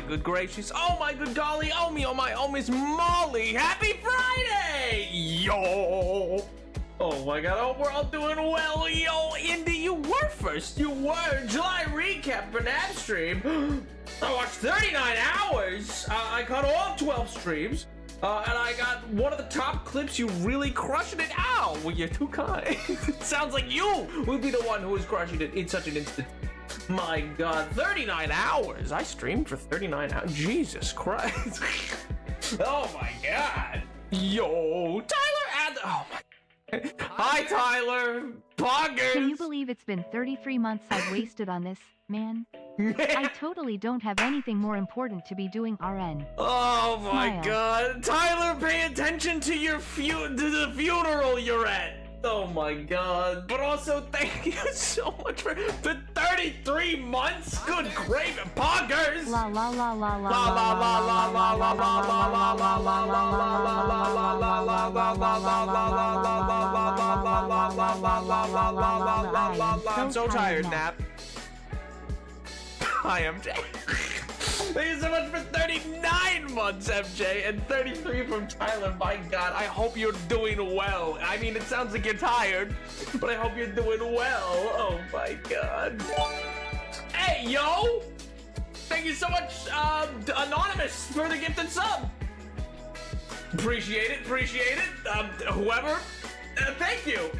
good gracious. Oh my good golly. Oh me, oh my, oh Miss Molly. Happy Friday! Yo! Oh my god, I hope we're all doing well. Yo, Indy, you were first. You were. July recap for Nap stream. I watched 39 hours. I caught all 12 streams. And I got one of the top clips. You really crushing it. Ow, well, you're too kind. Sounds like you would be the one who was crushing it in such an instant. My god, 39 hours. I streamed for 39 hours. Jesus Christ. Oh my god. Yo, Tyler and oh my. Hi, Tyler. Poggers. Can you believe it's been 33 months I've wasted on this, man? I totally don't have anything more important to be doing, RN. Oh my Smile. god. Tyler, pay attention to your to the funeral you're at. Oh my god. But also, thank you so much for the 33 months. Good gravy. Poggers. La la la la la La la la la la la la la la la la la. I'm so tired, Nap. Hi, MJ. Thank you so much for 39 months, MJ, and 33 from Tyler. My God, I hope you're doing well. I mean, it sounds like you're tired, but I hope you're doing well. Oh my God. Hey, yo! Thank you so much, Anonymous, for the gifted sub. Appreciate it, whoever. Thank you.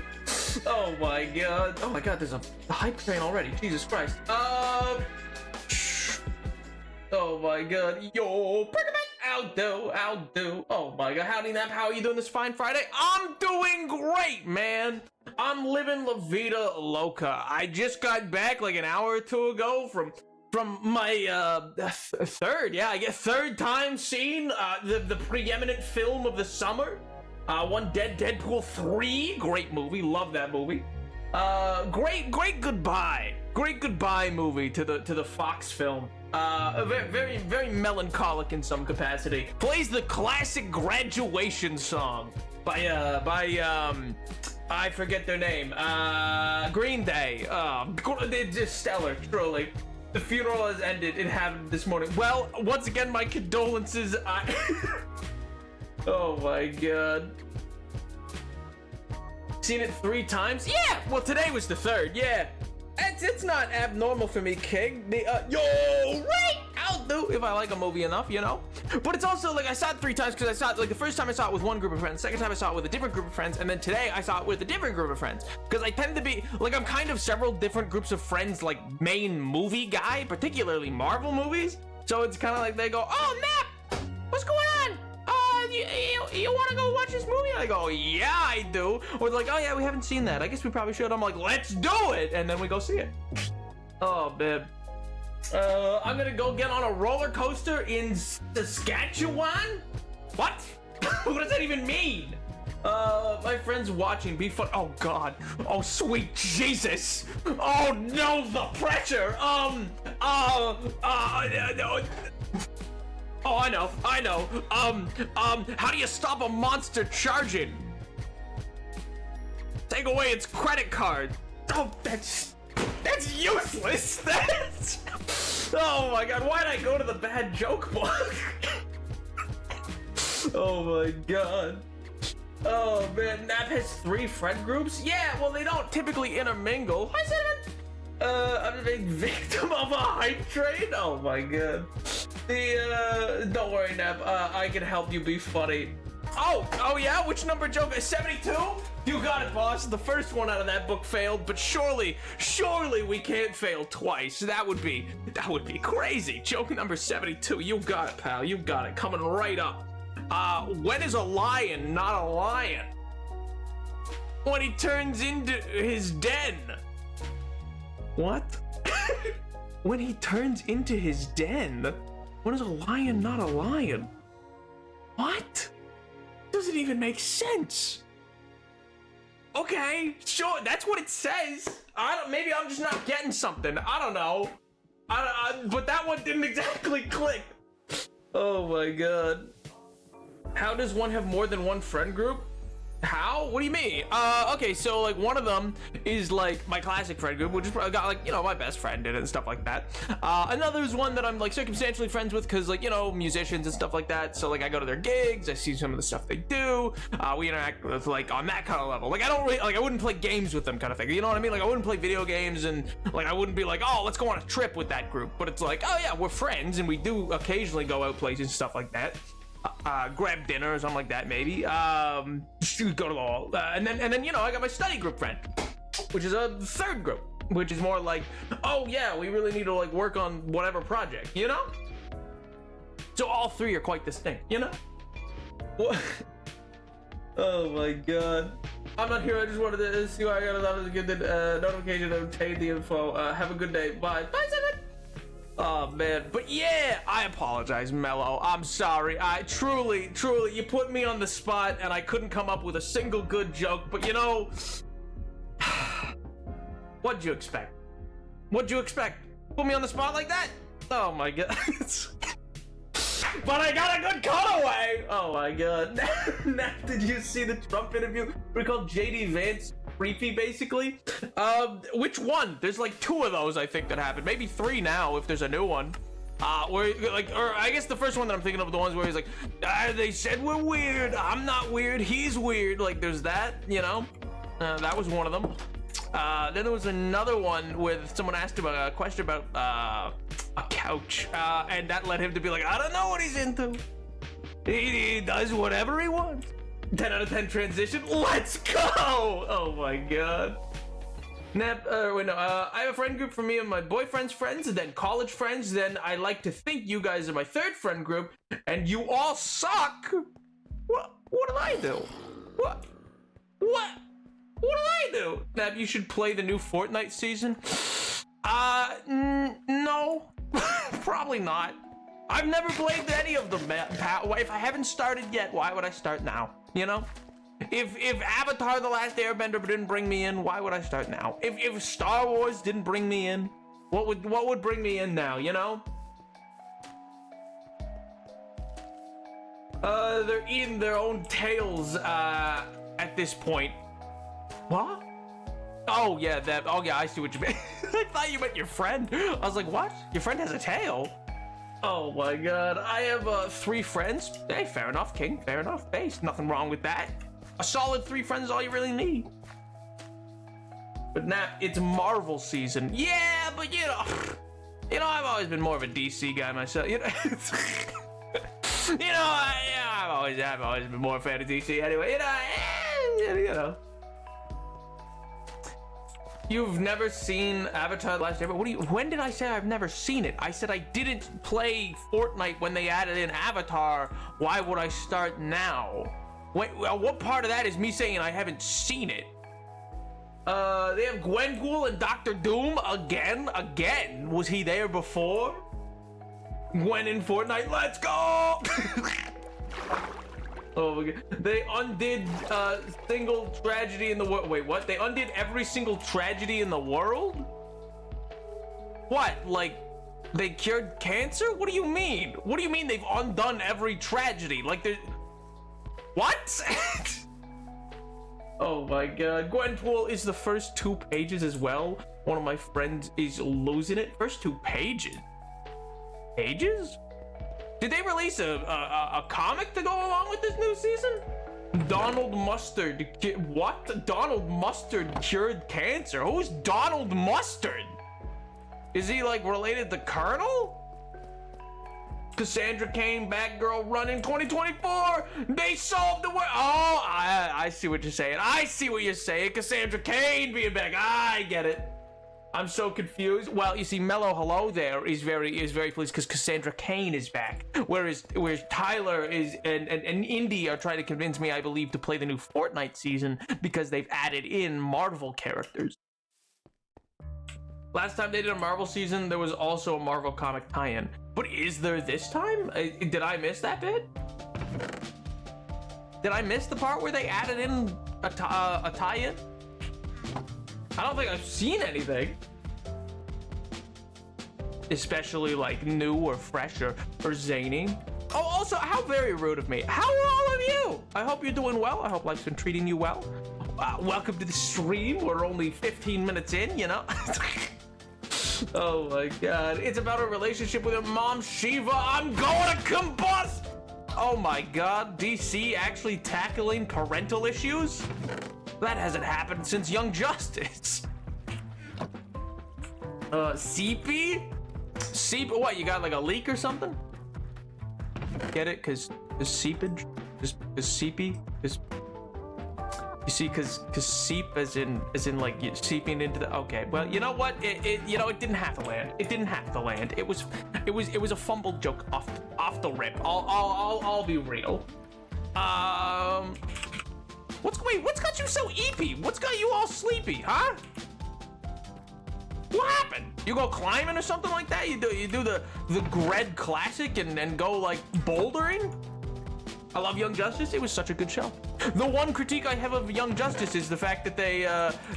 Oh my God. Oh my God, there's a hype train already. Jesus Christ. Oh my god, yo, I'll do. Oh my god, howdy Nap, how are you doing this fine Friday? I'm doing great, man. I'm living La Vida Loca. I just got back like an hour or two ago from my third time seeing the preeminent film of the summer. One Deadpool 3, great movie, love that movie. Great goodbye movie to the Fox film. Very melancholic in some capacity. Plays the classic Graduation song by I forget their name. Green Day. It's just stellar, truly. The funeral has ended. It happened this morning. Well, once again, my condolences. Oh my god. Seen it 3 times? Yeah! Well, today was the 3rd, yeah. It's not abnormal for me, King. I'll do if I like a movie enough, you know? But it's also like I saw it 3 times because I saw it like the first time I saw it with one group of friends, second time I saw it with a different group of friends, and then today I saw it with a different group of friends. Because I tend to be like I'm kind of several different groups of friends, like main movie guy, particularly Marvel movies. So it's kind of like they go, "Oh, Nap, what's going on? You want to go watch this movie?" And I go, "Yeah, I do." Or they're like, "Oh yeah, we haven't seen that. I guess we probably should." I'm like, "Let's do it," and then we go see it. Oh, babe. I'm gonna go get on a roller coaster in Saskatchewan? What? What does that even mean? My friend's watching. Be fun. Oh God. Oh sweet Jesus. Oh no, the pressure. Oh, I know. How do you stop a monster charging? Take away its credit card. Oh, that's useless. Oh my god, why'd I go to the bad joke book? Oh my god. Oh man, Nap has 3 friend groups? Yeah, well they don't typically intermingle. Hi, Cinnamon! I'm a big victim of a hype train? Oh my god. Don't worry, Nap, I can help you be funny. Oh yeah? Which number joke? 72? You got it, boss. The first one out of that book failed, but surely we can't fail twice. That would be crazy. Joke number 72. You got it, pal. You got it. Coming right up. When is a lion not a lion? When he turns into his den. What? When he turns into his den? When is a lion not a lion? What? Doesn't even make sense. Okay, sure, that's what it says. Maybe I'm just not getting something. I don't know. But that one didn't exactly click. Oh my god. How does one have more than one friend group? How? What do you mean? Okay, so like one of them is like my classic friend group, which is probably got like, you know, my best friend in it and stuff like that. Another is one that I'm like circumstantially friends with because, like, you know, musicians and stuff like that. So like I go to their gigs, I see some of the stuff they do. We interact with like on that kind of level. Like I don't really, like I wouldn't play games with them kind of thing. You know what I mean? Like I wouldn't play video games and like I wouldn't be like, oh, let's go on a trip with that group. But it's like, oh yeah, we're friends and we do occasionally go out places and stuff like that. Grab dinner or something like that, maybe. Go to the hall, and then you know, I got my study group friend, which is a third group, which is more like, oh yeah, we really need to like work on whatever project, you know. So all three are quite distinct, you know. What? Oh my god. I'm not here. I just wanted to see why I got a good notification to obtain the info. Have a good day. Bye. Bye, Simon. Oh man, but yeah, I apologize, Mello. I'm sorry. I truly, you put me on the spot and I couldn't come up with a single good joke, but you know, what'd you expect? What'd you expect? Put me on the spot like that? Oh my god. But I got a good cutaway! Oh my god. Now, did you see the Trump interview? We called JD Vance creepy, basically. Which one? There's like 2 of those, I think, that happened. Maybe 3 now, if there's a new one. Where, like, or I guess the first one that I'm thinking of, the ones where he's like, they said we're weird, I'm not weird, he's weird. Like, there's that, you know? That was one of them. Then there was another one with someone asked him a question about, a couch, and that led him to be like, I don't know what he's into. He does whatever he wants. 10 out of 10 transition. Let's go! Oh my god. I have a friend group for me and my boyfriend's friends, and then college friends. Then I like to think you guys are my third friend group, and you all suck. What did I do? What did I do? Neb, you should play the new Fortnite season. No. Probably not. I've never played any of them. If I haven't started yet, why would I start now? You know? If Avatar: The Last Airbender didn't bring me in, why would I start now? If Star Wars didn't bring me in, what would bring me in now, you know? They're eating their own tails, at this point. What? Oh yeah, I see what you mean. I thought you meant your friend. I was like, what? Your friend has a tail? Oh my god. I have 3 friends. Hey, fair enough, King. Fair enough. Base. Nothing wrong with that. A solid 3 friends is all you really need. But now it's Marvel season. Yeah, but you know, I've always been more of a DC guy myself. You know, I've always been more a fan of DC anyway. You know. You've never seen Avatar: The Last Airbender? When did I say I've never seen it? I said I didn't play Fortnite when they added in Avatar. Why would I start now? Wait, what part of that is me saying I haven't seen it? They have Gwenpool and Doctor Doom again? Again? Was he there before? Gwen in Fortnite, let's go! Oh my god. They undid single tragedy in the world. Wait, what? They undid every single tragedy in the world? What? Like, they cured cancer? What do you mean? What do you mean they've undone every tragedy? Like, there's... What? Oh my god. Gwenpool is the first 2 pages as well. One of my friends is losing it. First 2 pages? Pages? Did they release a comic to go along with this new season? Donald Mustard. What? Donald Mustard cured cancer? Who's Donald Mustard? Is he like related to Colonel? Cassandra Cain, Batgirl running 2024. They solved the world. Oh, I see what you're saying. I see what you're saying. Cassandra Cain being back. I get it. I'm so confused. Well, you see, Mello Hello there is very pleased because Cassandra Cain is back. Whereas Tyler is and Indy are trying to convince me, I believe, to play the new Fortnite season because they've added in Marvel characters. Last time they did a Marvel season, there was also a Marvel comic tie-in. But is there this time? Did I miss that bit? Did I miss the part where they added in a tie-in? I don't think I've seen anything. Especially like new or fresh or zany. Oh, also, how very rude of me. How are all of you? I hope you're doing well. I hope life's been treating you well. Welcome to the stream. We're only 15 minutes in, you know? Oh my god. It's about a relationship with your mom, Shiva. I'm going to combust! Oh my god. DC actually tackling parental issues? That hasn't happened since Young Justice. Seepy? What, you got like a leak or something? Get it? Cause seepage? Cause seepy? Cause you see, cause seep as in like seeping into the. Okay, well, you know what? It didn't have to land. It didn't have to land. It was a fumbled joke off the rip. I'll be real. What's got you so eepy? What's got you all sleepy, huh? What happened? You go climbing or something like that? You do the Gred Classic and go like bouldering? I love Young Justice. It was such a good show. The one critique I have of Young Justice is the fact that they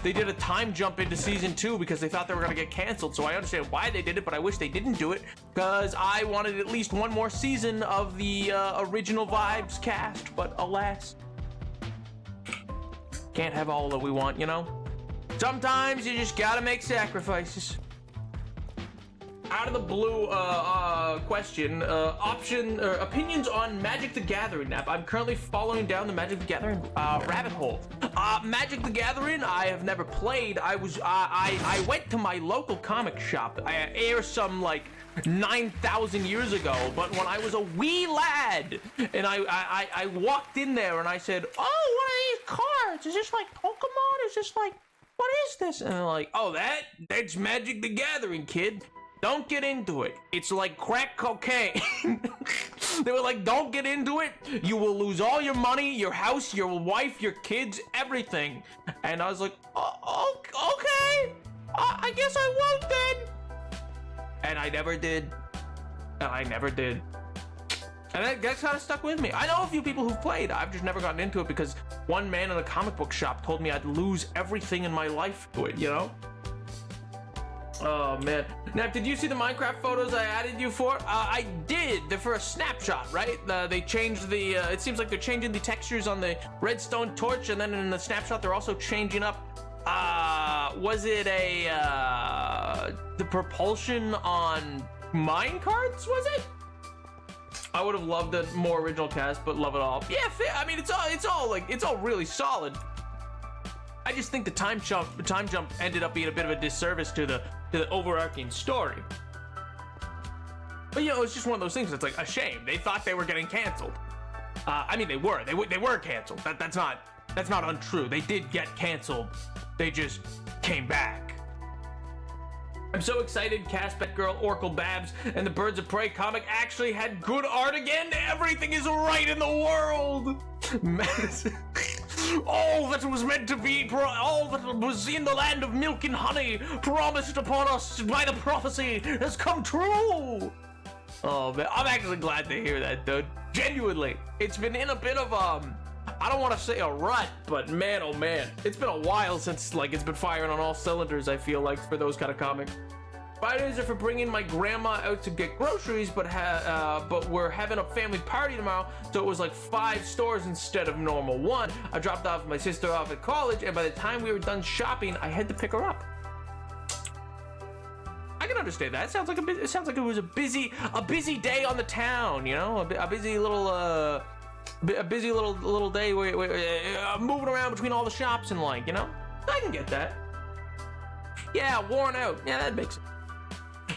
did a time jump into season 2 because they thought they were gonna get canceled. So I understand why they did it, but I wish they didn't do it because I wanted at least one more season of the original Vibes cast. But alas, can't have all that we want, you know? Sometimes you just gotta make sacrifices. Out of the blue question, opinions on Magic the Gathering app. I'm currently following down the Magic the Gathering rabbit hole. Magic the Gathering, I have never played. I went to my local comic shop, some like 9,000 years ago, but when I was a wee lad, and I walked in there and I said, oh, what are these cards? Is this like Pokemon? Is this like, what is this? And they're like, oh, that's Magic the Gathering, kid. Don't get into it. It's like crack cocaine. They were like, don't get into it. You will lose all your money, your house, your wife, your kids, everything. And I was like, oh, okay. I guess I won't then. And I never did. And that kind of stuck with me. I know a few people who've played. I've just never gotten into it because one man in a comic book shop told me I'd lose everything in my life to it, you know? Oh man. Now, did you see the Minecraft photos I added you for? I did. They're for a snapshot, right? They changed the, it seems like they're changing the textures on the redstone torch, and then in the snapshot, they're also changing up, was it the propulsion on minecarts, was it? I would have loved a more original cast, but love it all. Yeah, I mean, it's all really solid. I just think the time jump ended up being a bit of a disservice to the overarching story. But you know, it's just one of those things that's like a shame. They thought they were getting canceled. I mean, they were canceled. That's not untrue. They did get canceled. They just came back. I'm so excited. Cast Batgirl, Oracle Babs, and the Birds of Prey comic actually had good art again. Everything is right in the world. All that was meant to be, all that was in the land of milk and honey, promised upon us by the prophecy, has come true. Oh man, I'm actually glad to hear that, dude. Genuinely, it's been in a bit of I don't want to say a rut, but man, oh man, it's been a while since like it's been firing on all cylinders. I feel like for those kind of comics. Fridays are for bringing my grandma out to get groceries, but we're having a family party tomorrow, so it was like 5 stores instead of normal 1. I dropped off my sister off at college, and by the time we were done shopping, I had to pick her up. I can understand that. It sounds like it was a busy day on the town, you know, a busy little day where moving around between all the shops and like, you know, I can get that. Yeah, worn out. Yeah, that makes sense.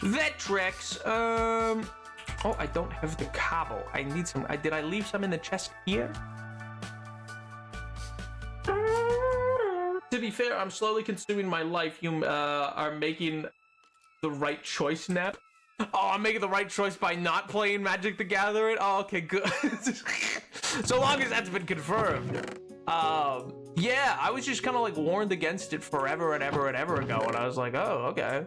That tracks. Oh, I don't have the cobble. I need some. Did I leave some in the chest here? To be fair, I'm slowly consuming my life. You are making the right choice, Nap. Oh, I'm making the right choice by not playing Magic the Gathering. Oh, okay, good. So long as that's been confirmed. Yeah, I was just kind of like warned against it forever and ever ago, and I was like, oh, okay.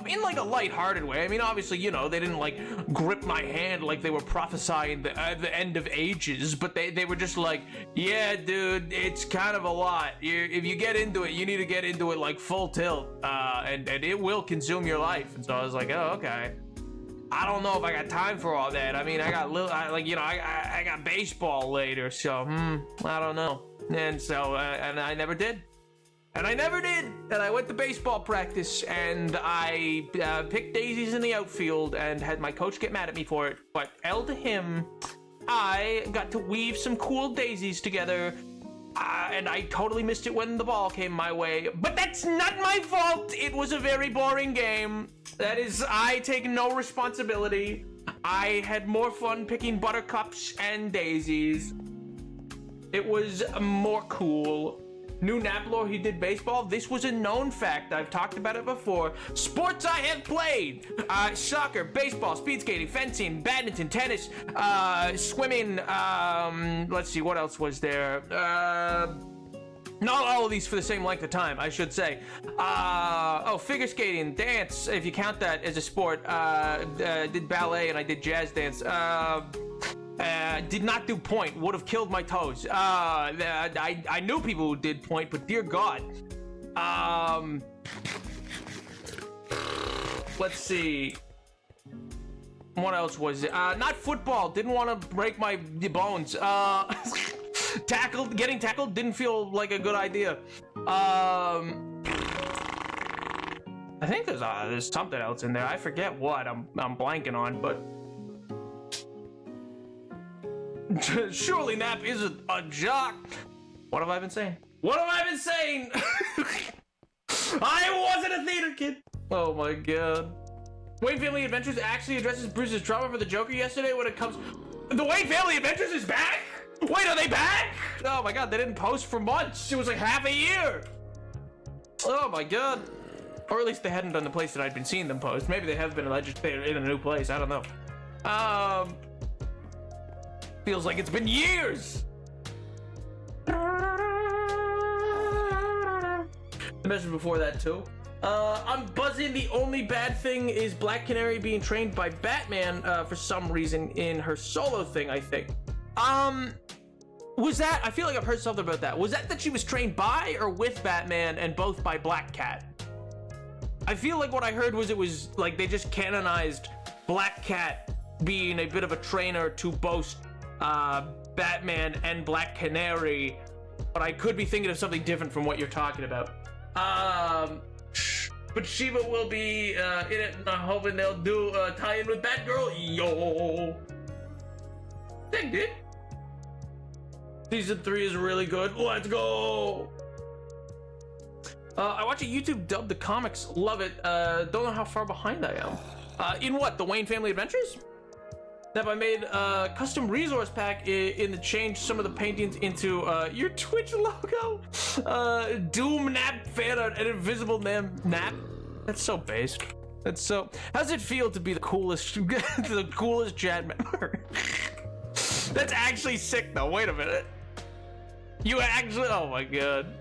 In like a lighthearted way. I mean, obviously, you know, they didn't like grip my hand like they were prophesying the end of ages, but they were just like, yeah, dude, it's kind of a lot. If you get into it, you need to get into it like full tilt, and it will consume your life. And so I was like, oh, okay. I don't know if I got time for all that. I mean, I got baseball later, so I don't know. And so and I never did. And I went to baseball practice, and I picked daisies in the outfield and had my coach get mad at me for it. But L to him, I got to weave some cool daisies together, and I totally missed it when the ball came my way. But that's not my fault. It was a very boring game. That is, I take no responsibility. I had more fun picking buttercups and daisies. It was more cool. New Naplor, he did baseball. This was a known fact. I've talked about it before. Sports I have played. Soccer, baseball, speed skating, fencing, badminton, tennis, swimming, let's see, what else was there? Not all of these for the same length of time, I should say. Figure skating, dance, if you count that as a sport. Did ballet and I did jazz dance. Did not do point. Would have killed my toes. I knew people who did point, but dear God. Let's see. What else was it? Not football. Didn't want to break my bones. Getting tackled didn't feel like a good idea. I think there's something else in there. I forget what. I'm blanking on, but. Surely Nap isn't a jock. What have I been saying? I wasn't a theater kid. Oh my god. Wayne Family Adventures actually addresses Bruce's trauma for the Joker yesterday when it comes... The Wayne Family Adventures is back? Wait, are they back? Oh my god, they didn't post for months. It was like half a year. Oh my god. Or at least they hadn't done the place that I'd been seeing them post. Maybe they have been alleged they're in a new place. I don't know. Feels like it's been years. The message before that too. I'm buzzing. The only bad thing is Black Canary being trained by Batman for some reason in her solo thing, I think. Was that? I feel like I've heard something about that. Was that she was trained by or with Batman and both by Black Cat? I feel like what I heard was it was like they just canonized Black Cat being a bit of a trainer to both Batman and Black Canary, but I could be thinking of something different from what you're talking about. But Shiva will be in it, and I'm hoping they'll do a tie-in with Batgirl. Yo, they did. Season 3 is really good. Let's go. I watch a YouTube dub the comics. Love it. Don't know how far behind I am. In what? The Wayne Family Adventures? That I made a custom resource pack in to change some of the paintings into your Twitch logo, Doom Nap fan art, and Invisible Nap. That's so based. That's so. How's it feel to be the coolest, the coolest chat member? That's actually sick, though. Wait a minute. You actually? Oh my god.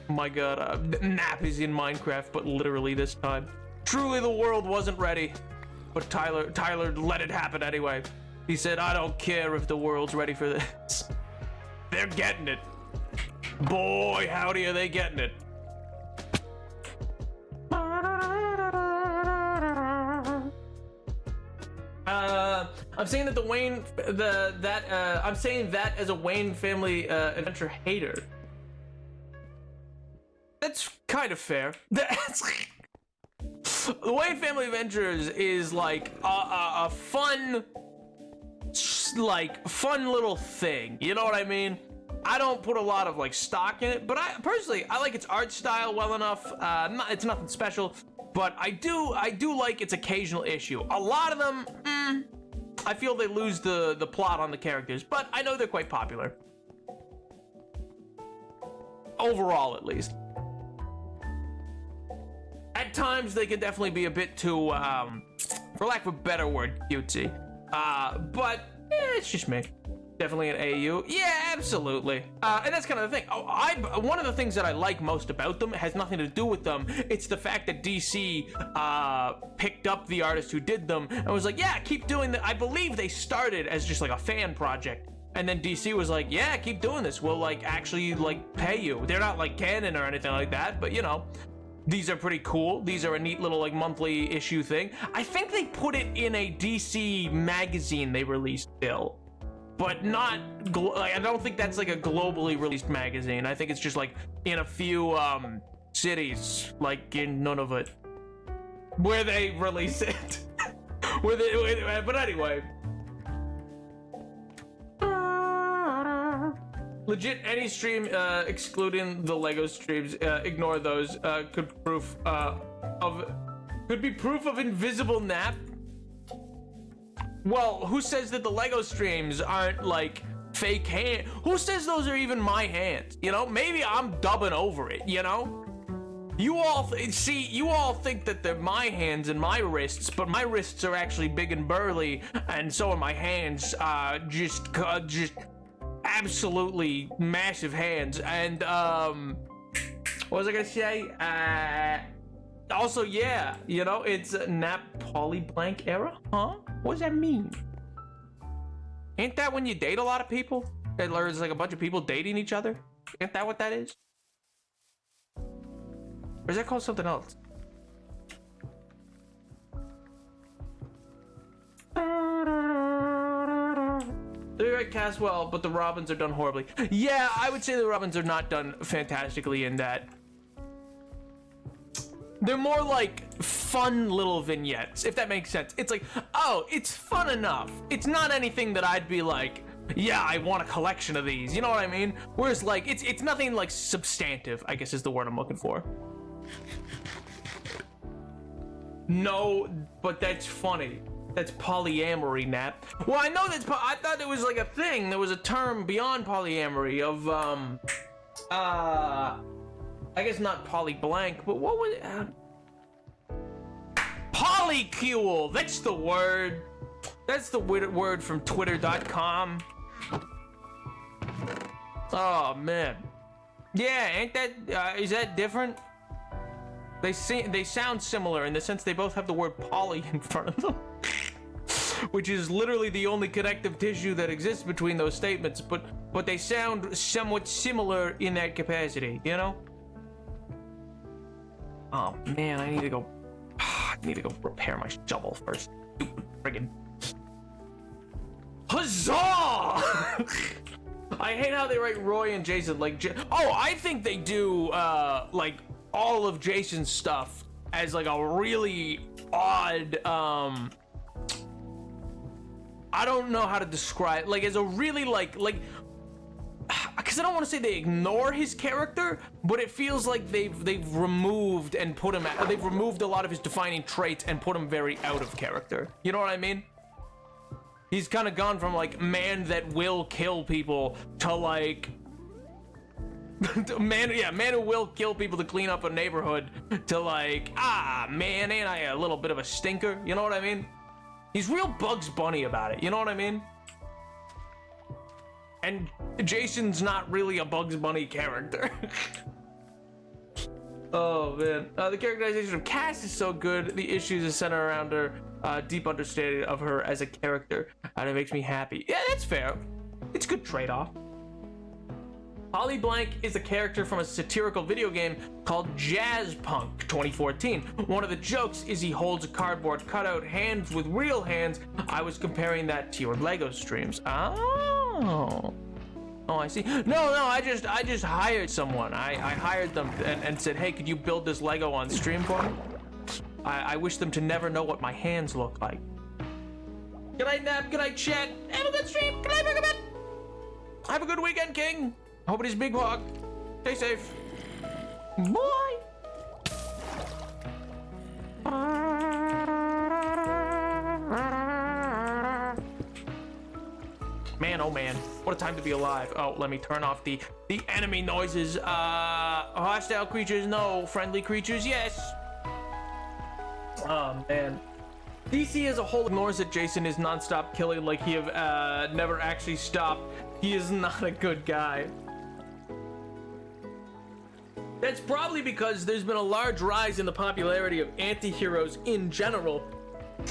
My god. Nap is in Minecraft, but literally this time. Truly, the world wasn't ready. But Tyler let it happen anyway. He said, I don't care if the world's ready for this. They're getting it. Boy, howdy are they getting it. I'm saying that I'm saying that as a Wayne Family Adventure hater. That's kind of fair. The Wayne Family Adventures is like a fun little thing. You know what I mean? I don't put a lot of stock in it, but I like its art style well enough. It's nothing special, but I do like its occasional issue. A lot of them, I feel they lose the plot on the characters, but I know they're quite popular. Overall, at least. At times, they can definitely be a bit too, for lack of a better word, cutesy. But it's just me. Definitely an AU. Yeah, absolutely. And that's kind of the thing. One of the things that I like most about them has nothing to do with them. It's the fact that DC picked up the artist who did them and was like, yeah, keep doing that. I believe they started as just a fan project. And then DC was like, yeah, keep doing this. We'll actually pay you. They're not canon or anything like that, but you know. these are pretty cool. These are a neat little like monthly issue thing. I think they put it in a DC magazine they released still, but not. I don't think that's like a globally released magazine. I think it's just like in a few cities, like in Nunavut, where they release it. But anyway. Legit, any stream excluding the Lego streams, ignore those. Could be proof of invisible nap. Well, who says that the Lego streams aren't like fake hand? Who says those are even my hands? You know, maybe I'm dubbing over it. You know, you all you all think that they're my hands and my wrists, but my wrists are actually big and burly, and so are my hands. Just absolutely massive hands. And what was I gonna say? Also, yeah, you know, it's nap poly blank era, huh? What does that mean? Ain't that when you date a lot of people? There's like a bunch of people dating each other? Ain't that what that is? Or is that called something else? They're right, Caswell, but the Robins are done horribly. Yeah, I would say the Robins are not done fantastically in that. They're more like fun little vignettes, if that makes sense. It's like, oh, it's fun enough. It's not anything that I'd be like, yeah, I want a collection of these. You know what I mean? Whereas like, it's nothing like substantive, I guess is the word I'm looking for. No, but that's funny. That's polyamory, Nat. Well, I know that's. I thought it was like a thing. There was a term beyond polyamory of I guess not poly blank, but what was it? Polycule. That's the word. That's the word from Twitter.com. Oh man. Yeah, ain't that? Is that different? They sound similar in the sense they both have the word poly in front of them. Which is literally the only connective tissue that exists between those statements, but they sound somewhat similar in that capacity, you know? Oh man, I need to go repair my shovel first. Stupid friggin' huzzah! I hate how they write Roy and Jason like oh, I think they do like all of Jason's stuff as like a really odd I don't know how to describe, like, as a really like because I don't want to say they ignore his character, but it feels like they've removed and put him they've removed a lot of his defining traits and put him very out of character. You know what I mean? He's kind of gone from like man that will kill people to like man who will kill people to clean up a neighborhood to like, man, ain't I a little bit of a stinker? You know what I mean? He's real Bugs Bunny about it, you know what I mean? And Jason's not really a Bugs Bunny character. Oh man, the characterization of Cass is so good. The issues is centered around her deep understanding of her as a character, and it makes me happy. Yeah, that's fair. It's a good trade-off. Poly Blank is a character from a satirical video game called Jazzpunk 2014. One of the jokes is he holds a cardboard cutout hands with real hands. I was comparing that to your Lego streams. Oh, I see. No, I just hired someone. I hired them and said, hey, could you build this Lego on stream for me? I wish them to never know what my hands look like. Good night, Nap. Good night, chat. Have a good stream. Good night, Bergman. Have a good weekend, King. Hope it is Big Hog. Stay safe. Bye. Man, oh man, what a time to be alive. Oh, let me turn off the enemy noises. Hostile creatures, no. Friendly creatures, yes. Oh man. DC as a whole ignores that Jason is non-stop killing like he have never actually stopped. He is not a good guy. That's probably because there's been a large rise in the popularity of anti-heroes in general,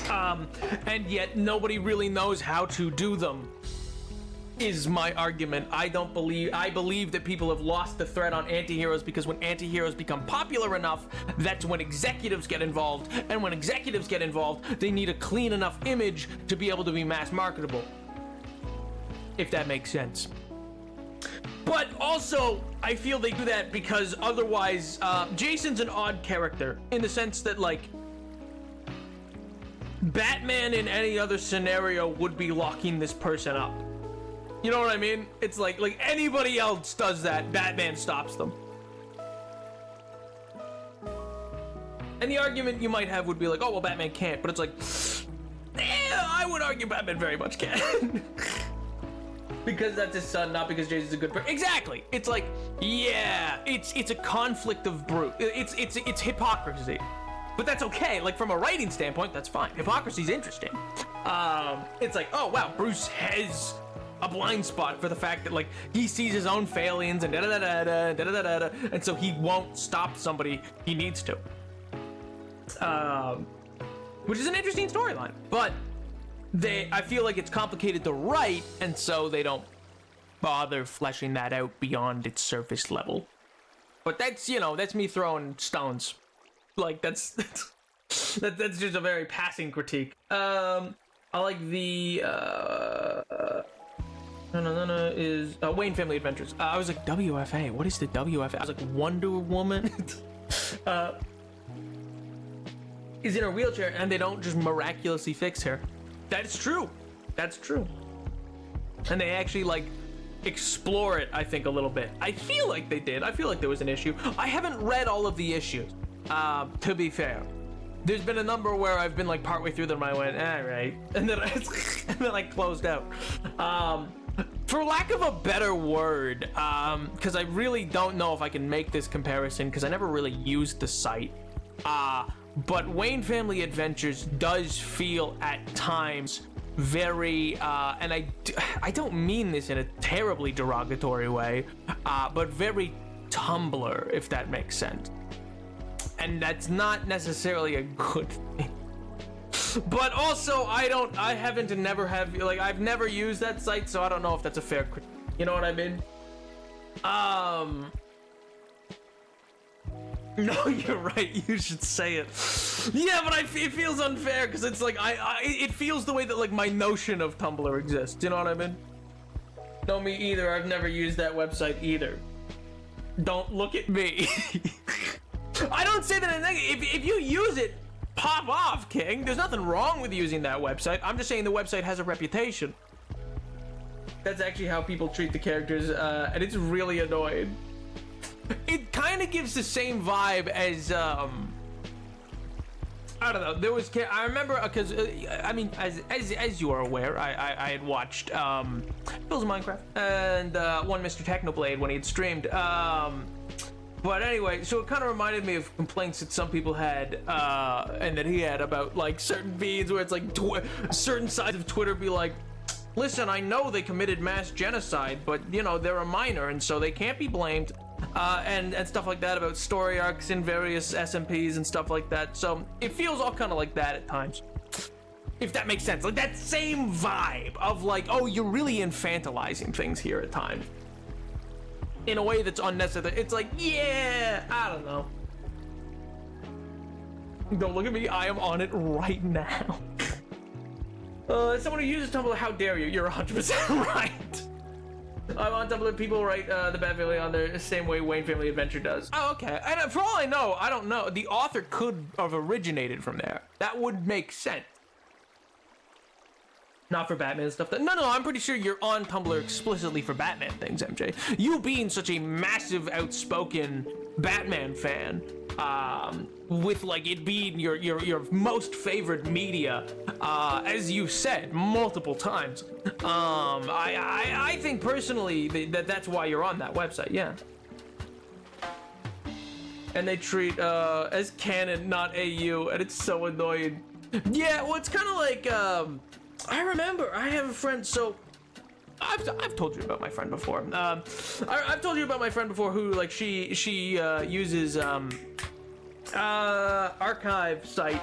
and yet nobody really knows how to do them. is my argument. I believe that people have lost the thread on anti-heroes because when anti-heroes become popular enough, that's when executives get involved. And when executives get involved, they need a clean enough image to be able to be mass marketable. If that makes sense. But also, I feel they do that because otherwise, Jason's an odd character in the sense that, like, Batman in any other scenario would be locking this person up. You know what I mean? It's like anybody else does that, Batman stops them. And the argument you might have would be like, oh, well, Batman can't. But it's like, I would argue Batman very much can. Because that's his son, not because Jason's a good person. Exactly. It's like, yeah, it's a conflict of brute. It's hypocrisy. But that's okay. Like, from a writing standpoint, that's fine. Hypocrisy's interesting. It's like, oh, wow, Bruce has a blind spot for the fact that, like, he sees his own failings and da-da-da-da-da, and so he won't stop somebody he needs to. Which is an interesting storyline. But I feel like it's complicated to write, and so they don't bother fleshing that out beyond its surface level. But that's, you know, that's me throwing stones. Like, that's just a very passing critique. I like the is Wayne Family Adventures. I was like, WFA, what is the WFA? I was like, Wonder Woman is in a wheelchair and they don't just miraculously fix her. That's true. That's true. And they actually, like, explore it, I think, a little bit. I feel like they did. I feel like there was an issue. I haven't read all of the issues. To be fair, there's been a number where I've been like partway through them, I went, all right, and then I closed out. For lack of a better word, because I really don't know if I can make this comparison because I never really used the site. But Wayne Family Adventures does feel at times very, and I don't mean this in a terribly derogatory way, but very Tumblr, if that makes sense. And that's not necessarily a good thing. But also, I've never used that site, so I don't know if that's a fair critique. You know what I mean? No, you're right. You should say it. Yeah, but it feels unfair because it's like it feels the way that like my notion of Tumblr exists. You know what I mean? No, me either. I've never used that website either. Don't look at me. I don't say that in negative. If you use it, pop off, King. There's nothing wrong with using that website. I'm just saying the website has a reputation. That's actually how people treat the characters, and it's really annoying. It kind of gives the same vibe as, I don't know. I remember, because, I mean, as you are aware, I had watched, Phil's Minecraft, and, one Mr. Technoblade when he had streamed, but anyway, so it kind of reminded me of complaints that some people had, and that he had about, like, certain feeds where it's like, certain sides of Twitter be like, listen, I know they committed mass genocide, but, you know, they're a minor, and so they can't be blamed, and stuff like that about story arcs in various SMPs and stuff like that. So it feels all kind of like that at times, if that makes sense. Like that same vibe of like, oh, you're really infantilizing things here at times. In a way that's unnecessary. It's like, yeah, I don't know. Don't look at me, I am on it right now. As someone who uses Tumblr, how dare you? You're 100% right. I'm on Tumblr, people write the Bat Family on there the same way Wayne Family Adventure does. Oh, okay. And for all I know, I don't know. The author could have originated from there. That would make sense. Not for Batman stuff. No, I'm pretty sure you're on Tumblr explicitly for Batman things, MJ. You being such a massive, outspoken Batman fan, with like it being your most favorite media, as you said multiple times. I think personally that's why you're on that website. Yeah. And they treat as canon, not AU, and it's so annoying. Yeah, well, it's kind of like I remember I have a friend. So I've told you about my friend before. I've told you about my friend before who like she uses archive site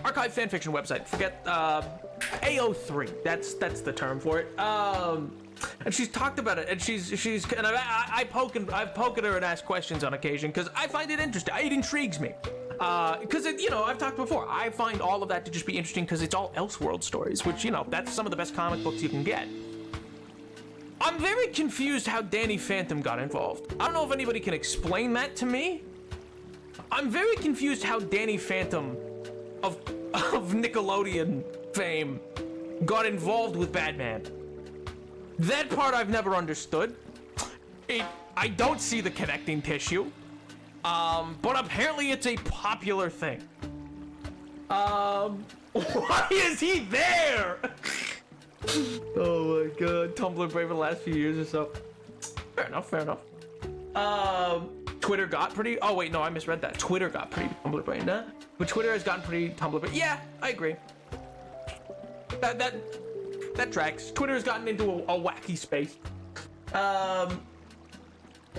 archive fanfiction website. Forget AO3. That's the term for it. And she's talked about it, and and I've poked at her and asked questions on occasion because I find it interesting. It intrigues me. Because I've talked before. I find all of that to just be interesting because it's all Elseworld stories, which that's some of the best comic books you can get. I'm very confused how Danny Phantom got involved. I don't know if anybody can explain that to me. I'm very confused how Danny Phantom of Nickelodeon fame got involved with Batman. That part I've never understood. I don't see the connecting tissue. But apparently it's a popular thing. Why is he there? Oh my god, Tumblr brave in the last few years or so. Fair enough. Twitter got pretty. Oh wait, no, I misread that. Twitter got pretty Tumblr brain, huh? But Twitter has gotten pretty Tumblr brain. Yeah, I agree. That tracks. Twitter has gotten into a wacky space. I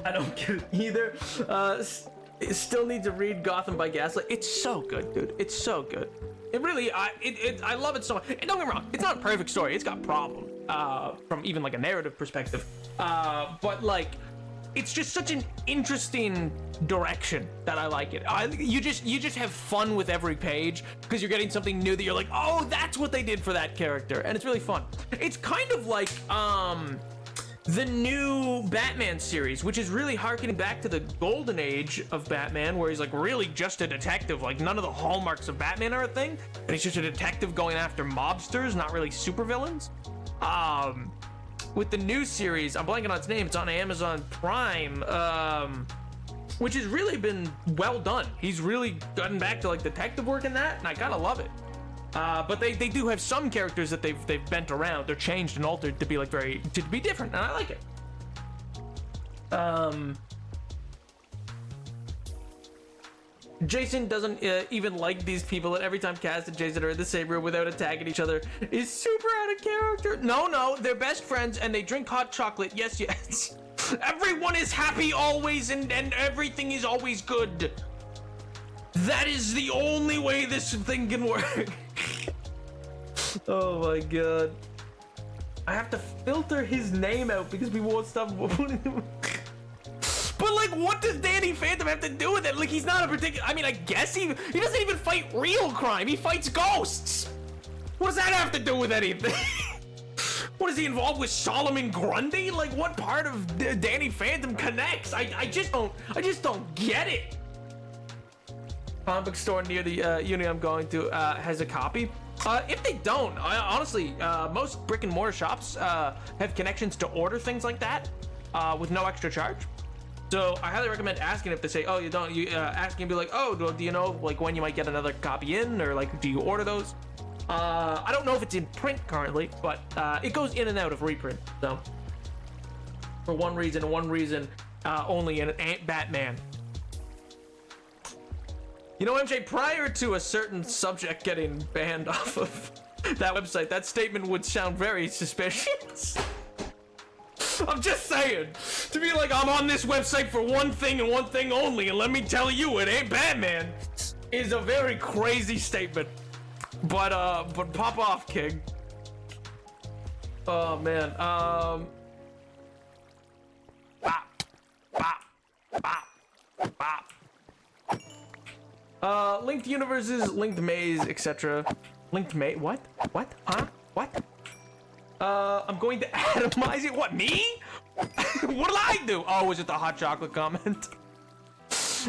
don't get it either. Still need to read Gotham by Gaslight. It's so good, dude. It's so good. It really, I love it so much. And don't get me wrong, it's not a perfect story. It's got problems from even like a narrative perspective. But like, it's just such an interesting direction that I like it. You just have fun with every page because you're getting something new that you're like, oh, that's what they did for that character, and it's really fun. It's kind of like the new Batman series, which is really harkening back to the golden age of Batman, where he's like really just a detective, like none of the hallmarks of Batman are a thing, and he's just a detective going after mobsters, not really supervillains. With the new series, I'm blanking on its name, it's on Amazon Prime, which has really been well done. He's really gotten back to like detective work in that, and I gotta love it. But they do have some characters that they've bent around. They're changed and altered to be like to be different, and I like it. Jason doesn't even like these people, and every time Cass and Jason are in the same room without attacking each other is super out of character. No, they're best friends and they drink hot chocolate. Yes. Everyone is happy always, and everything is always good. That is the only way this thing can work. Oh my god. I have to filter his name out because we won't stop voting him. But like, what does Danny Phantom have to do with it? Like, he's not a particular, I mean, I guess he doesn't even fight real crime. He fights ghosts. What does that have to do with anything? What, is he involved with Solomon Grundy? Like, what part of Danny Phantom connects? I just don't get it. Comic book store near the uni I'm going to has a copy. If they don't, honestly, most brick and mortar shops have connections to order things like that with no extra charge. So I highly recommend asking. If they say, oh, you don't, you asking and be like, oh, do you know like when you might get another copy in, or like, do you order those? I don't know if it's in print currently, but it goes in and out of reprint. So for one reason only in Batman. You know, MJ, prior to a certain subject getting banned off of that website, that statement would sound very suspicious. I'm just saying, to be like, I'm on this website for one thing and one thing only, and let me tell you, it ain't Batman, is a very crazy statement. But pop off, King. Oh man. Linked universes, linked maze, etc. Linked maze? What? What? Huh? What? I'm going to atomize it. What, me? What did I do? Oh, was it the hot chocolate comment?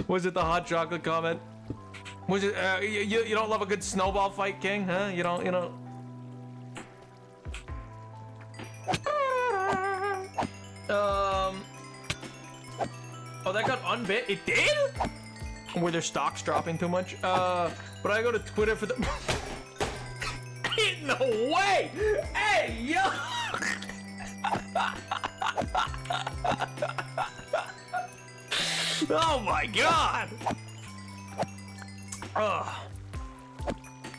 Was it the hot chocolate comment? Was it, you don't love a good snowball fight, King? Huh? You don't. Oh, that got unbit? It did? Were their stocks dropping too much? But I go to Twitter for the... No way! Hey, yo! Oh my god!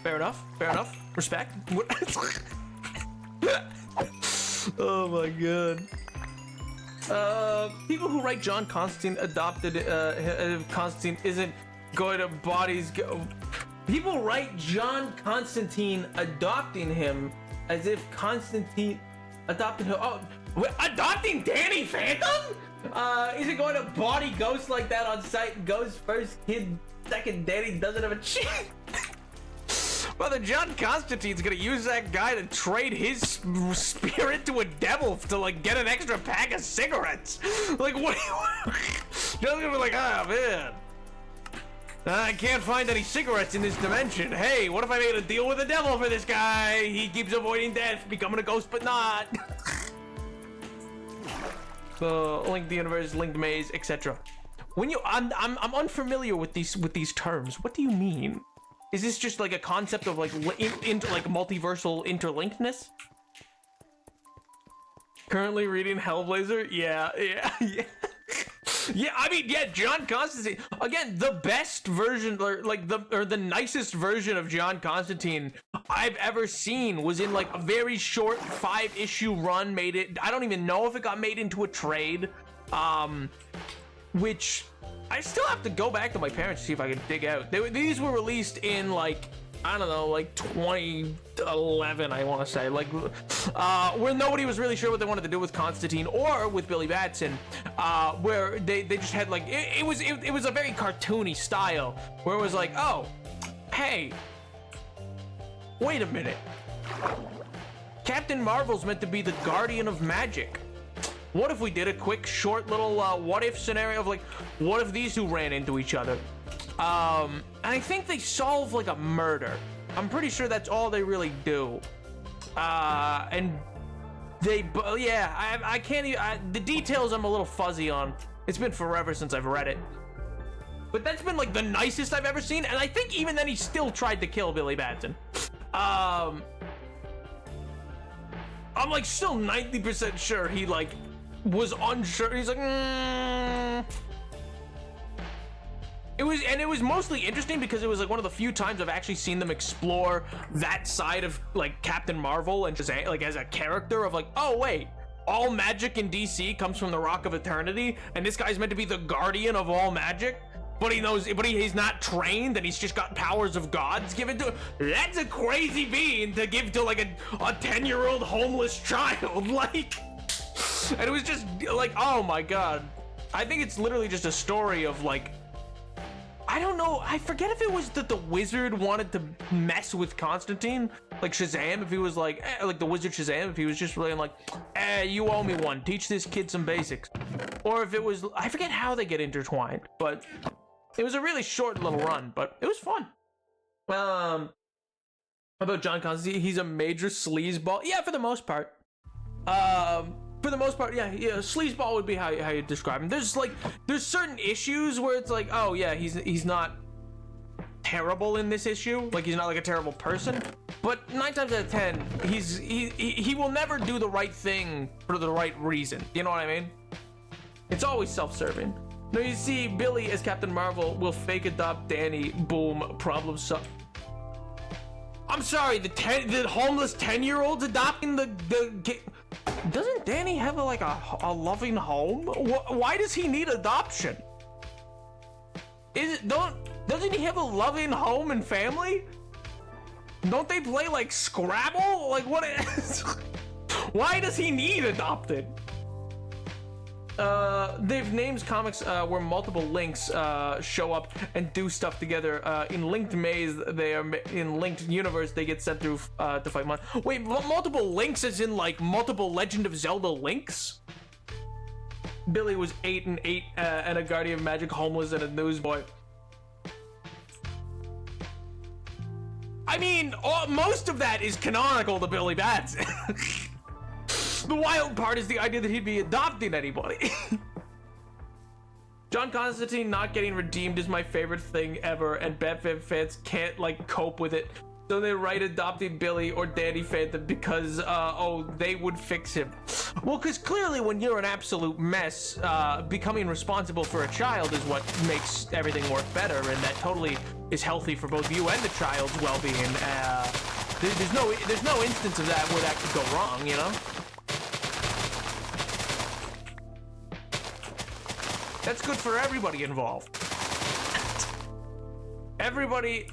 Fair enough. Respect. Oh my god. People who write John Constantine adopted Constantine isn't going to bodies go. People write John Constantine adopting him as if Constantine adopted him. Oh, adopting Danny Phantom? Is it going to body Ghost like that on sight? Ghost first kid, second Danny doesn't have a chance. Well, then John Constantine's gonna use that guy to trade his spirit to a devil to like get an extra pack of cigarettes. Like, what do you? John's gonna be like, oh man, I can't find any cigarettes in this dimension. Hey, what if I made a deal with the devil for this guy? He keeps avoiding death, becoming a ghost, but not. So, linked universe, linked maze, etc. When you, I'm unfamiliar with these terms. What do you mean? Is this just like a concept of like like multiversal interlinkedness? Currently reading Hellblazer. Yeah. Yeah, I mean, yeah, John Constantine. Again, the best version, or like the nicest version of John Constantine I've ever seen was in like a very short 5-issue run. Made it. I don't even know if it got made into a trade. Which I still have to go back to my parents to see if I can dig out. These were released in like, I don't know, like 2011, I want to say, like, where nobody was really sure what they wanted to do with Constantine or with Billy Batson, where they just had like, it was a very cartoony style, where it was like, oh, hey, wait a minute, Captain Marvel's meant to be the guardian of magic. What if we did a quick, short little what if scenario of like, what if these two ran into each other? And I think they solve like a murder. I'm pretty sure that's all they really do. And they, yeah, I can't even, the details I'm a little fuzzy on. It's been forever since I've read it. But that's been like the nicest I've ever seen. And I think even then he still tried to kill Billy Batson. I'm like still 90% sure he like was unsure. He's like, It was mostly interesting because it was like one of the few times I've actually seen them explore that side of like Captain Marvel and just like as a character of like, oh wait, all magic in DC comes from the Rock of Eternity, and this guy's meant to be the guardian of all magic, but he's not trained and he's just got powers of gods given to him. That's a crazy being to give to like a 10-year-old homeless child, like. And it was just like, oh my god. I think it's literally just a story of like, I don't know, I forget if it was that the wizard wanted to mess with Constantine, like Shazam, if he was like, like the wizard Shazam, if he was just really like, you owe me one, teach this kid some basics. Or if it was, I forget how they get intertwined, but it was a really short little run, but it was fun. About John Constantine, he's a major sleazeball. Yeah, for the most part. For the most part, yeah, sleazeball would be how you describe him. There's certain issues where it's like, oh yeah, he's not terrible in this issue, like he's not like a terrible person, but 9 times out of 10, he will never do the right thing for the right reason. You know what I mean? It's always self-serving. Now you see, Billy as Captain Marvel will fake adopt Danny. Boom, problem solved. I'm sorry, the homeless 10-year-old's adopting the doesn't Danny have a loving home? Why does he need adoption? Doesn't he have a loving home and family? Don't they play like Scrabble? Like what is? Why does he need adopted? They've named comics where multiple links show up and do stuff together. In Linked Maze, they are in Linked Universe. They get sent through to fight Mon. Wait, multiple links as in like multiple Legend of Zelda links? Billy was 8 and a guardian of magic, homeless, and a newsboy. I mean, most of that is canonical to Billy Batson. The wild part is the idea that he'd be adopting anybody. John Constantine not getting redeemed is my favorite thing ever, and Batman fans can't like cope with it, so they write adopting Billy or Danny Phantom because they would fix him. Well, because clearly when you're an absolute mess, becoming responsible for a child is what makes everything work better, and that totally is healthy for both you and the child's well-being. There's no instance of that where that could go wrong, you know. That's good for everybody involved.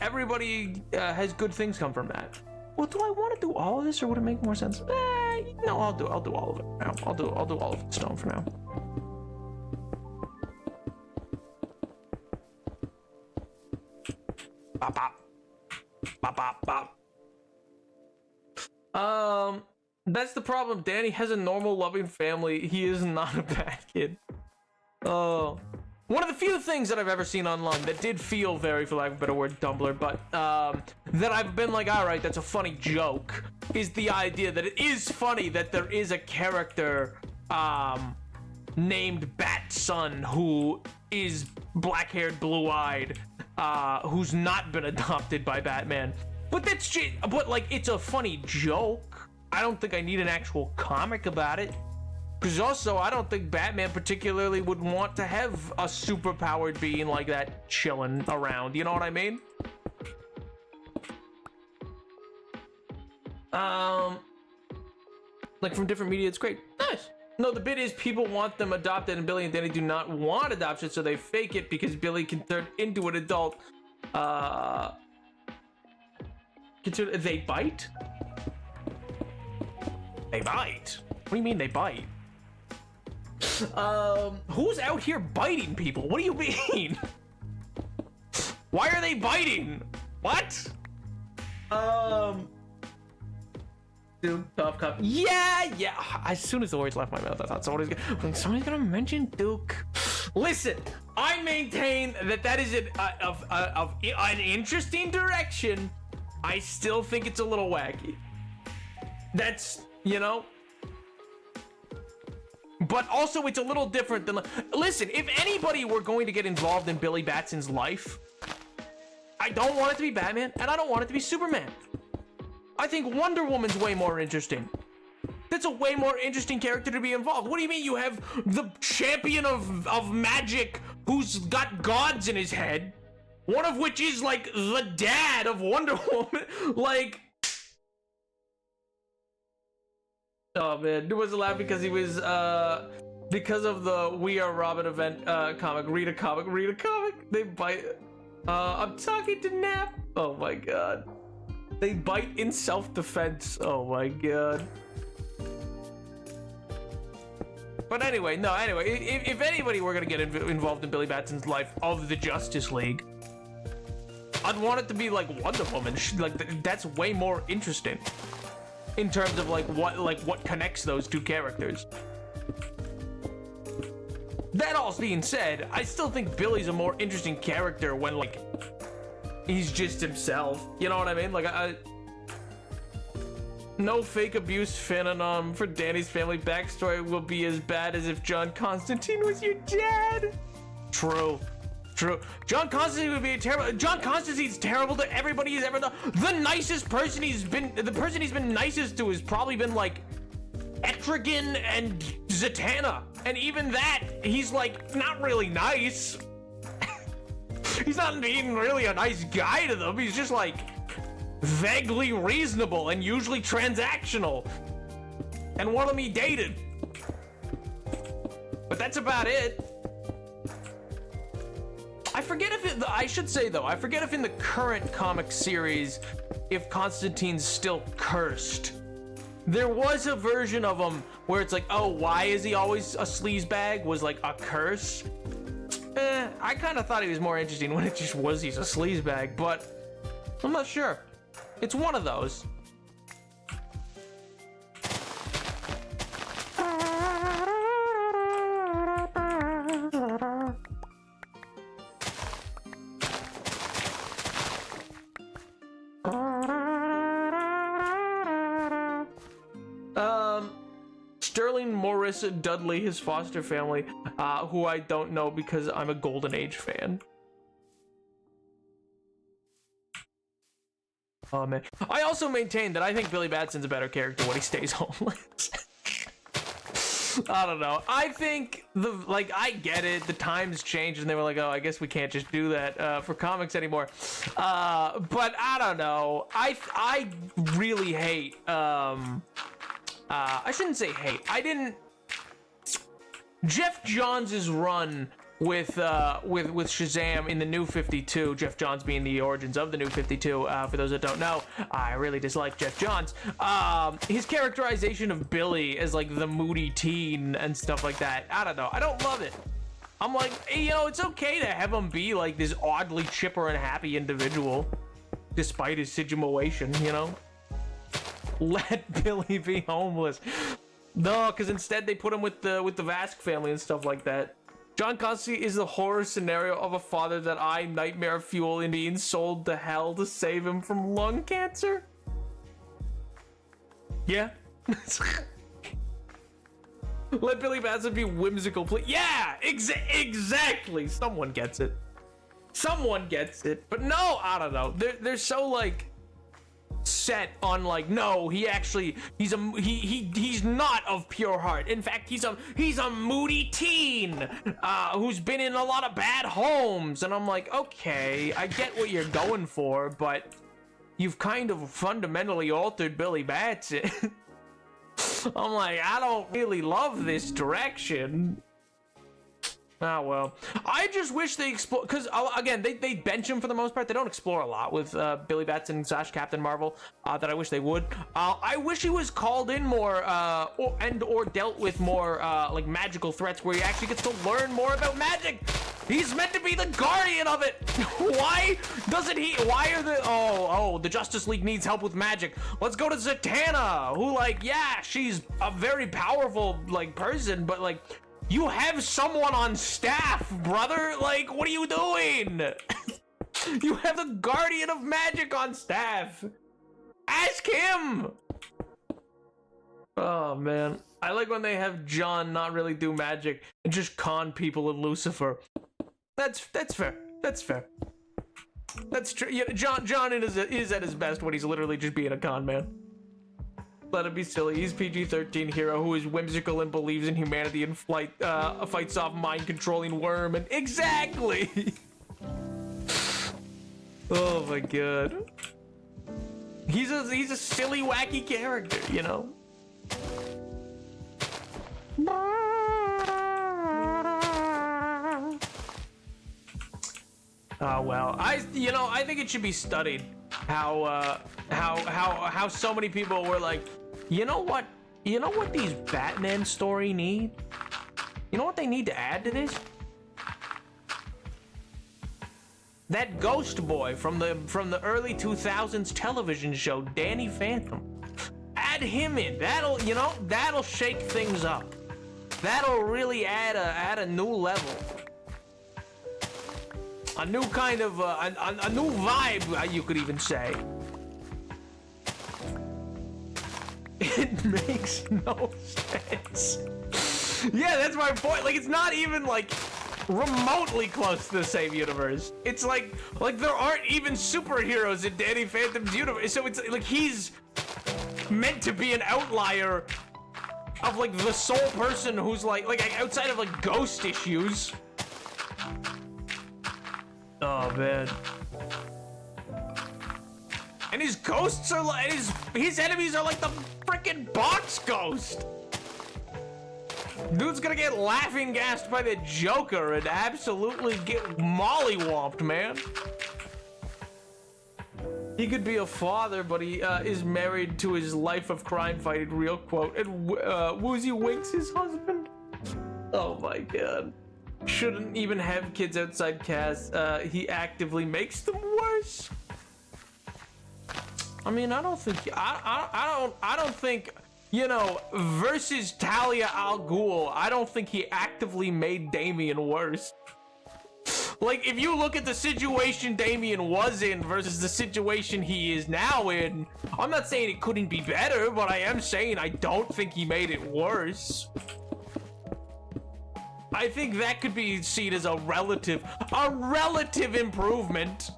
everybody has good things come from that. Well, do I want to do all of this, or would it make more sense? No, I'll do all of it now. I'll do all of stone for now. Bop bop. Bop bop bop. That's the problem. Danny has a normal, loving family. He is not a bad kid. Oh. One of the few things that I've ever seen online that did feel very, for lack of a better word, Dumbler, but that I've been like, all right, that's a funny joke, is the idea that it is funny that there is a character named Bat-Son who is black-haired, blue-eyed, who's not been adopted by Batman. But that's just, but like, it's a funny joke. I don't think I need an actual comic about it. Because also, I don't think Batman particularly would want to have a superpowered being like that chilling around. You know what I mean? Like from different media, it's great. Nice. No, the bit is people want them adopted, and Billy and Danny do not want adoption, so they fake it because Billy can turn into an adult. They bite? They bite? What do you mean they bite? Who's out here biting people? What do you mean? Why are they biting? What? Duke, tough cup. Yeah. As soon as the words left my mouth, I thought somebody's gonna mention Duke. Listen, I maintain that is an interesting direction. I still think it's a little wacky. That's, you know. But also, it's a little different than... Listen, if anybody were going to get involved in Billy Batson's life, I don't want it to be Batman, and I don't want it to be Superman. I think Wonder Woman's way more interesting. That's a way more interesting character to be involved. What do you mean you have the champion of magic who's got gods in his head, one of which is, like, the dad of Wonder Woman? Like... Oh man, it was a laugh because he was because of the We Are Robin event comic. Read a comic. They bite. I'm talking to Nap. Oh my god. They bite in self-defense. Oh my god. But anyway, if anybody were gonna get involved in Billy Batson's life of the Justice League, I'd want it to be like Wonder Woman. Like that's way more interesting. In terms of what connects those two characters. That all being said, I still think Billy's a more interesting character when like he's just himself. You know what I mean? Like no fake abuse fanon for Danny's family backstory will be as bad as if John Constantine was your dad. True. John Constantine would be terrible. John Constantine's terrible to everybody he's ever done. The nicest person the person he's been nicest to has probably been like Etrigan and Zatanna. And even that, he's like not really nice. He's not even really a nice guy to them. He's just like vaguely reasonable and usually transactional. And one of them he dated. But that's about it. I forget if in the current comic series, if Constantine's still cursed. There was a version of him where it's like, oh, why is he always a sleazebag? Was like a curse. I kind of thought he was more interesting when it just was he's a sleazebag, but I'm not sure. It's one of those. Sterling Morris Dudley, his foster family, who I don't know because I'm a Golden Age fan. Oh man. I also maintain that I think Billy Batson's a better character when he stays homeless. I don't know. I think I get it. The times changed and they were like, oh, I guess we can't just do that for comics anymore. But I don't know. I really hate I shouldn't say hate. Jeff Johns' run with Shazam in the New 52. Jeff Johns being the origins of the New 52. For those that don't know, I really dislike Jeff Johns. His characterization of Billy as like the moody teen and stuff like that. I don't know. I don't love it. I'm like, you know, it's okay to have him be like this oddly chipper and happy individual, despite his situation. You know, let Billy be homeless. No, because instead they put him with the Vask family and stuff like that. John Constantine is the horror scenario of a father that I nightmare fuel in being sold to hell to save him from lung cancer. Yeah. Let Billy Batson be whimsical, please. Yeah, exactly. Someone gets it. Someone gets it. But no, I don't know. They're so like set on like, no, he's not of pure heart. In fact, he's a moody teen who's been in a lot of bad homes. And I'm like, okay, I get what you're going for, but you've kind of fundamentally altered Billy Batson. I'm like, I don't really love this direction. Oh, well. I just wish they explore, because, again, they bench him for the most part. They don't explore a lot with Billy Batson / Captain Marvel that I wish they would. I wish he was called in more or dealt with more like magical threats where he actually gets to learn more about magic. He's meant to be the guardian of it. Why doesn't he? Why are the Justice League needs help with magic. Let's go to Zatanna, who, like, yeah, she's a very powerful, like, person, but, like, you have someone on staff, brother. Like, what are you doing? You have the Guardian of Magic on staff. Ask him. Oh, man. I like when they have John not really do magic and just con people in Lucifer. That's fair. That's fair. That's true. Yeah, John is at his best when he's literally just being a con man. Let it be silly. He's PG-13 hero who is whimsical and believes in humanity and fights off mind-controlling worm. And exactly. Oh my god. He's a silly, wacky character, you know. Oh well, I think it should be studied how so many people were like, you know what these Batman story need? You know what they need to add to this? That Ghost Boy from the early 2000s television show, Danny Phantom. Add him in. That'll shake things up. That'll really add a new level. A new kind of, a new vibe, you could even say. It makes no sense. Yeah, that's my point. Like, it's not even, like, remotely close to the same universe. It's like there aren't even superheroes in Danny Phantom's universe. So it's like he's meant to be an outlier of, like, the sole person who's, like outside of, like, ghost issues. Oh, man. And his ghosts are like, his enemies are like the freaking box ghost. Dude's gonna get laughing gassed by the Joker and absolutely get mollywomped, man. He could be a father, but he is married to his life of crime fighting, real quote. And Woozy Winks, his husband. Oh my god. Shouldn't even have kids outside cast. He actively makes them worse. I mean, I don't think, you know, versus Talia al Ghul, I don't think he actively made Damian worse. Like, if you look at the situation Damian was in versus the situation he is now in, I'm not saying it couldn't be better, but I am saying I don't think he made it worse. I think that could be seen as a relative improvement.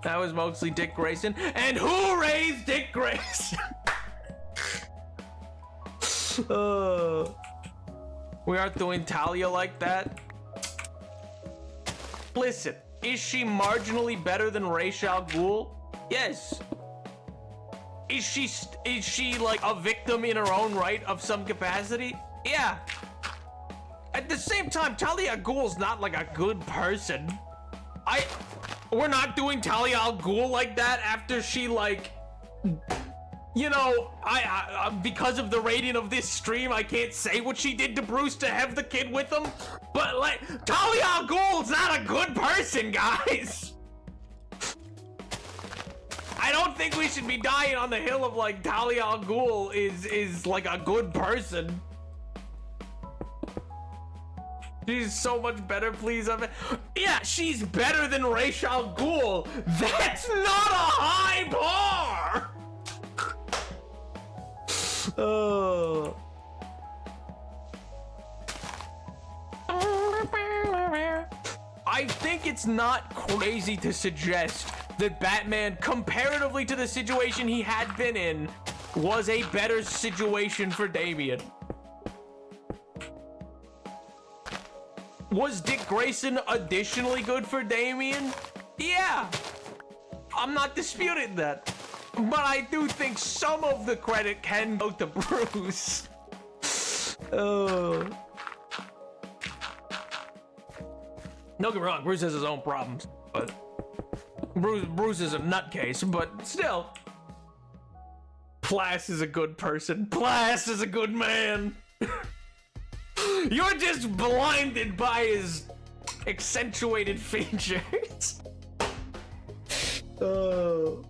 That was mostly Dick Grayson. And who raised Dick Grayson? We aren't doing Talia like that. Listen, is she marginally better than Ra's al Ghul? Yes. Is she like a victim in her own right of some capacity? Yeah. At the same time, Talia al Ghul's not like a good person. We're not doing Talia al Ghul like that after she like, you know, because of the rating of this stream, I can't say what she did to Bruce to have the kid with him. But like, Talia al Ghul's not a good person, guys. I don't think we should be dying on the hill of like Talia al Ghul is like a good person. She's so much better, please. Yeah, she's better than Ra's al Ghul. That's not a high bar. Oh. I think it's not crazy to suggest that Batman, comparatively to the situation he had been in, was a better situation for Damian. Was Dick Grayson additionally good for Damian? Yeah, I'm not disputing that. But I do think some of the credit can go to Bruce. Oh. Don't get me wrong, Bruce has his own problems, but Bruce is a nutcase, but still. Plas is a good person. Plas is a good man. You're just blinded by his accentuated features. Oh.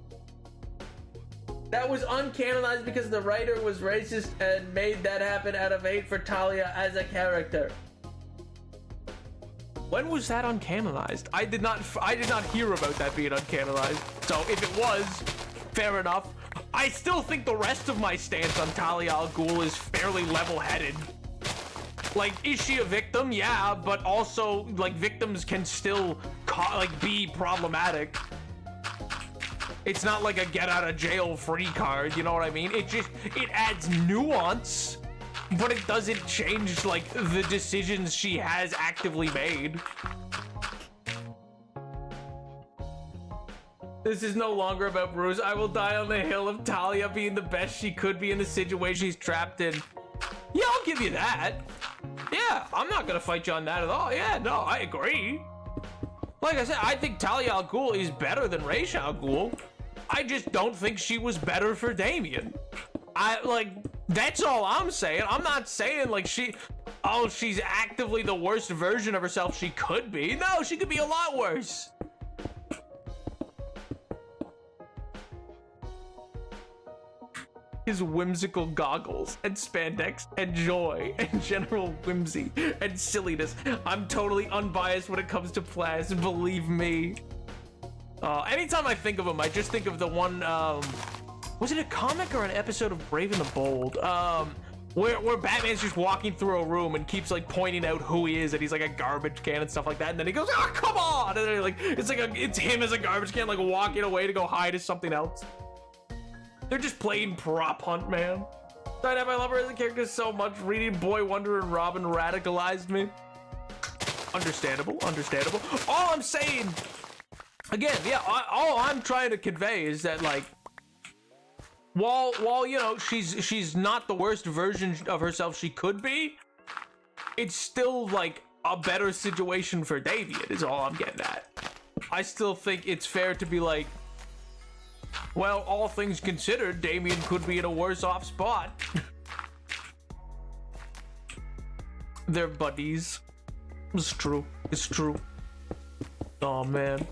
That was uncanonized because the writer was racist and made that happen out of hate for Talia as a character. When was that uncanonized? I did not hear about that being uncanonized. So if it was, fair enough. I still think the rest of my stance on Talia al Ghul is fairly level-headed. Like, is she a victim? Yeah, but also, like, victims can still, be problematic. It's not like a get-out-of-jail-free card, you know what I mean? It adds nuance, but it doesn't change, like, the decisions she has actively made. This is no longer about Bruce. I will die on the hill of Talia being the best she could be in the situation she's trapped in. Yeah, I'll give you that. Yeah, I'm not gonna fight you on that at all. Yeah, no, I agree. Like I said, I think Talia al Ghul is better than Ra's al Ghul. I just don't think she was better for Damian. That's all I'm saying. I'm not saying like she's actively the worst version of herself she could be. No, she could be a lot worse. His whimsical goggles and spandex and joy and general whimsy and silliness. I'm totally unbiased when it comes to Plas, believe me. Anytime I think of him, I just think of the one, was it a comic or an episode of Brave and the Bold? Where Batman's just walking through a room and keeps like pointing out who he is, and he's like a garbage can and stuff like that, and then he goes, "Oh, come on!" And then like it's him as a garbage can, like walking away to go hide as something else. They're just playing prop hunt, man. I love her as a character so much. Reading Boy Wonder and Robin radicalized me. Understandable. All I'm saying, again, yeah, all I'm trying to convey is that like, while you know she's not the worst version of herself she could be, it's still like a better situation for Damian is all I'm getting at. I still think it's fair to be like, well, all things considered, Damian could be in a worse off spot. They're buddies. It's true. Oh, man.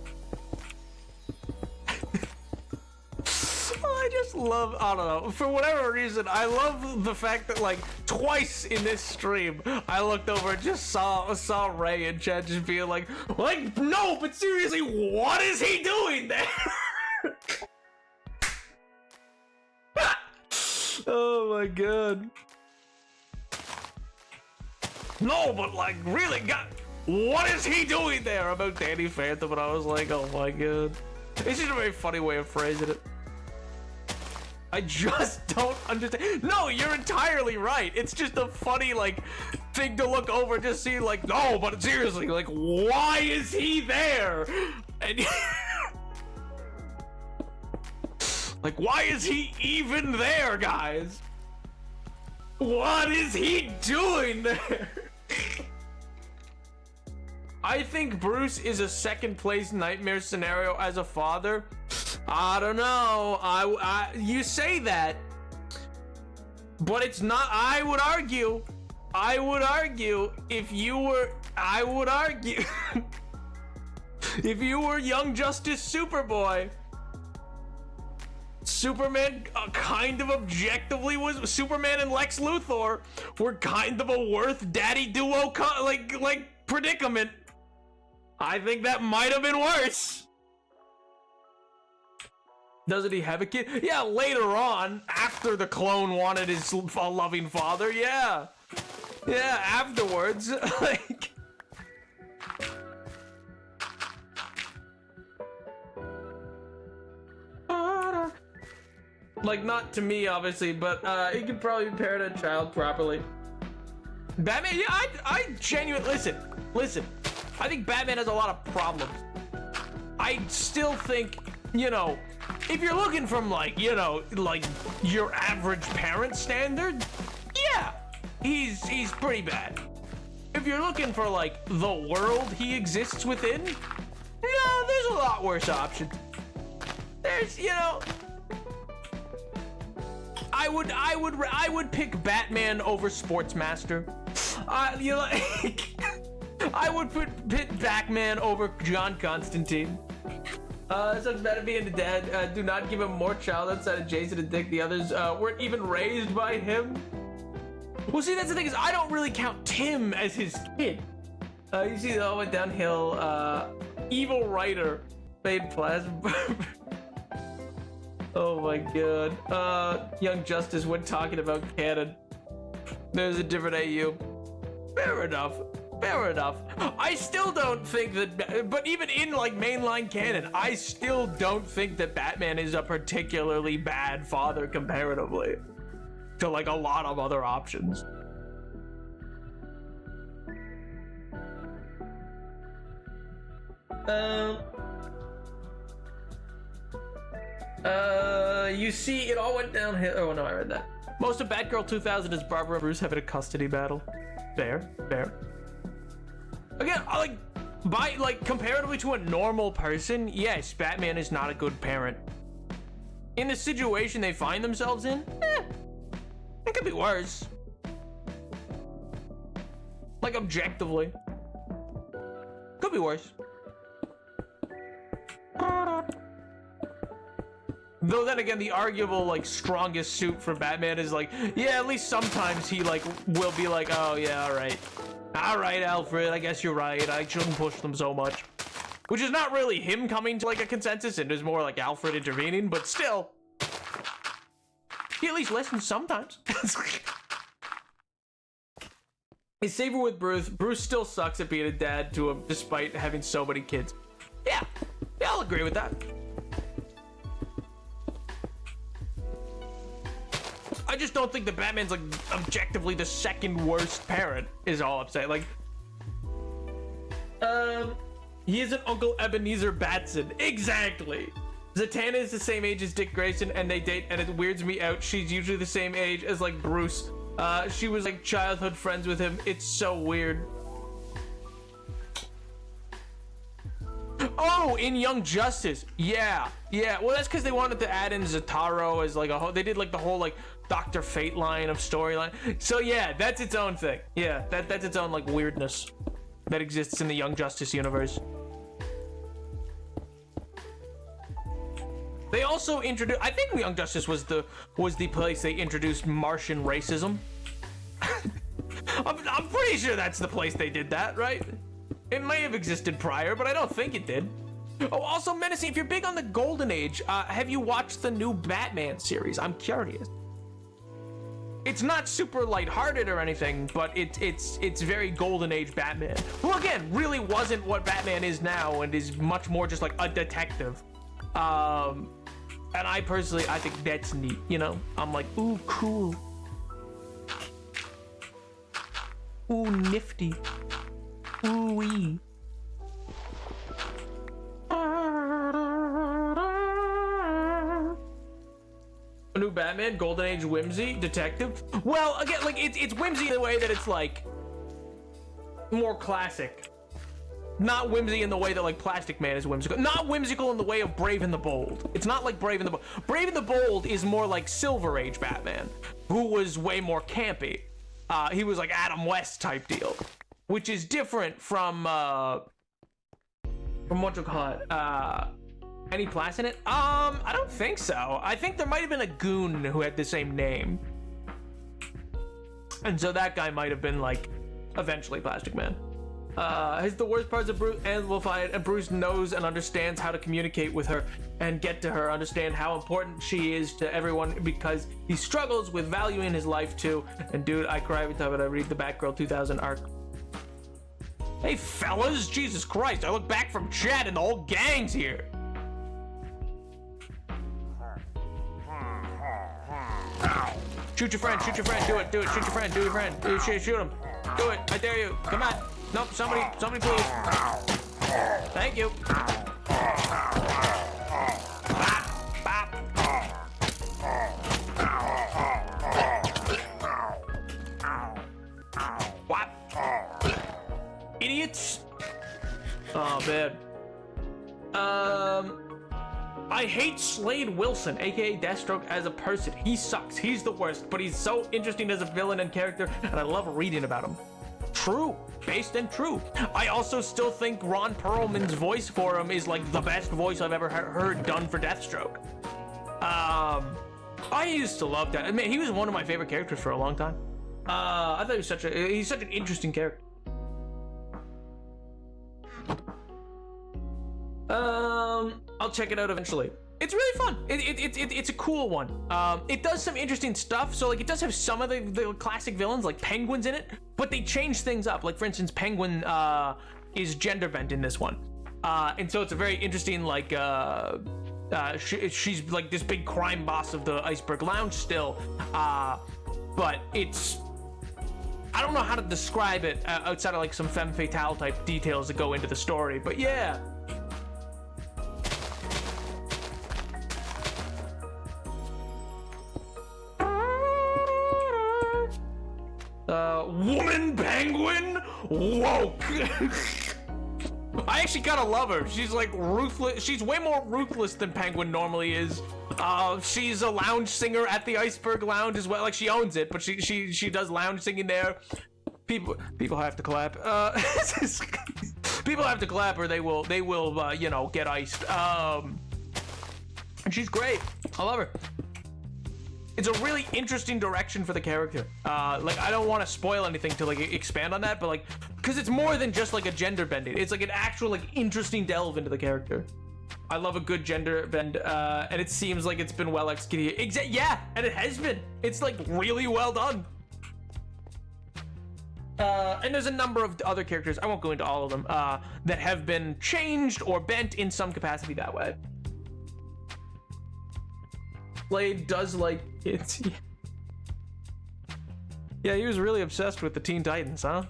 I just love, I don't know, for whatever reason, I love the fact that, like, twice in this stream, I looked over and just saw Ray and Chad just being like, no, but seriously, what is he doing there? Oh my god. No, but like, really, God, what is he doing there about Danny Phantom? And I was like, oh my god. It's just a very funny way of phrasing it. I just don't understand. No, you're entirely right. It's just a funny, like, thing to look over to see, like, no, but seriously, like, why is he there? And like, why is he even there, guys? What is he doing there? I think Bruce is a second place nightmare scenario as a father. I don't know. You say that, but it's not. I would argue if you were if you were Young Justice Superboy, Superman kind of objectively was. Superman and Lex Luthor were kind of a worth daddy duo like predicament. I think that might have been worse. Doesn't he have a kid? Yeah, later on, after the clone wanted his loving father. Yeah, afterwards. Like, not to me, obviously, but he could probably parent a child properly. Batman, yeah, I genuinely, listen. I think Batman has a lot of problems. I still think, if you're looking from like your average parent standard, yeah, he's pretty bad. If you're looking for like the world he exists within, no, there's a lot worse options. There's, I would pick Batman over Sportsmaster. I would pit Batman over John Constantine. Such bad at being a dad. Do not give him more child outside of Jason and Dick. The others weren't even raised by him. Well, see, that's the thing, is I don't really count Tim as his kid. You see, it all went downhill. Evil writer made plasma. Oh my god. Young Justice when talking about canon. There's a different AU. Fair enough. I still don't think that, but even in like mainline canon, I still don't think that Batman is a particularly bad father comparatively to like a lot of other options. You see, it all went downhill. Oh no, I read that. Most of Batgirl 2000 is Barbara and Bruce having a custody battle. Fair. Again, comparatively to a normal person, yes, Batman is not a good parent. In the situation they find themselves in, it could be worse. Like, objectively. Could be worse. Though then again, the arguable, like, strongest suit for Batman is like, yeah, at least sometimes he, like, will be like, oh, yeah, all right, Alfred, I guess you're right. I shouldn't push them so much. Which is not really him coming to, like, a consensus. It is more like Alfred intervening, but still. He at least listens sometimes. He's safer with Bruce. Bruce still sucks at being a dad to him, despite having so many kids. Yeah, I'll agree with that. I just don't think that Batman's like objectively the second worst parent is all I'm saying. Like, he isn't Uncle Ebenezer Batson. Exactly. Zatanna is the same age as Dick Grayson and they date, and it weirds me out. She's usually the same age as like Bruce. She was like childhood friends with him. It's so weird. Oh, in Young Justice. Yeah. Well, that's because they wanted to add in Zataro as like a whole. They did like the whole like Dr. Fate line of storyline. So yeah, that's its own thing. Yeah, that's its own like weirdness that exists in the Young Justice universe. They also introduced. I think Young Justice was the place they introduced Martian racism. I'm pretty sure that's the place they did that, right? It may have existed prior, but I don't think it did. Oh, also, Menacing, if you're big on the Golden Age, have you watched the new Batman series? I'm curious. It's not super lighthearted or anything, but it's very Golden Age Batman. Who again really wasn't what Batman is now and is much more just like a detective. And I personally, I think that's neat. You know, I'm like, ooh, cool. Ooh, nifty. Ooh-wee. new Batman, Golden Age whimsy, detective. Well, again, like it's whimsy in the way that it's like more classic. Not whimsy in the way that like Plastic Man is whimsical. Not whimsical in the way of Brave and the Bold. It's not like Brave and the Bold. Brave and the Bold is more like Silver Age Batman, who was way more campy. He was like Adam West type deal, which is different from what you call it. Any Plas in it? I don't think so. I think there might have been a goon who had the same name, and so that guy might have been like eventually Plastic Man. Has the worst parts of Bruce amplified, and Bruce knows and understands how to communicate with her and get to her, understand how important she is to everyone, because he struggles with value in his life too. And dude, I cry every time I read the Batgirl 2000 arc. Hey fellas, Jesus Christ, I look back from chat and the whole gang's here. Shoot your friend, do it, shoot your friend, shoot him. Do it, I dare you, come on. Nope, somebody please. Thank you. Bop, bop. What? Idiots. Oh, man. I hate Slade Wilson, aka Deathstroke, as a person. He sucks. He's the worst, but he's so interesting as a villain and character, and I love reading about him. True, based and true. I also still think Ron Perlman's voice for him is like the best voice I've ever heard done for Deathstroke. I used to love that. I mean, he was one of my favorite characters for a long time. I thought he's such an interesting character. I'll check it out eventually. It's really fun. It's a cool one. It does some interesting stuff. So like it does have some of the classic villains like Penguin's in it, but they change things up. Like for instance, Penguin is gender bent in this one, and so it's a very interesting like she's like this big crime boss of the Iceberg Lounge still, but it's. I don't know how to describe it outside of like some femme fatale type details that go into the story, but yeah. Woman Penguin woke. I actually kind of love her. She's like ruthless. She's way more ruthless than Penguin normally is. She's a lounge singer at the Iceberg Lounge as well. Like she owns it, but she does lounge singing there. People have to clap. People have to clap, or they will you know, get iced. And she's great. I love her. It's a really interesting direction for the character. Like I don't want to spoil anything to like expand on that, but like, because it's more than just like a gender bending. It's like an actual like interesting delve into the character. I love a good gender bend, and it seems like it's been well executed. Yeah, and it has been. It's like really well done. And there's a number of other characters, I won't go into all of them, that have been changed or bent in some capacity that way. Slade does like kids. Yeah, he was really obsessed with the Teen Titans, huh?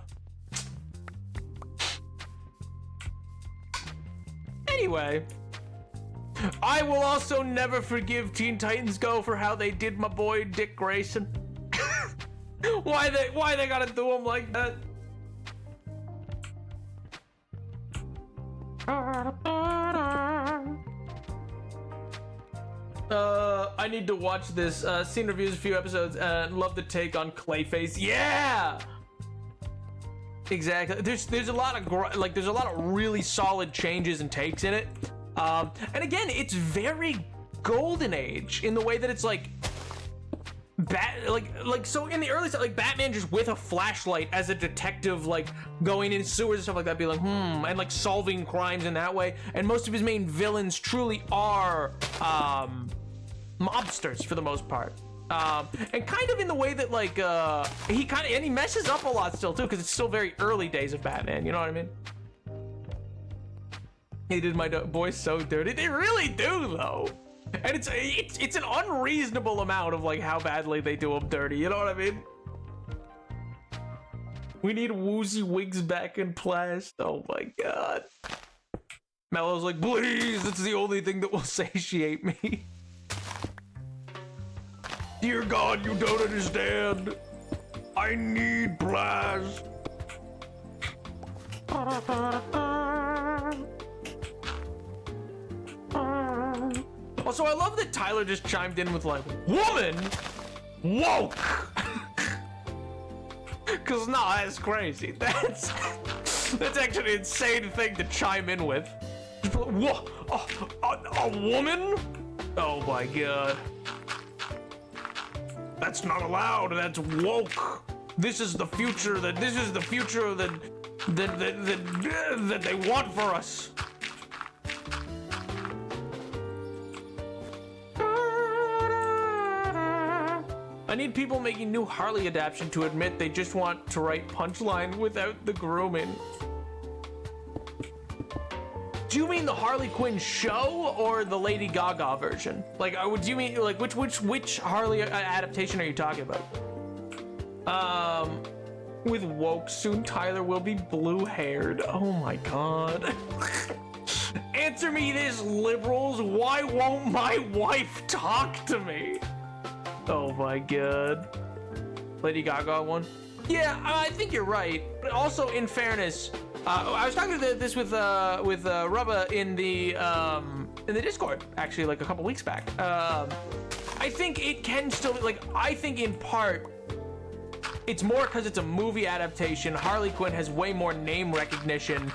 Anyway, I will also never forgive Teen Titans Go for how they did my boy Dick Grayson. Why they gotta do him like that? I need to watch this. Seen reviews a few episodes and love the take on Clayface. Yeah, exactly. There's a lot of there's a lot of really solid changes and takes in it. And again, it's very Golden Age in the way that it's like so in the early stuff, like Batman just with a flashlight as a detective, like going in sewers and stuff like that, be like and like solving crimes in that way. And most of his main villains truly are mobsters for the most part, and kind of in the way that like he messes up a lot still too, because it's still very early days of Batman, you know what I mean? He did my boys so dirty. They really do though, and it's an unreasonable amount of like how badly they do him dirty, you know what I mean? We need Woozy Wigs back in Plas. Oh my god. Mellow's like, please, it's the only thing that will satiate me. Dear God, you don't understand. I need blast. Also, I love that Tyler just chimed in with like, woman, woke. Cause nah, that's crazy. That's actually an insane thing to chime in with. What? A woman? Oh my God. That's not allowed. That's woke. This is the future. This is the future that they want for us. I need people making new Harley adaptation to admit they just want to write punchline without the grooming. Do you mean the Harley Quinn show or the Lady Gaga version? Like, do you mean like which Harley adaptation are you talking about? With woke, soon Tyler will be blue-haired. Oh my God. Answer me this, liberals. Why won't my wife talk to me? Oh my God. Lady Gaga one? Yeah, I think you're right. But also, in fairness, I was talking to this with Rubba in the Discord actually, like a couple weeks back. I think it can still like. I think in part, it's more because it's a movie adaptation. Harley Quinn has way more name recognition,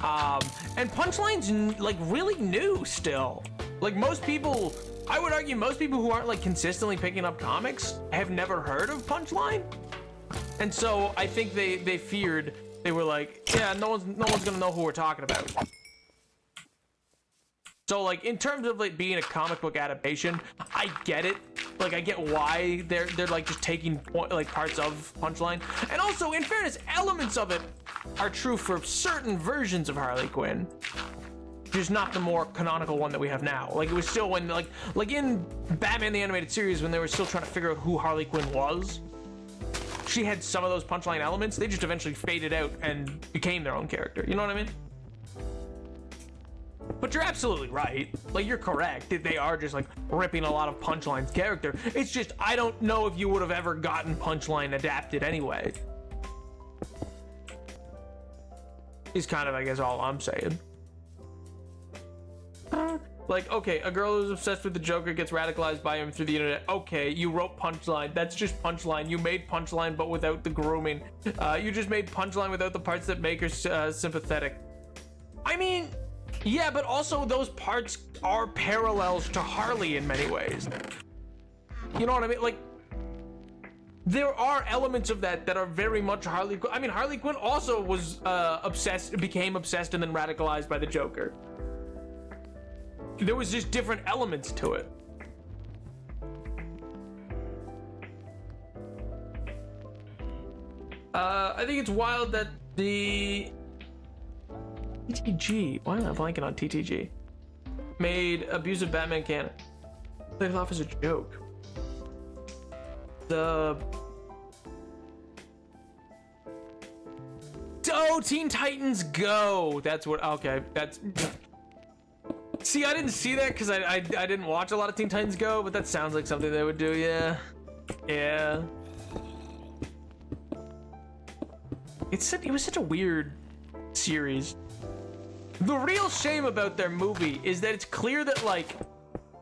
and Punchline's like really new still. Like most people, I would argue most people who aren't like consistently picking up comics have never heard of Punchline. And so I think they feared, they were like, yeah, no one's gonna know who we're talking about. So like in terms of like being a comic book adaptation, I get it. Like I get why they're like just taking like parts of Punchline. And also in fairness, elements of it are true for certain versions of Harley Quinn. Just not the more canonical one that we have now. Like it was still when like in Batman the Animated Series when they were still trying to figure out who Harley Quinn was. She had some of those Punchline elements. They just eventually faded out and became their own character. You know what I mean? But you're absolutely right. Like you're correct. They are just like ripping a lot of Punchline's character. It's just I don't know if you would have ever gotten Punchline adapted anyway. Is kind of I guess all I'm saying. Like, okay, a girl who's obsessed with the Joker gets radicalized by him through the internet. Okay, you wrote Punchline. That's just Punchline. You made Punchline, but without the grooming. You just made Punchline without the parts that make her sympathetic. I mean, yeah, but also those parts are parallels to Harley in many ways. You know what I mean? Like, there are elements of that are very much Harley Quinn. I mean, Harley Quinn also was became obsessed and then radicalized by the Joker. There was just different elements to it. I think it's wild that the TTG, why am I blanking on TTG? Made abusive Batman canon. Played it off as a joke. Oh, Teen Titans Go! That's what, okay, that's... See, I didn't see that because I didn't watch a lot of Teen Titans Go, but that sounds like something they would do, yeah. Yeah. It was such a weird series. The real shame about their movie is that it's clear that, like,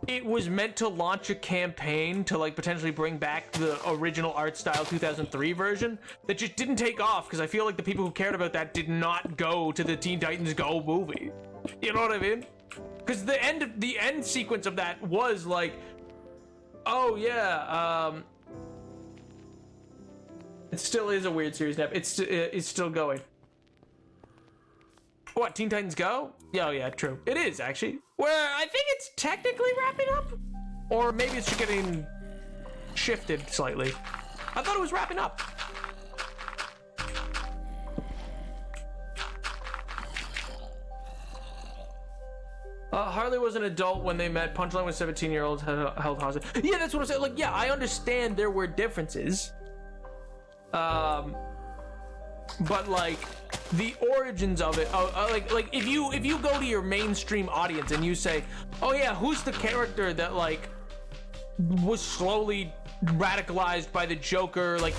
it was meant to launch a campaign to, like, potentially bring back the original art style 2003 version that just didn't take off because I feel like the people who cared about that did not go to the Teen Titans Go movie. You know what I mean? Because the end sequence of that was like, oh yeah, it still is a weird series now. It's still going. What, Teen Titans Go? Yeah, oh yeah, true. It is actually. Where I think it's technically wrapping up, or maybe it's just getting shifted slightly. I thought it was wrapping up. Harley was an adult when they met. Punchline was 17-year-olds held hostage. Yeah, that's what I'm saying. Like, yeah, I understand there were differences. But like the origins of it, like if you go to your mainstream audience and you say, oh yeah, who's the character that like was slowly radicalized by the Joker, like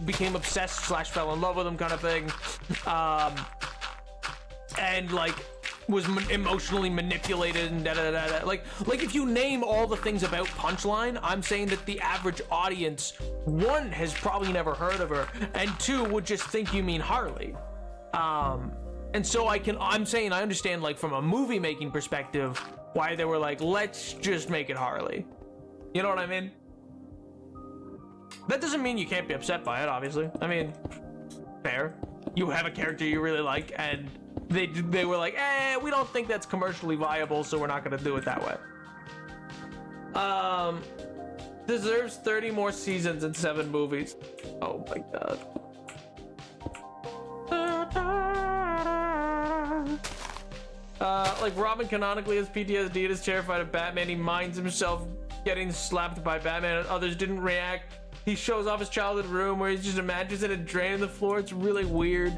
became obsessed / fell in love with him kind of thing, and like was emotionally manipulated and like if you name all the things about Punchline, I'm saying that the average audience, one, has probably never heard of her, and two, would just think you mean Harley. And so I'm saying I understand, like, from a movie making perspective, why they were like, let's just make it Harley. You know what I mean? That doesn't mean you can't be upset by it, obviously. I mean, fair. You have a character you really like, and they were like, we don't think that's commercially viable, so we're not gonna do it that way. Deserves 30 more seasons and 7 movies. Oh my god. Like Robin canonically has PTSD and is terrified of Batman. He minds himself getting slapped by Batman and others didn't react. He shows off his childhood room where he just imagines it and draining the floor. It's really weird.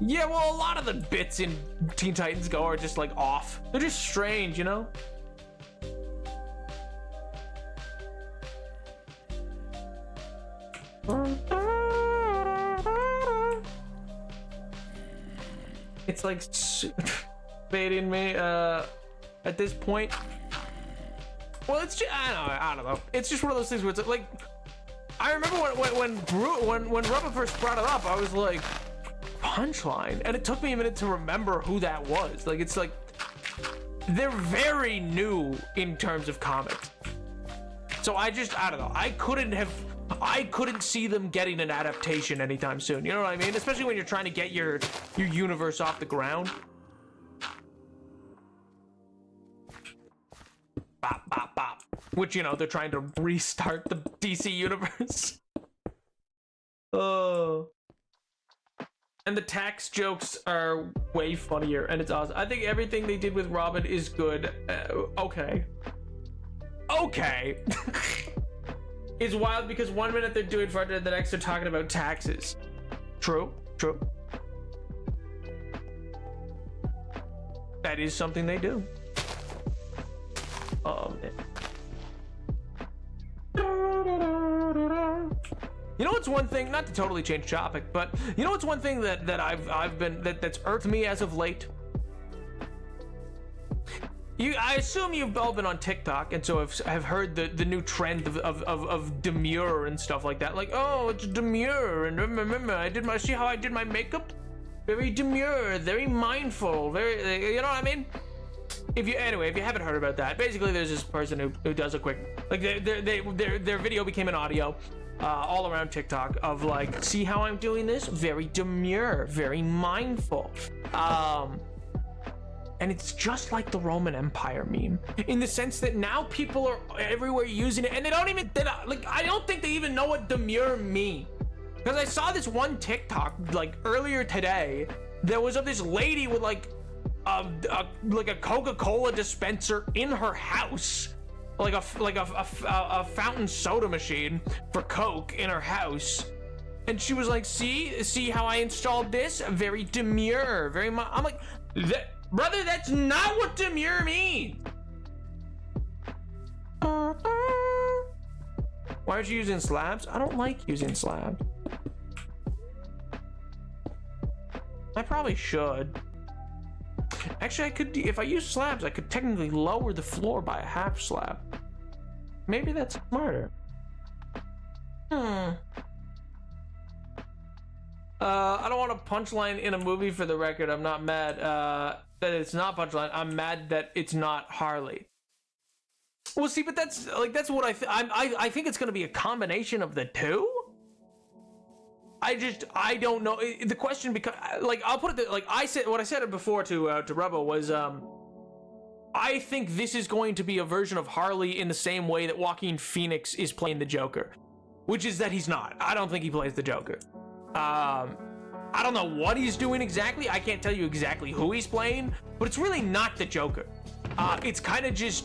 Yeah, well, a lot of the bits in Teen Titans Go are just like off. They're just strange, you know? It's like baiting me at this point. Well, it's just, I don't know. It's just one of those things where it's like I remember when Rubba first brought it up, I was like, Punchline, and it took me a minute to remember who that was. Like, it's like they're very new in terms of comics, so I don't know. I couldn't see them getting an adaptation anytime soon. You know what I mean? Especially when you're trying to get your universe off the ground. Bop, bop, bop. Which, you know, they're trying to restart the DC universe. Oh. And the tax jokes are way funnier, and it's awesome. I think everything they did with Robin is good. Okay. It's wild because 1 minute they're doing fun, the next they're talking about taxes. True. That is something they do. Oh man. You know what's one thing, not to totally change topic, but you know what's one thing that's irked me as of late? I assume you've all been on TikTok, and so have heard the new trend of demure and stuff like that. Like, oh, it's demure, and remember, see how I did my makeup? Very demure, very mindful, very, you know what I mean? If you haven't heard about that, basically there's this person who does a quick, like, their video became an audio all around TikTok of like, see how I'm doing this? Very demure, very mindful. And it's just like the Roman Empire meme, in the sense that now people are everywhere using it, and I don't think they even know what demure means. Because I saw this one TikTok like earlier today. There was of this lady with like a Coca-Cola dispenser in her house, like a fountain soda machine for Coke in her house, and she was like, see how I installed this? Very demure, I'm like, brother, that's not what demure means. Why aren't you using slabs? I don't like using slabs. I probably should. Actually, I could, if I use slabs, I could technically lower the floor by a half slab. Maybe that's smarter. I don't want a Punchline in a movie, for the record. I'm not mad that it's not Punchline. I'm mad that it's not Harley. Well, see, but that's what I think it's going to be a combination of the two. I don't know. The question, because like, I'll put it like I said, what I said before to Rubbo was, I think this is going to be a version of Harley in the same way that Joaquin Phoenix is playing the Joker, which is that he's not. I don't think he plays the Joker. I don't know what he's doing exactly. I can't tell you exactly who he's playing, but it's really not the Joker. It's kind of just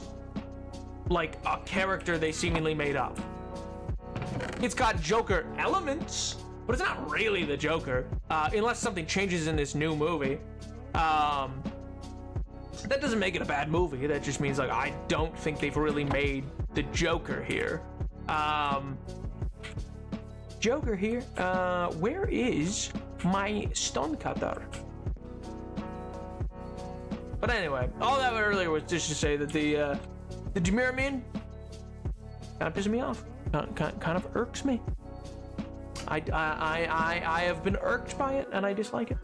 like a character they seemingly made up. It's got Joker elements, but it's not really the Joker, unless something changes in this new movie. That doesn't make it a bad movie. That just means, like, I don't think they've really made the Joker here. Joker here. Where is my stone cutter? But anyway, all that earlier was just to say that the Jameer Amin kind of pisses me off. Kind of irks me. I have been irked by it, and I dislike it.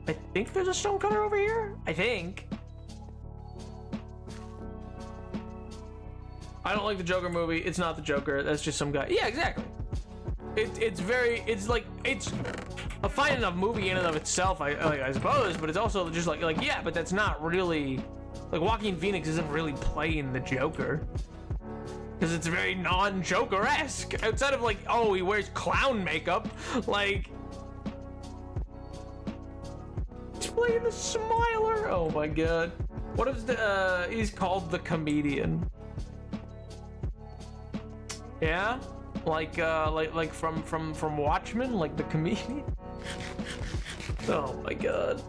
I think there's a stone cutter over here. I think. I don't like the Joker movie. It's not the Joker. That's just some guy. Yeah, exactly. It's a fine enough movie in and of itself, I suppose, but it's also just like yeah, but that's not really like Joaquin Phoenix isn't really playing the Joker because it's very non-Joker-esque. Outside of like, oh, he wears clown makeup, like he's playing the Smiler. Oh my god, what is the he's called the Comedian? Yeah, like from Watchmen, like the Comedian. Oh my god.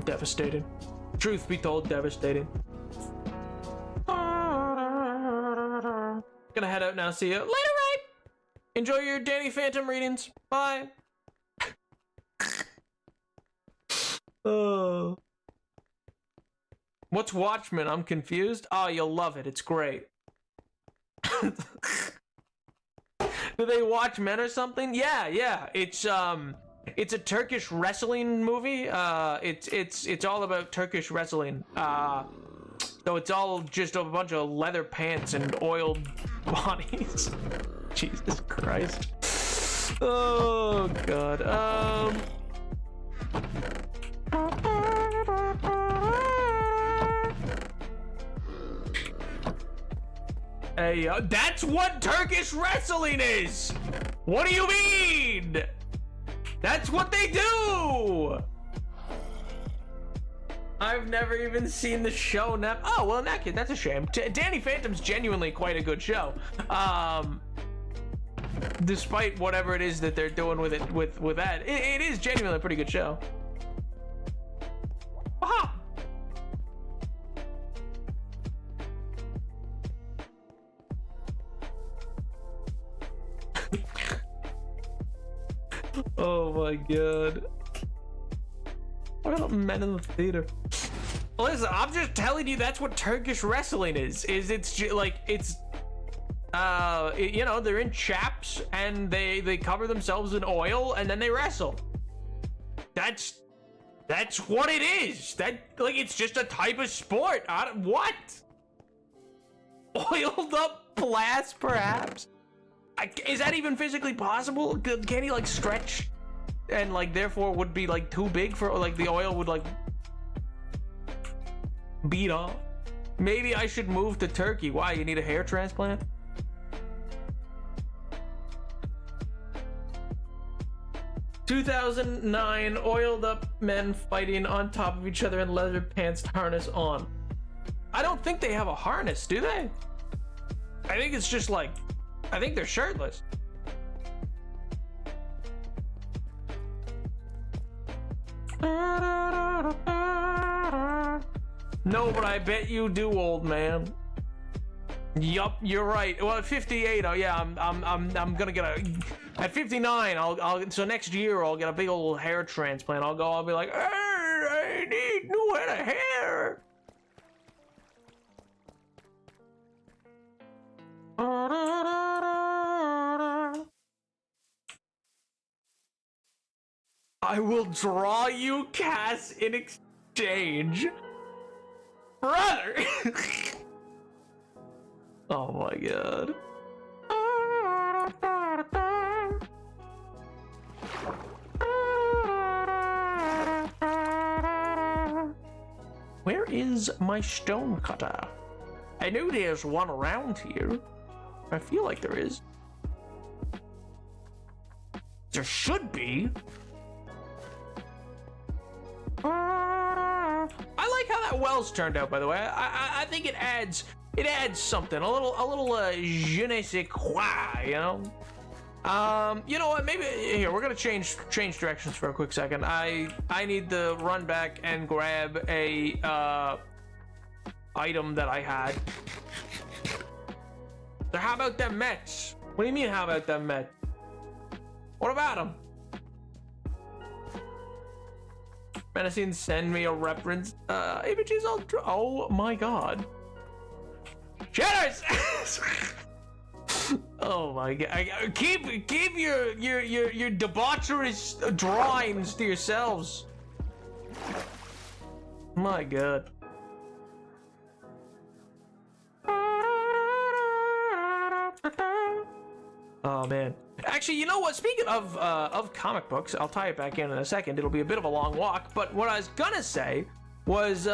Devastating. Truth be told, devastating. Gonna head out now. See you later, right? Enjoy your Danny Phantom readings. Bye. Oh. What's Watchmen? I'm confused. Oh, you'll love it. It's great. Do they watch men or something? Yeah. It's a Turkish wrestling movie. It's all about Turkish wrestling. So it's all just a bunch of leather pants and oiled bodies. Jesus Christ. Oh god. Hey, that's what Turkish wrestling is! What do you mean? That's what they do! I've never even seen the show now. Oh, well, in that case, that's a shame. Danny Phantom's genuinely quite a good show. Despite whatever it is that they're doing with it, with that, it is genuinely a pretty good show. Aha! Oh my god. What about men in the theater? Listen, I'm just telling you that's what Turkish wrestling is. It's like, it's you know, they're in chaps and they cover themselves in oil and then they wrestle. That's what it is. That, like, it's just a type of sport. What? Oiled up glass, perhaps? Is that even physically possible? Can he like stretch and like therefore would be like too big for, like, the oil would like beat off? Maybe I should move to Turkey. Why, you need a hair transplant? "2009 oiled up men fighting on top of each other in leather pants, harness on." I don't think they have a harness, do they? I think it's just like, I think they're shirtless. No, but I bet you do, old man. Yup, you're right. Well, at 58, oh yeah, I'm gonna get a. At 59, I'll so next year I'll get a big old hair transplant. I'll be like, hey, I need new head of hair. I will draw you Cass in exchange. Brother! Oh my god. Where is my stone cutter? I know there's one around here. I feel like there is. There should be. I like how that well's turned out, by the way. I think it adds something, a little je ne sais quoi, you know? You know what? Maybe here we're gonna change directions for a quick second. I need to run back and grab a item that I had. So how about them Mets? What do you mean? How about them Mets? What about them? Menacing, send me a reference. Images on. Oh my god. Shatters! Oh my god. Keep your debaucherous drawings to yourselves. My god. Oh man. Actually, you know what? Speaking of comic books, I'll tie it back in a second. It'll be a bit of a long walk, but what I was gonna say was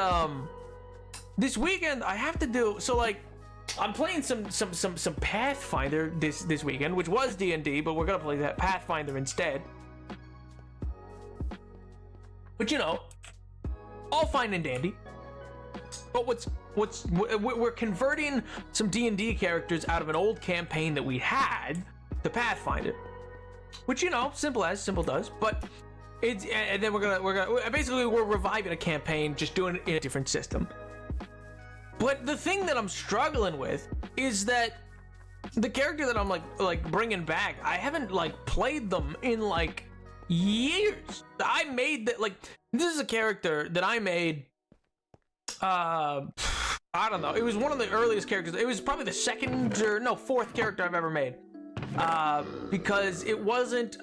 this weekend I have to do so like I'm playing some Pathfinder this weekend, which was D&D, but we're gonna play that Pathfinder instead. But you know, all fine and dandy. But we're converting some D&D characters out of an old campaign that we had to Pathfinder, which you know, simple does. But it's and then we're gonna basically we're reviving a campaign, just doing it in a different system. But the thing that I'm struggling with is that the character that I'm like bringing back, I haven't like played them in like years. I made that like this is a character that I made. I don't know. It was one of the earliest characters. It was probably the fourth character I've ever made. Because it wasn't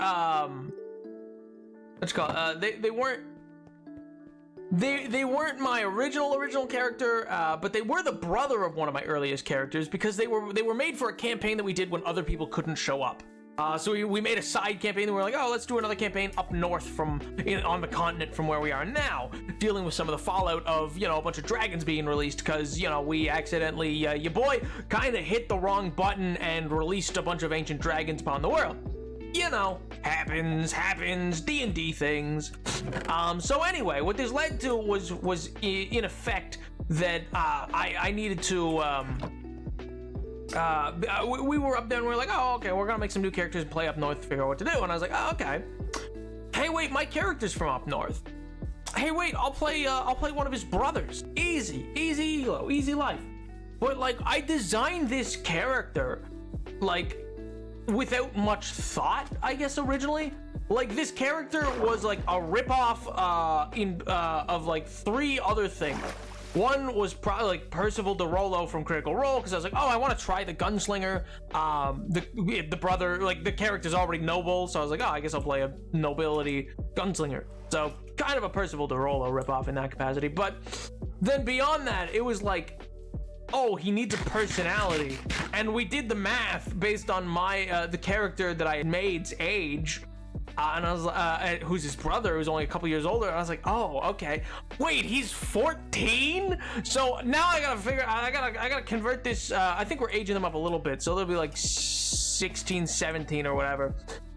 what's it called? They weren't. They weren't my original character, but they were the brother of one of my earliest characters because they were made for a campaign that we did when other people couldn't show up. So we made a side campaign and we were like, oh, let's do another campaign up north on the continent from where we are now, dealing with some of the fallout of, you know, a bunch of dragons being released because, you know, we accidentally, your boy kind of hit the wrong button and released a bunch of ancient dragons upon the world. You know, happens, D&D things. So anyway, what this led to was in effect that I needed to we were up there and we were like, oh, okay, we're gonna make some new characters and play up north to figure out what to do. And I was like, oh, okay. Hey, wait, my character's from up north. Hey, wait, I'll play one of his brothers. Easy life. But like, I designed this character like without much thought, I guess originally. Like this character was like a ripoff of like 3 other things. One was probably like Percival DeRollo from Critical Role, because I was like, oh, I want to try the gunslinger. The brother, like the character's already noble, so I was like, oh, I guess I'll play a nobility gunslinger. So kind of a Percival DeRollo ripoff in that capacity. But then beyond that, it was like, oh, he needs a personality, and we did the math based on my the character that I had made's age. And I was who's his brother, who's only a couple years older. And I was like, oh, okay. Wait, he's 14? So now I gotta convert this. I think we're aging them up a little bit, so they'll be like 16, 17 or whatever.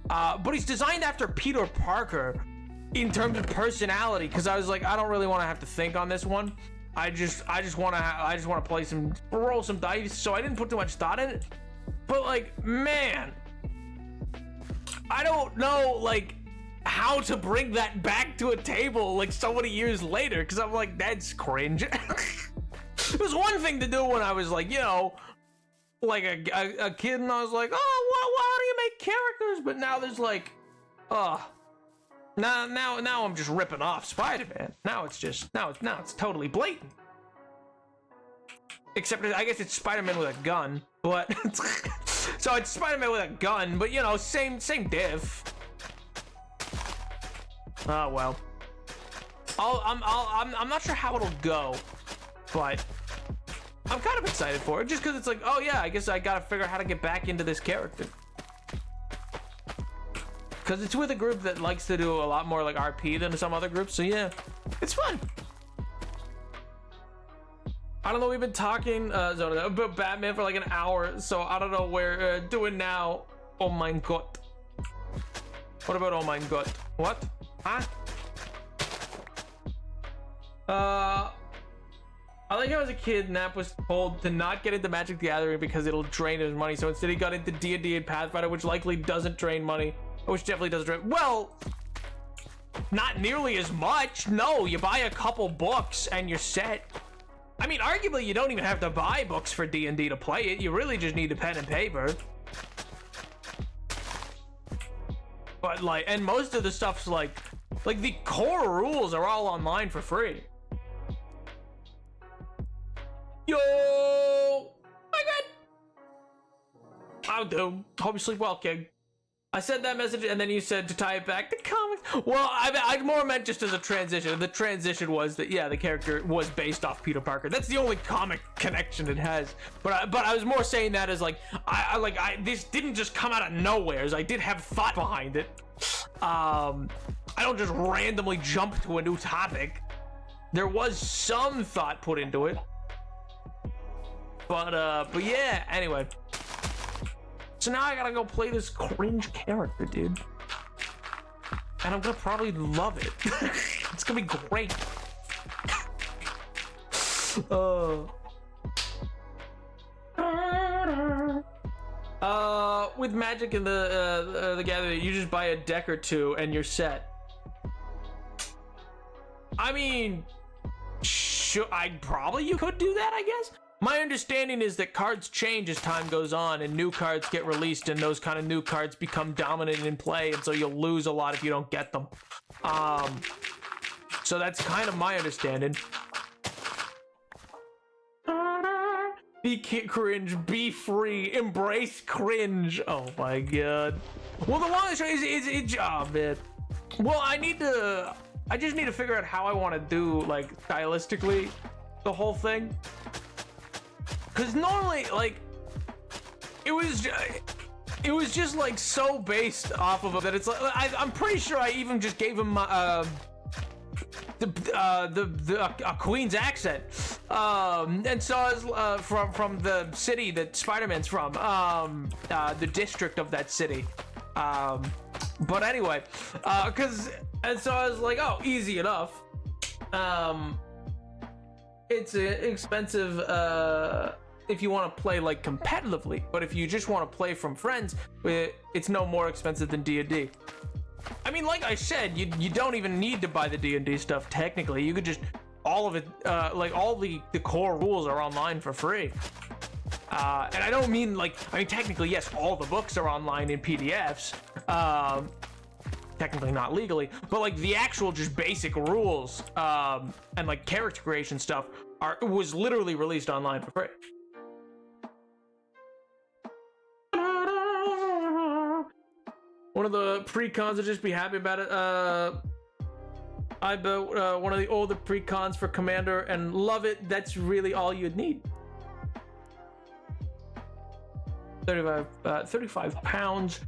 But he's designed after Peter Parker in terms of personality, because I was like, I don't really want to have to think on this one. I just want to roll some dice. So I didn't put too much thought in it. But like, man, I don't know, like, how to bring that back to a table, like, so many years later, because I'm like, that's cringe. It was one thing to do when I was, like, you know, like, a kid, and I was like, oh, well, how do you make characters? But now there's, like, now I'm just ripping off Spider-Man. Now it's totally blatant. Except, I guess it's Spider-Man with a gun, but... So it's Spider-Man with a gun, but you know, same diff. Oh well. I'm not sure how it'll go, but I'm kind of excited for it, just because it's like, oh yeah, I guess I gotta figure out how to get back into this character. Because it's with a group that likes to do a lot more like RP than some other groups, so yeah, it's fun. I don't know, we've been talking about Batman for like an hour, so I don't know what we're doing now. Oh my god. What about oh my god? What? Huh? I like how as a kid, Nap was told to not get into Magic the Gathering because it'll drain his money. So instead he got into D&D and Pathfinder, which likely doesn't drain money. Which definitely doesn't drain. Well, not nearly as much. No, you buy a couple books and you're set. I mean, arguably, you don't even have to buy books for D&D to play it. You really just need a pen and paper. But like, and most of the stuff's like the core rules are all online for free. Yo, my God. I'll do. Hope you sleep well, King. I said that message, and then you said to tie it back to comics. Well, I more meant just as a transition. The transition was that, yeah, the character was based off Peter Parker. That's the only comic connection it has. But I was more saying that as like, this didn't just come out of nowhere. As I did have thought behind it. I don't just randomly jump to a new topic. There was some thought put into it. But yeah, anyway. So now I gotta go play this cringe character, dude. And I'm gonna probably love it. It's gonna be great. With Magic and the Gathering, you just buy a deck or two and you're set. I mean, you could do that, I guess. My understanding is that cards change as time goes on and new cards get released and those kind of new cards become dominant in play, and so you'll lose a lot if you don't get them. So that's kind of my understanding. Be cringe, be free, embrace cringe. Oh my God. Well, the long story is oh man. Well, I just need to figure out how I want to do, like, stylistically the whole thing. Because normally, like, it was just like so based off of it that it's like I'm pretty sure I even just gave him a Queen's accent, and so is from the city that Spider-Man's from, the district of that city. But anyway, and so I was like, oh, easy enough. It's expensive if you want to play like competitively, but if you just want to play from friends, it's no more expensive than D&D. I mean, like I said, you don't even need to buy the D&D stuff technically. You could just, all of it, like all the core rules are online for free. And I don't mean like, I mean technically yes, all the books are online in PDFs. Technically not legally, but like the actual just basic rules and like character creation stuff was literally released online for free. One of the pre-cons would just be happy about it. I built one of the older pre-cons for Commander and love it. That's really all you'd need. 35 pounds.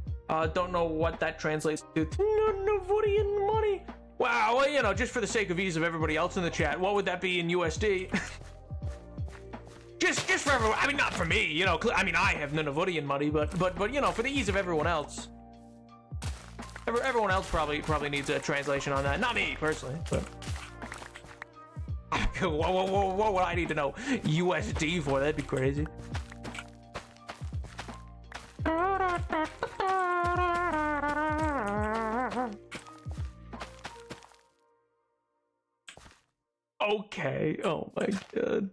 Don't know what that translates to. Nunavuttian money. Wow, well, you know, just for the sake of ease of everybody else in the chat, what would that be in USD? just for everyone. I mean, not for me, you know. I mean, I have Nunavuttian money, but you know, for the ease of everyone else. Everyone else probably needs a translation on that. Not me personally, but what would I need to know USD for? That'd be crazy. Okay. Oh my God.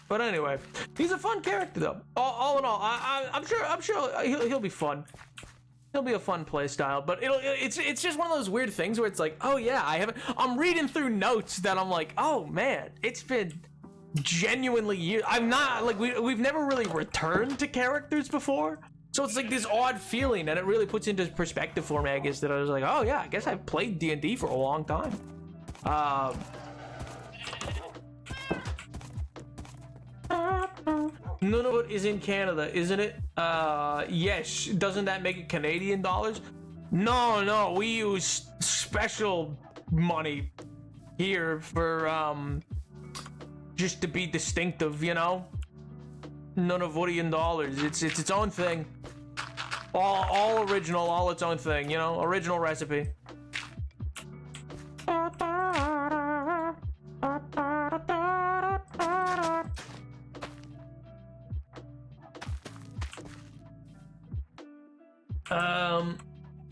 But anyway, he's a fun character though. All in all, I'm sure he'll be fun. He'll be a fun play style, but it's just one of those weird things where it's like, oh yeah, I'm reading through notes that I'm like, oh man, it's been genuinely years. I'm not like we've never really returned to characters before, so it's like this odd feeling, and it really puts into perspective for me, I guess, that I was like, oh yeah, I guess I've played D&D for a long time. Nunavut is in Canada, isn't it? Yes. Doesn't that make it Canadian dollars? No, we use special money here for just to be distinctive, you know? Nunavuttian dollars. It's its own thing. All original, all its own thing, you know? Original recipe.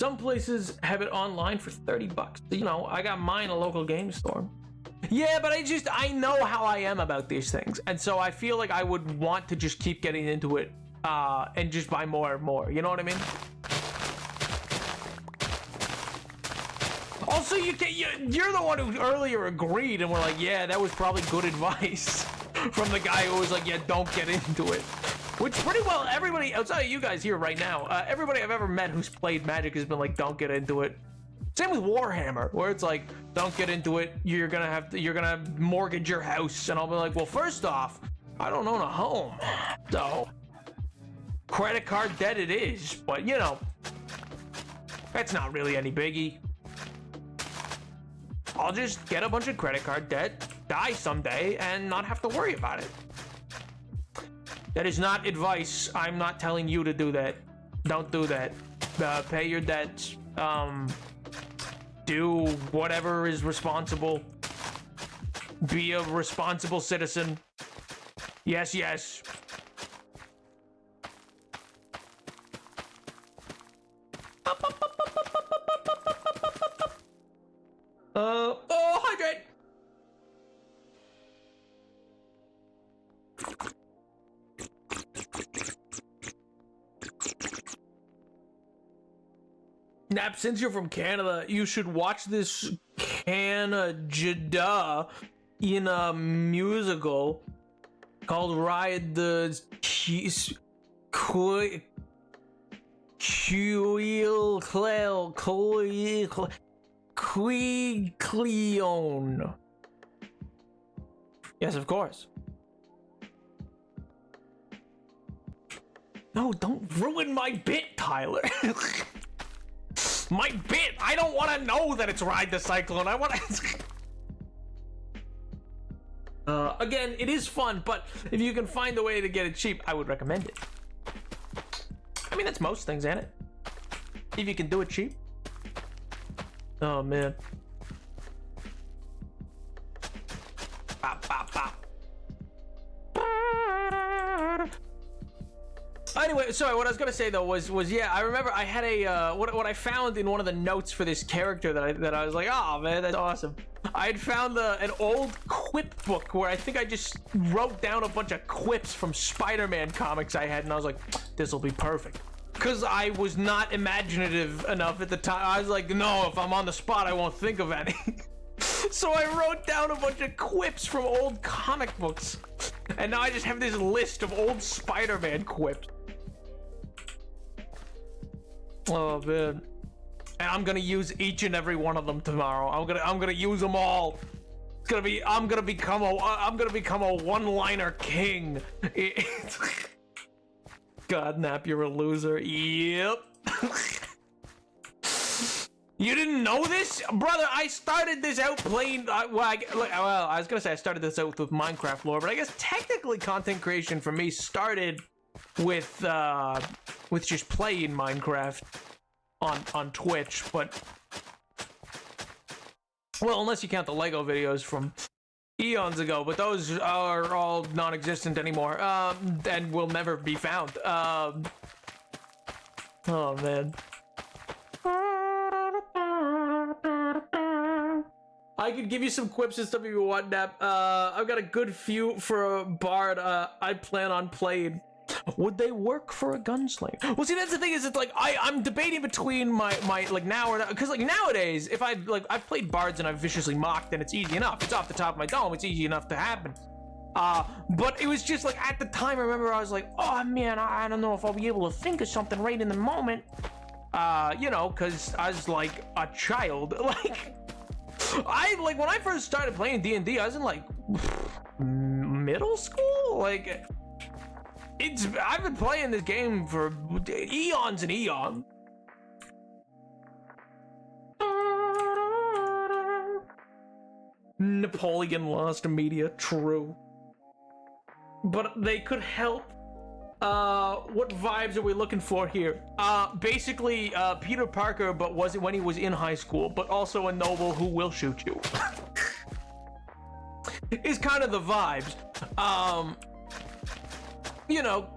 some places have it online for 30 bucks. You know, I got mine a local game store. Yeah, but I know how I am about these things. And so I feel like I would want to just keep getting into it and just buy more and more. You know what I mean? Also, you're the one who earlier agreed and were like, yeah, that was probably good advice from the guy who was like, yeah, don't get into it. Which pretty well everybody outside of you guys here right now, everybody I've ever met who's played Magic has been like, don't get into it. Same with Warhammer, where it's like, don't get into it. You're gonna mortgage your house, and I'll be like, well, first off, I don't own a home, so credit card debt it is. But you know, that's not really any biggie. I'll just get a bunch of credit card debt, die someday, and not have to worry about it. That is not advice. I'm not telling you to do that. Don't do that. Pay your debts. Do whatever is responsible. Be a responsible citizen. Yes, yes. Oh, hydrate. Nap, since you're from Canada, you should watch this Canada in a musical called Ride the Cleon. Yes, of course. No, don't ruin my bit, Tyler. My bit! I don't want to know that it's Ride the Cyclone. I want to... again, it is fun, but if you can find a way to get it cheap, I would recommend it. I mean, that's most things, ain't it? If you can do it cheap. Oh, man. Bop, bop, bop. Anyway, sorry, what I was gonna say though was yeah, I remember I had a what I found in one of the notes for this character that I was like, oh man, that's awesome. I had found an old quip book where I think I just wrote down a bunch of quips from Spider-Man comics I had, and I was like, this will be perfect. Cause I was not imaginative enough at the time. I was like, no, if I'm on the spot, I won't think of any. So I wrote down a bunch of quips from old comic books, and now I just have this list of old Spider-Man quips. Oh man, and I'm gonna use each and every one of them tomorrow. I'm gonna use them all. It's gonna be I'm gonna become a one-liner king. God, Nap, you're a loser. Yep. You didn't know this, brother? I started this out playing. I was gonna say I started this out with Minecraft lore, but I guess technically content creation for me started with just playing Minecraft on Twitch, but well, unless you count the Lego videos from eons ago, but those are all non-existent anymore, and will never be found. Oh man. I could give you some quips and stuff if you want, Nap. I've got a good few for a bard I plan on playing. Would they work for a gunslinger? Well, see, that's the thing, is it's like I'm debating between my like now or because like nowadays, if I've played bards and I've viciously mocked, then it's easy enough. It's off the top of my dome. It's easy enough to happen. But it was just like at the time, I remember I was like, oh man, I don't know if I'll be able to think of something right in the moment. You know, because I was like a child. Like when I first started playing D&D, I was in like middle school. Like I've been playing this game for eons and eons. Napoleon lost media, true. But they could help. What vibes are we looking for here? Basically, Peter Parker, but was it when he was in high school, but also a noble who will shoot you. Is kind of the vibes. You know,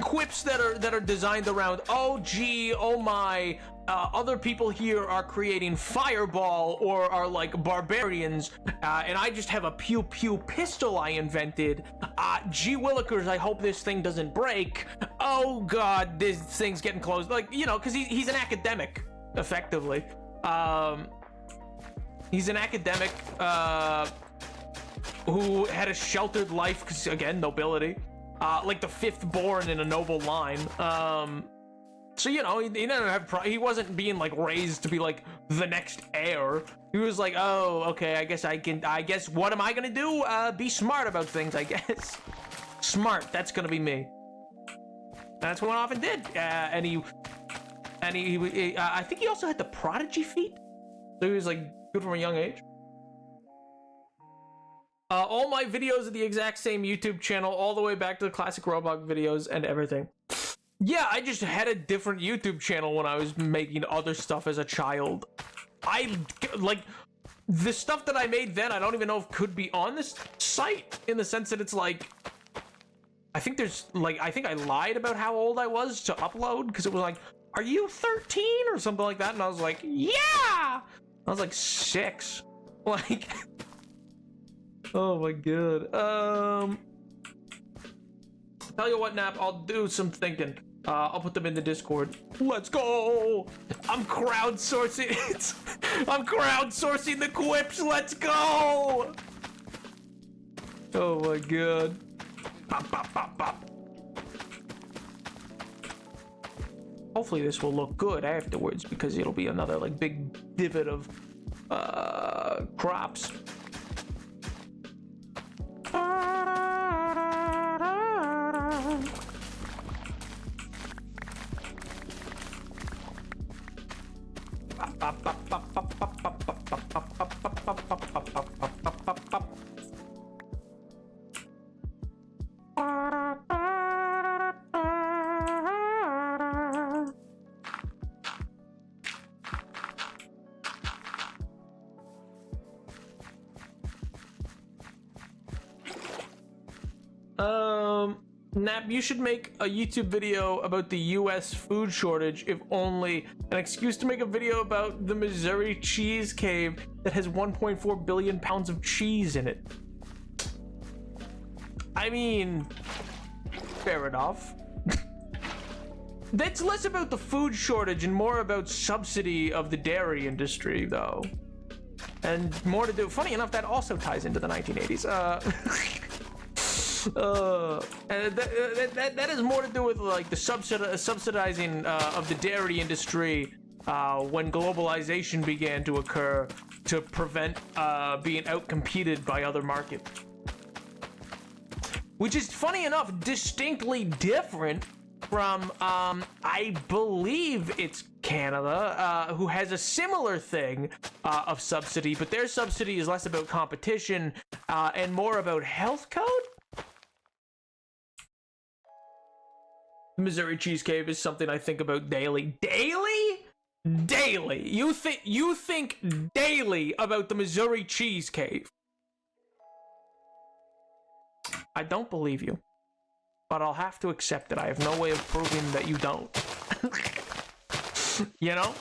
quips that are designed around, oh gee, oh my, other people here are creating Fireball or are like barbarians, and I just have a pew pew pistol I invented. Gee willikers, I hope this thing doesn't break. Oh god, this thing's getting close. Like, you know, because he's an academic, effectively. He's an academic who had a sheltered life, because again, nobility. Like the fifth born in a noble line. So, you know, he didn't have he wasn't being like raised to be like the next heir. He was like, oh, okay, I guess what am I gonna do? Be smart about things, I guess. Smart, that's gonna be me. That's what I often did. And he I think he also had the prodigy feat. So he was like good from a young age. All my videos are the exact same YouTube channel, all the way back to the classic Roblox videos and everything. Yeah, I just had a different YouTube channel when I was making other stuff as a child. Like, the stuff that I made then, I don't even know if could be on this site, in the sense that it's like, I think I lied about how old I was to upload, because it was like, are you 13 or something like that? And I was like, yeah! I was like 6. Like, oh my god. Tell you what, Nap, I'll do some thinking. I'll put them in the Discord. Let's go! I'm crowdsourcing it. I'm crowdsourcing the quips. Let's go! Oh my god. Pop, pop, pop, pop. Hopefully this will look good afterwards, because it'll be another like big divot of crops. Nap, you should make a YouTube video about the US food shortage, if only an excuse to make a video about the Missouri cheese cave that has 1.4 billion pounds of cheese in it. I mean, fair enough. That's less about the food shortage and more about subsidy of the dairy industry, though. And more to do, funny enough, that also ties into the 1980s. That has more to do with like the subsidizing of the dairy industry when globalization began to occur to prevent being outcompeted by other markets. Which is, funny enough, distinctly different from, I believe it's Canada, who has a similar thing of subsidy, but their subsidy is less about competition and more about health code. The Missouri Cheese Cave is something I think about daily. Daily? Daily. You think daily about the Missouri Cheese Cave. I don't believe you, but I'll have to accept it. I have no way of proving that you don't. You know?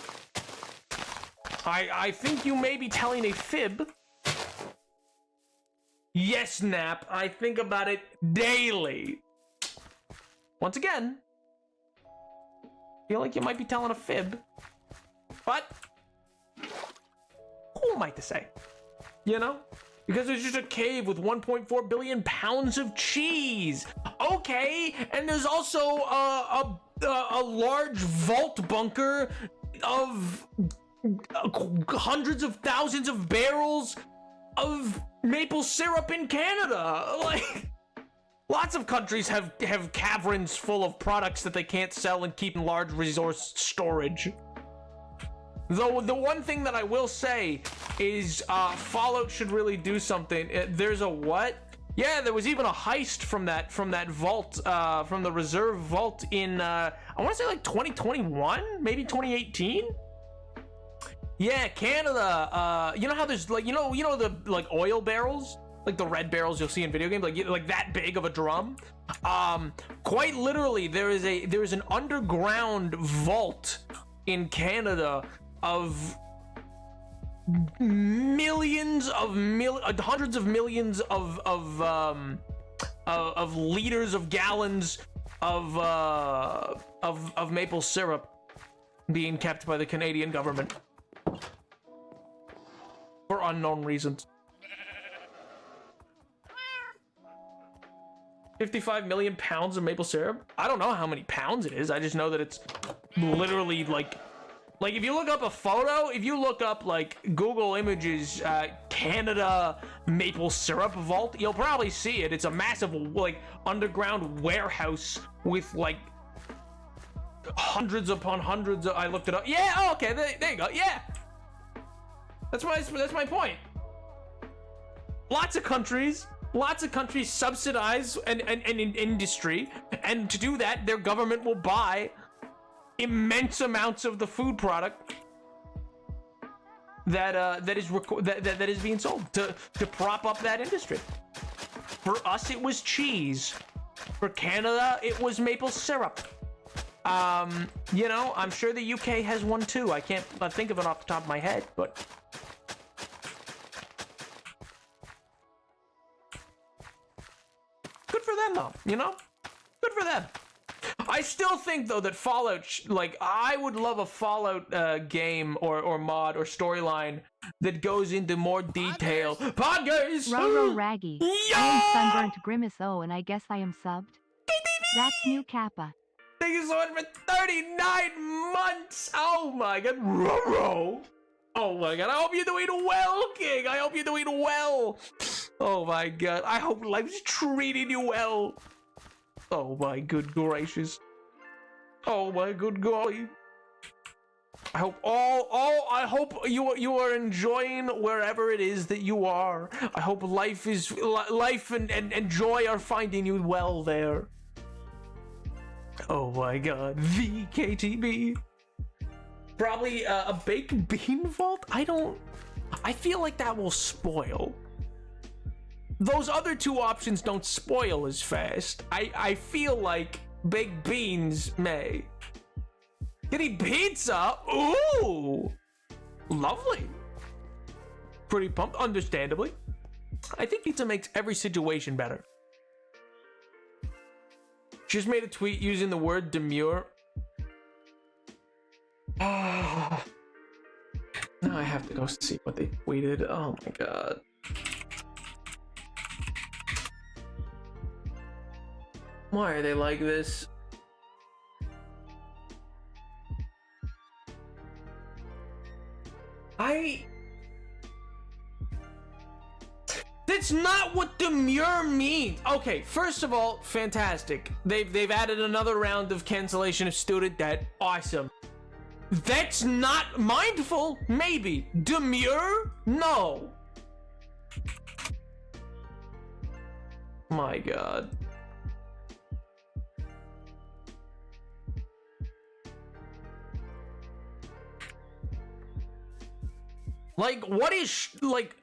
I think you may be telling a fib. Yes, Nap, I think about it daily. Once again, feel like you might be telling a fib, but who am I to say? You know? Because there's just a cave with 1.4 billion pounds of cheese. Okay, and there's also a large vault bunker of hundreds of thousands of barrels of maple syrup in Canada. Like, lots of countries have caverns full of products that they can't sell and keep in large resource storage. Though the one thing that I will say is Fallout should really do something. There's a what? Yeah, there was even a heist from that vault, from the reserve vault in I want to say like 2021, maybe 2018. Yeah, Canada. You know how there's like you know the like oil barrels, like the red barrels you'll see in video games, like that big of a drum. Quite literally, there is an underground vault in Canada of hundreds of millions of liters of gallons of maple syrup being kept by the Canadian government for unknown reasons. 55 million pounds of maple syrup? I don't know how many pounds it is. I just know that it's literally like if you look up a photo, if you look up like Google Images, Canada maple syrup vault, you'll probably see it. It's a massive like underground warehouse with like hundreds upon hundreds of, I looked it up. Yeah, oh, okay, there you go. Yeah. That's my point. Lots of countries subsidize an industry, and to do that, their government will buy immense amounts of the food product that is being sold to prop up that industry. For us, it was cheese. For Canada, it was maple syrup. You know, I'm sure the UK has one too. I can't think of it off the top of my head, but. Good for them, though, you know? Good for them. I still think, though, that Fallout, I would love a Fallout game or mod or storyline that goes into more detail. Podgaze! Roro Raggy. Yeah! I am Sunburnt Grimace O and I guess I am subbed. That's new Kappa. Thank you so much for 39 months! Oh my god, Roro! Oh my god, I hope you're doing well, King! I hope you're doing well! Oh my god, I hope life's treating you well! Oh my good gracious. Oh my good golly. I hope I hope you are enjoying wherever it is that you are. I hope life and joy are finding you well there. Oh my god, VKTB. Probably a baked bean vault? I feel like that will spoil. Those other two options don't spoil as fast. I feel like baked beans may. Getting pizza? Ooh! Lovely. Pretty pumped, understandably. I think pizza makes every situation better. Just made a tweet using the word demure. Oh. Now I have to go see what they tweeted. Oh my god. Why are they like this? That's not what demure means. Okay, first of all, fantastic. They've added another round of cancellation of student debt. Awesome. That's not mindful. Maybe. Demure? No. My god. Like, what is, like,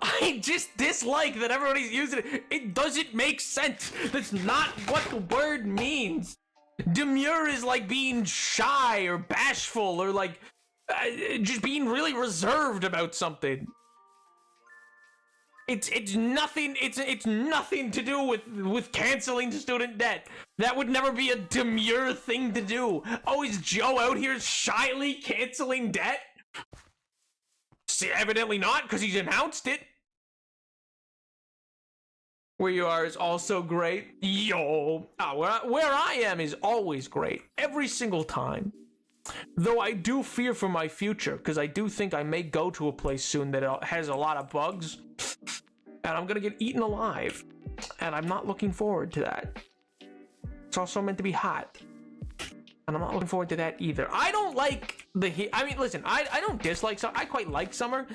I just dislike that everybody's using it. It doesn't make sense. That's not what the word means. Demure is like being shy or bashful or like just being really reserved about something. It's nothing. It's nothing to do with canceling student debt. That would never be a demure thing to do. Oh, is Joe out here shyly canceling debt? See, evidently not, because he's announced it. Where you are is also great. Yo, where I am is always great, every single time. Though I do fear for my future, because I do think I may go to a place soon that has a lot of bugs, and I'm gonna get eaten alive, and I'm not looking forward to that. It's also meant to be hot, and I'm not looking forward to that either. I don't like the heat. I mean, listen, I don't dislike summer. I quite like summer,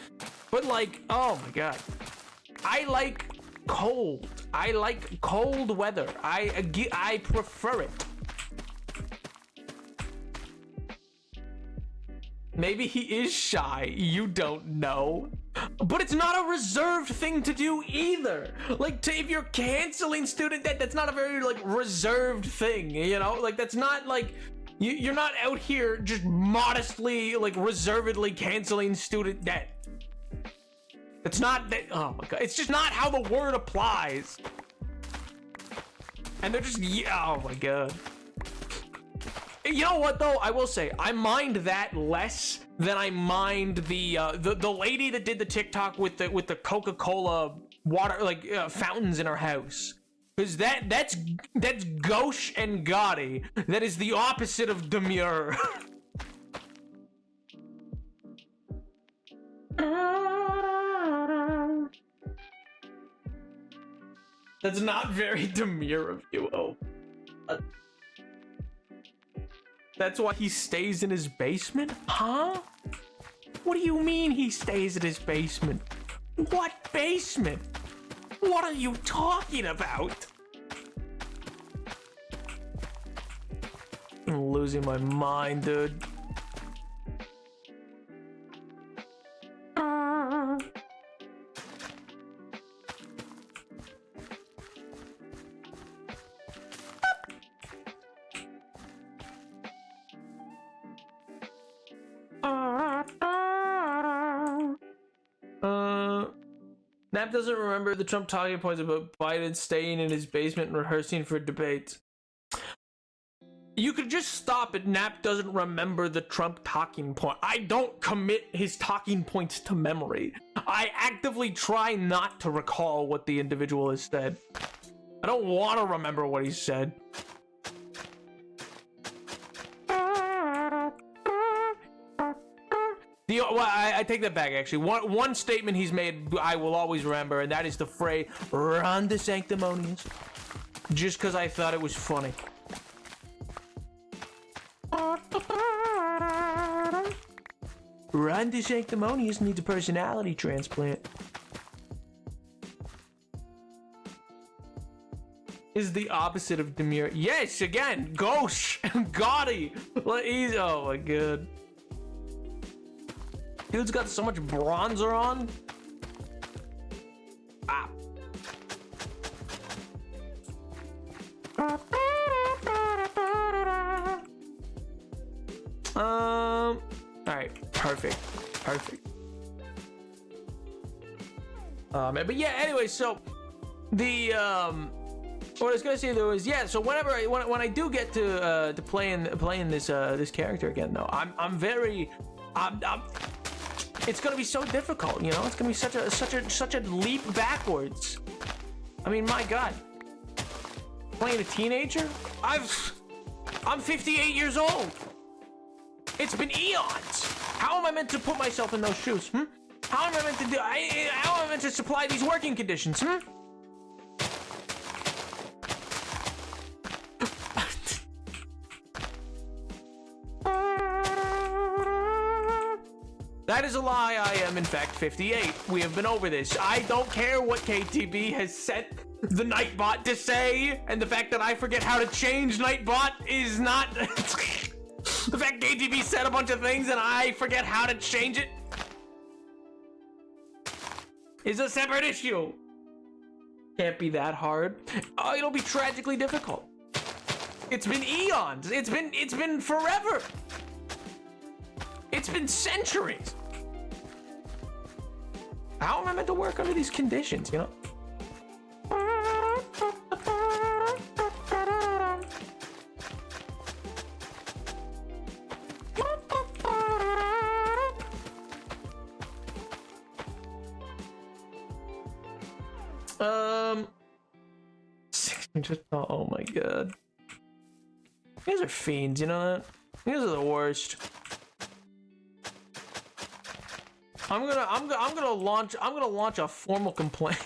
but like, oh my god, I like cold. I like cold weather. I prefer it. Maybe he is shy. You don't know. But it's not a reserved thing to do either. Like, if you're canceling student debt, that's not a very, like, reserved thing, you know? Like, that's not, like, You're not out here just modestly, like, reservedly canceling student debt. It's not that. Oh my god. It's just not how the word applies. And they're just. Yeah, oh my god. You know what though? I will say I mind that less than I mind the lady that did the TikTok with the Coca-Cola water fountains in her house. Because that's gauche and gaudy. That is the opposite of demure. That's not very demure of you. Oh. That's why he stays in his basement? Huh? What do you mean he stays in his basement? What basement? What are you talking about? I'm losing my mind, dude. Nap doesn't remember the Trump talking points about Biden staying in his basement and rehearsing for debates. You could just stop at Nap doesn't remember the Trump talking point. I don't commit his talking points to memory. I actively try not to recall what the individual has said. I don't want to remember what he said. I take that back, actually. One statement he's made I will always remember, and that is the phrase, "Run the sanctimonious." Just because I thought it was funny. Ron DeSanctimonious needs a personality transplant. Is the opposite of demure. Yes, again, gauche, gaudy. Oh my god. Dude's got so much bronzer on. Ah. Alright, perfect. But yeah, anyway, so the what I was gonna say though is so whenever when I do get to playing this character again though, I'm very it's gonna be so difficult, you know. It's gonna be such a leap backwards. I mean, my god, playing a teenager. I'm 58 years old. It's been eons. How am I meant to put myself in those shoes? How am I meant to do? How am I meant to supply these working conditions? That is a lie. I am in fact 58. We have been over this. I don't care what KTB has set the Nightbot to say, and the fact that I forget how to change Nightbot is not the fact KTB said a bunch of things and I forget how to change it is a separate issue. Can't be that hard. Oh, it'll be tragically difficult. It's been eons. It's been forever. It's been centuries. How am I meant to work under these conditions, you know? Oh my god. You guys are fiends, you know that? You guys are the worst. I'm gonna launch a formal complaint.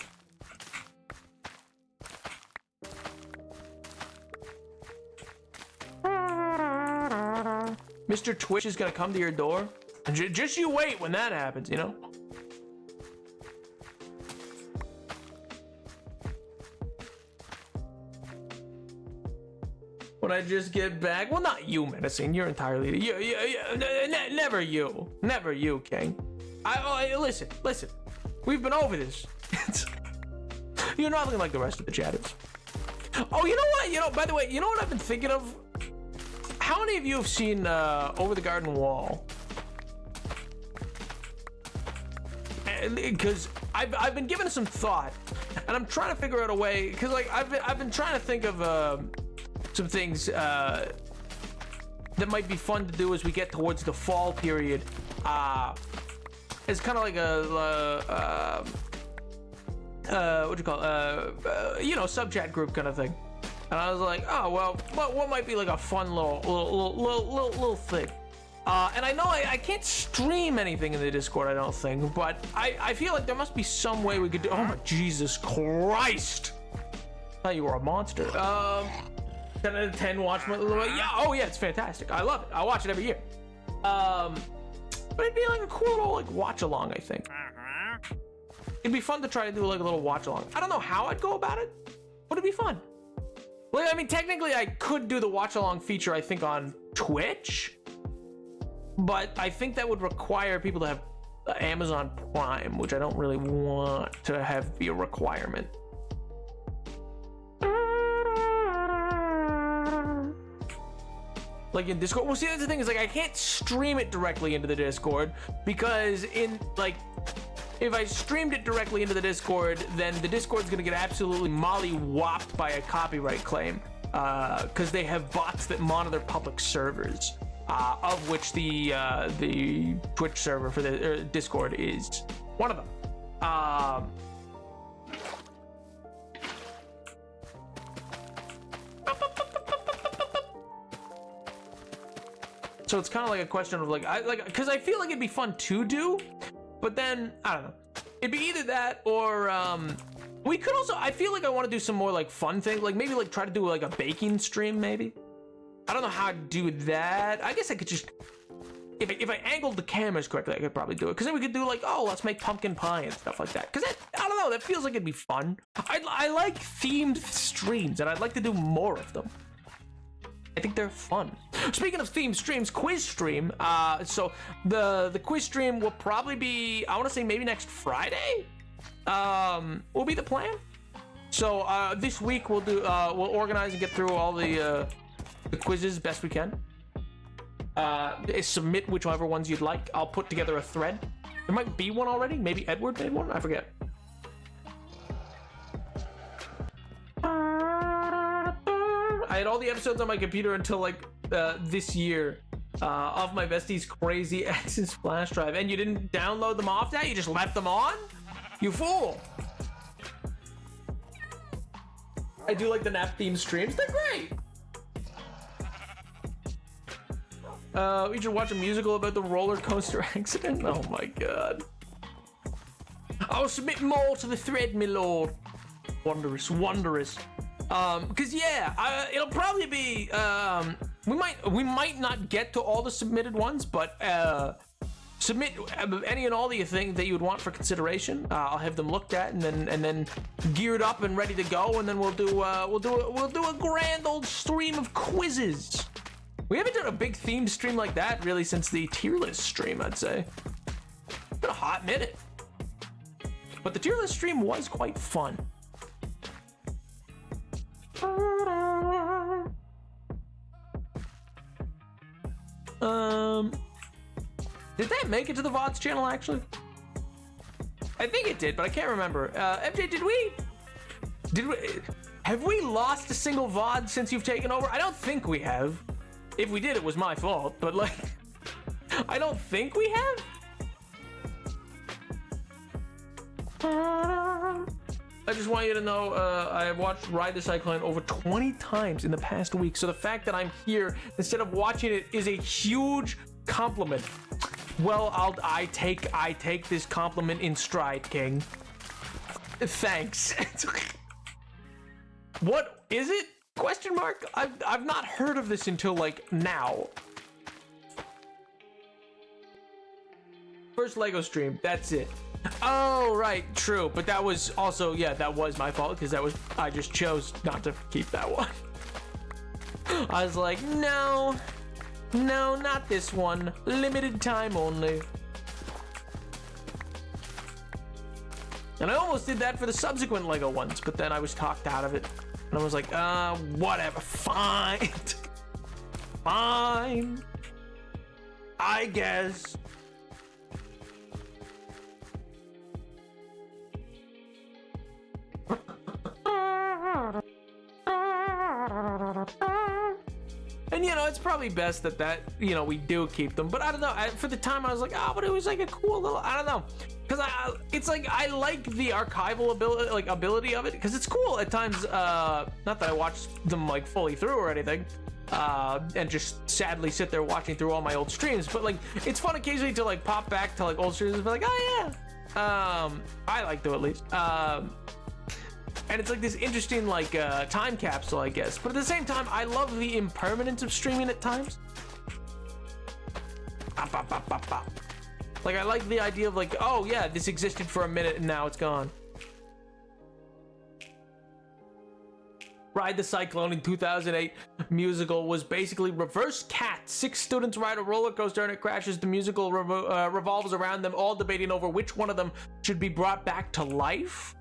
Mr. Twitch is gonna come to your door. Just you wait when that happens, you know? When I just get back, well, not you, Menacing. You're entirely never you, King. Listen. We've been over this. You're nothing like the rest of the chatters. Oh, you know what? By the way, you know what I've been thinking of? How many of you have seen Over the Garden Wall? Because I've been giving it some thought, and I'm trying to figure out a way. Because like I've been trying to think of some things that might be fun to do as we get towards the fall period. It's kind of like a what do you call it? Sub chat group kind of thing. And I was like, oh well, what might be like a fun little thing? And I know I can't stream anything in the Discord, I don't think, but I feel like there must be some way we could do. Oh my Jesus Christ! I thought you were a monster. 10 out of 10 watch. Yeah, oh yeah, it's fantastic. I love it. I watch it every year. But it'd be like a cool little like watch along, I think. It'd be fun to try to do like a little watch along. I don't know how I'd go about it, but it'd be fun. Well, I mean, technically I could do the watch along feature, I think, on Twitch, but I think that would require people to have Amazon Prime, which I don't really want to have be a requirement. Like in Discord. Well, see, that's the thing is like I can't stream it directly into the Discord because if I streamed it directly into the Discord, then the Discord's gonna get absolutely molly-whopped by a copyright claim because they have bots that monitor public servers, of which the Twitch server for the Discord is one of them. So it's kind of like a question of because I feel like it'd be fun to do, but then I don't know. It'd be either that or we could also. I feel like I want to do some more like fun things, like maybe like try to do like a baking stream. Maybe I don't know how to do that. I guess I could just if I angled the cameras correctly, I could probably do it. Because then we could do like, oh, let's make pumpkin pie and stuff like that. Because I don't know, that feels like it'd be fun. I like themed streams, and I'd like to do more of them. I think they're fun. Speaking of themed streams, quiz stream. So the quiz stream will probably be, I want to say maybe next Friday. Will be the plan. So this week we'll we'll organize and get through all the quizzes best we can. Submit whichever ones you'd like. I'll put together a thread. There might be one already. Maybe Edward made one. I forget. I had all the episodes on my computer until like this year off my bestie's crazy X's flash drive, and you didn't download them off that? You just left them on? You fool! I do like the nap theme streams. They're great. We should watch a musical about the roller coaster accident. Oh my god! I'll submit more to the thread, my lord. Wondrous, wondrous. Cause yeah, it'll probably be, we might not get to all the submitted ones, but, submit any and all the things that you would want for consideration. I'll have them looked at and then geared up and ready to go. And then we'll do a grand old stream of quizzes. We haven't done a big themed stream like that really since the tier list stream, I'd say. It's been a hot minute. But the tier list stream was quite fun. Did that make it to the VODs channel actually? I think it did, but I can't remember. MJ, have we lost a single VOD since you've taken over? I don't think we have. If we did, it was my fault, but like, I don't think we have. I just want you to know, I have watched Ride the Cyclone over 20 times in the past week, so the fact that I'm here instead of watching it is a huge compliment. Well, I take this compliment in stride, King. Thanks. What is it? Question mark? I've not heard of this until like now. First Lego stream, that's it. Oh, right, true. But that was also, yeah, that was my fault because I just chose not to keep that one. I was like, no, not this one. Limited time only. And I almost did that for the subsequent Lego ones, but then I was talked out of it. And I was like, whatever, fine. Fine. I guess. And you know, it's probably best that we do keep them. But I don't know. For the time, I was like, oh, but it was like a cool little. I don't know, because it's like I like the archival ability of it, because it's cool at times. Not that I watch them like fully through or anything, and just sadly sit there watching through all my old streams. But like, it's fun occasionally to like pop back to like old streams and be like, oh yeah. I like to at least. And it's like this interesting like time capsule, I guess. But at the same time, I love the impermanence of streaming at times. Like I like the idea of like, oh yeah, this existed for a minute and now it's gone. Ride the Cyclone in 2008 musical was basically reverse Cats. 6 students ride a roller coaster and it crashes. The musical revolves around them all debating over which one of them should be brought back to life.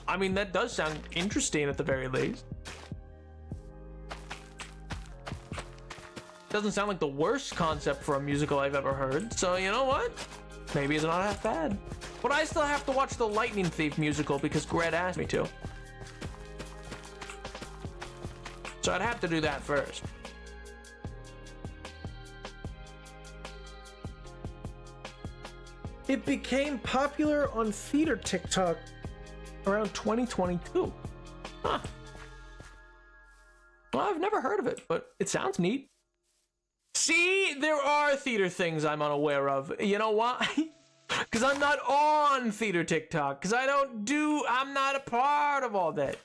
I mean, that does sound interesting at the very least. Doesn't sound like the worst concept for a musical I've ever heard. So, you know what? Maybe it's not half bad. But I still have to watch the Lightning Thief musical because Gret asked me to. So I'd have to do that first. It became popular on theater TikTok Around 2022. Huh. Well, I've never heard of it, but it sounds neat. See, there are theater things I'm unaware of. You know why? Because I'm not on theater TikTok. Because I'm not a part of all that.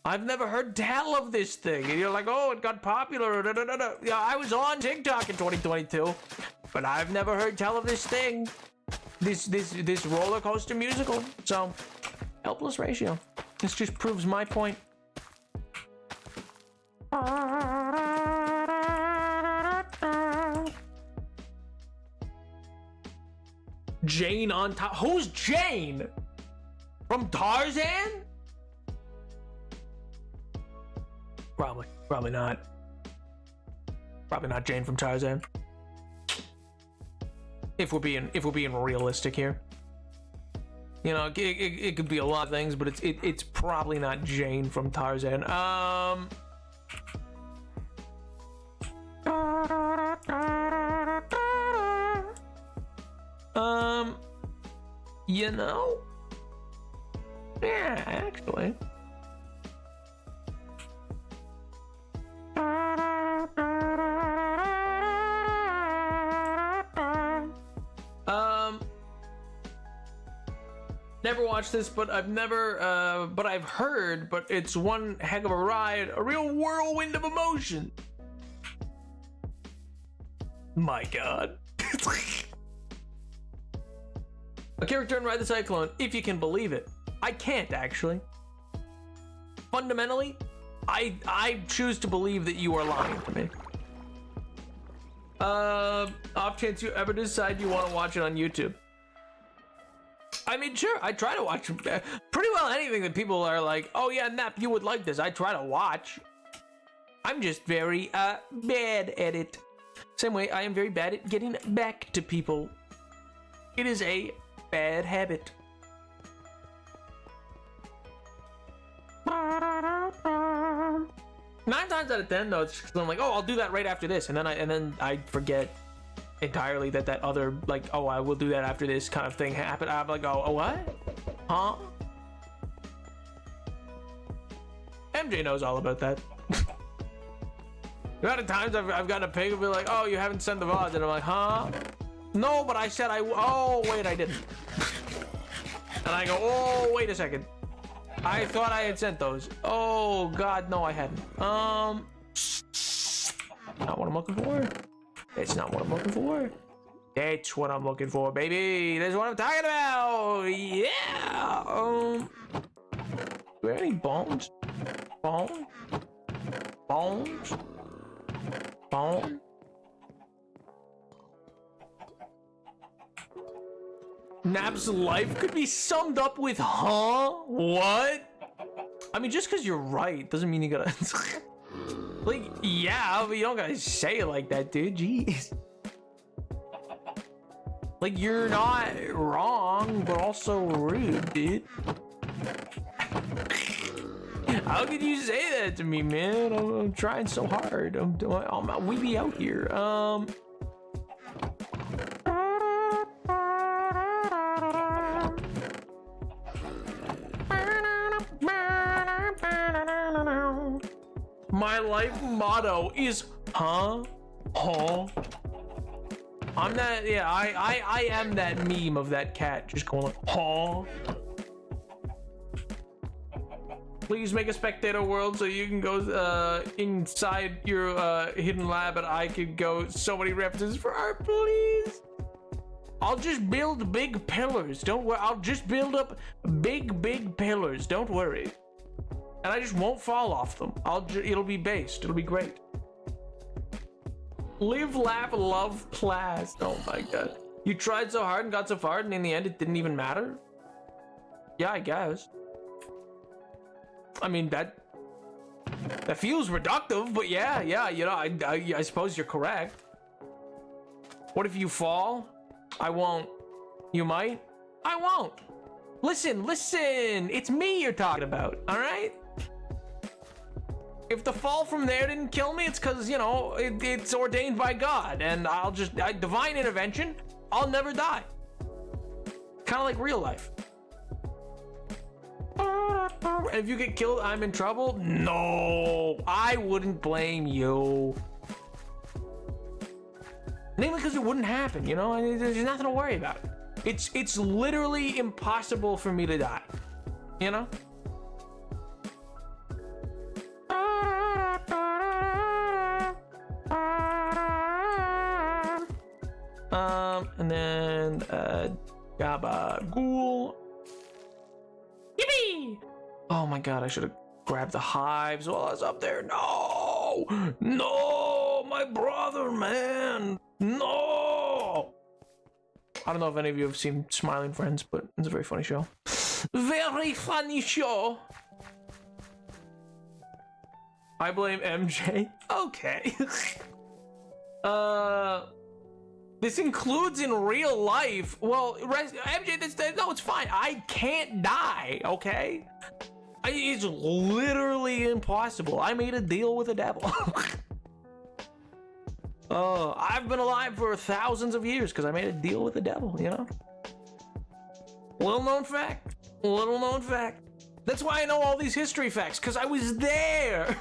I've never heard tell of this thing. And you're like, oh, it got popular. Da, da, da, da. Yeah, I was on TikTok in 2022. But I've never heard tell of this thing. This roller coaster musical. So, helpless ratio. This just proves my point. Jane on top. Who's Jane? From Tarzan? Probably not. Probably not Jane from Tarzan. If we're being realistic here, you know, it could be a lot of things, but it's probably not Jane from Tarzan. You know, yeah, actually. Never watched this, but I've heard, but it's one heck of a ride, a real whirlwind of emotion. My God. A character in Ride the Cyclone, if you can believe it. I can't, actually. Fundamentally, I choose to believe that you are lying to me. Off chance you ever decide you want to watch it on YouTube. I mean, sure, I try to watch pretty well anything that people are like, oh yeah, Nap, you would like this. I try to watch. I'm just very bad at it. Same way I am very bad at getting back to people. It is a bad habit. 9 times out of 10 though, it's 'cause I'm like, oh, I'll do that right after this, and then I forget entirely that other, like, oh, I will do that after this kind of thing happened. I'm like, oh, what? Huh? MJ knows all about that. The amount of times I've gotten a ping and be like, oh, you haven't sent the VODs, and I'm like, huh? No, but I said oh, wait, I didn't. And I go, oh, wait a second. I thought I had sent those. Oh, God, no, I hadn't. Not what I'm looking for. That's not what I'm looking for. That's what I'm looking for, baby. That's what I'm talking about. Yeah. Do we have any bones? Bone? Bones? Bone? Nap's life could be summed up with, huh? What? I mean, just because you're right doesn't mean you gotta... like, yeah, but you don't gotta say it like that, dude. Jeez. Like, you're not wrong, but also rude, dude. How could you say that to me, man? I'm trying so hard. We be out here. My life motto is huh? I'm that, yeah, I am that meme of that cat just going like, huh? Please make a spectator world so you can go inside your hidden lab and I could go. So many references for art, please. I'll just build big pillars. Don't worry. I'll just build up big pillars. Don't worry. And I just won't fall off them. It'll be based. It'll be great. Live, laugh, love, plast. Oh my god. You tried so hard and got so far and in the end it didn't even matter? Yeah, I guess. I mean, that feels reductive, but yeah, you know, I suppose you're correct. What if you fall? I won't. You might? I won't. Listen, it's me you're talking about, all right? If the fall from there didn't kill me, it's because, you know, it's ordained by God, and divine intervention, I'll never die. Kind of like real life. And if you get killed, I'm in trouble? No, I wouldn't blame you. Mainly because it wouldn't happen, you know? There's nothing to worry about. It's literally impossible for me to die, you know? And then Gabagool. Yippee! Oh my god, I should have grabbed the hives while I was up there. No! No! My brother, man! No! I don't know if any of you have seen Smiling Friends, but it's a very funny show. Very funny show! I blame MJ. Okay. This includes in real life. Well, MJ, no, it's fine. I can't die, okay? It's literally impossible. I made a deal with the devil. I've been alive for thousands of years because I made a deal with the devil, you know? Little known fact. That's why I know all these history facts, because I was there.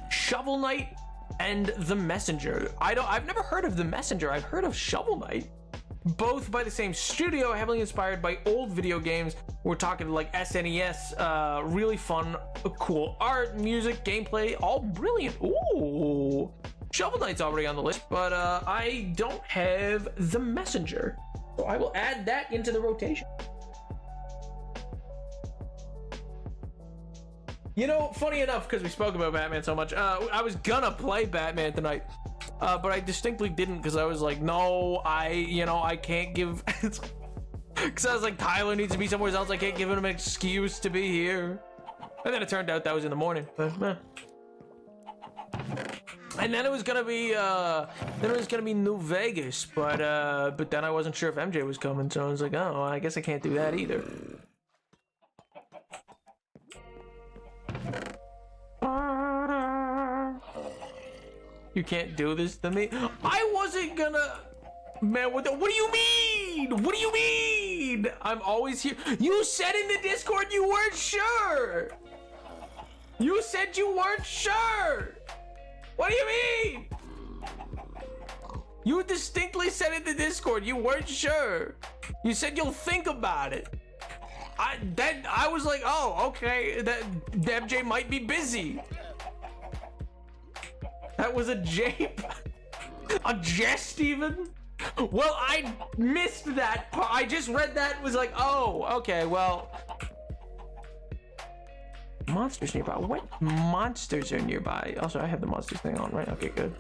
Shovel Knight and The Messenger. I've never heard of The Messenger. I've heard of Shovel Knight. Both by the same studio, heavily inspired by old video games. We're talking like SNES, really fun, cool art, music, gameplay, all brilliant. Ooh. Shovel Knight's already on the list, but I don't have The Messenger. So I will add that into the rotation. You know, funny enough, because we spoke about Batman so much, I was gonna play Batman tonight, but I distinctly didn't because I was like, no, I can't give, because I was like, Tyler needs to be somewhere else. I can't give him an excuse to be here. And then it turned out that was in the morning. And then it was gonna be, New Vegas, but then I wasn't sure if MJ was coming, so I was like, oh, I guess I can't do that either. You can't do this to me. I wasn't gonna. Man, what do you mean? What do you mean? I'm always here. You said in the Discord you weren't sure. You said you weren't sure. What do you mean? You distinctly said in the Discord you weren't sure. You said you'll think about it. I was like, oh, okay, that MJ might be busy. That was a jape? A jest even? Well, I missed that part. I just read that and was like, oh, okay, well. Monsters nearby. What monsters are nearby? Also, I have the monsters thing on, right? Okay, good.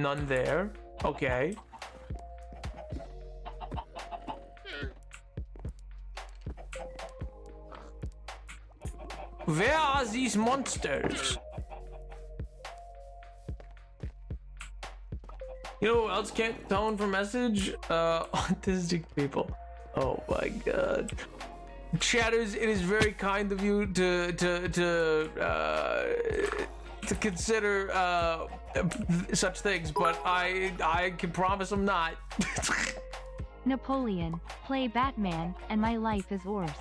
None there. Okay. Where are these monsters? You know who else can't tone for message? Autistic people. Oh my god. Chatters, it is very kind of you to consider such things, but I can promise I'm not. Napoleon, play Batman, and my life is worse.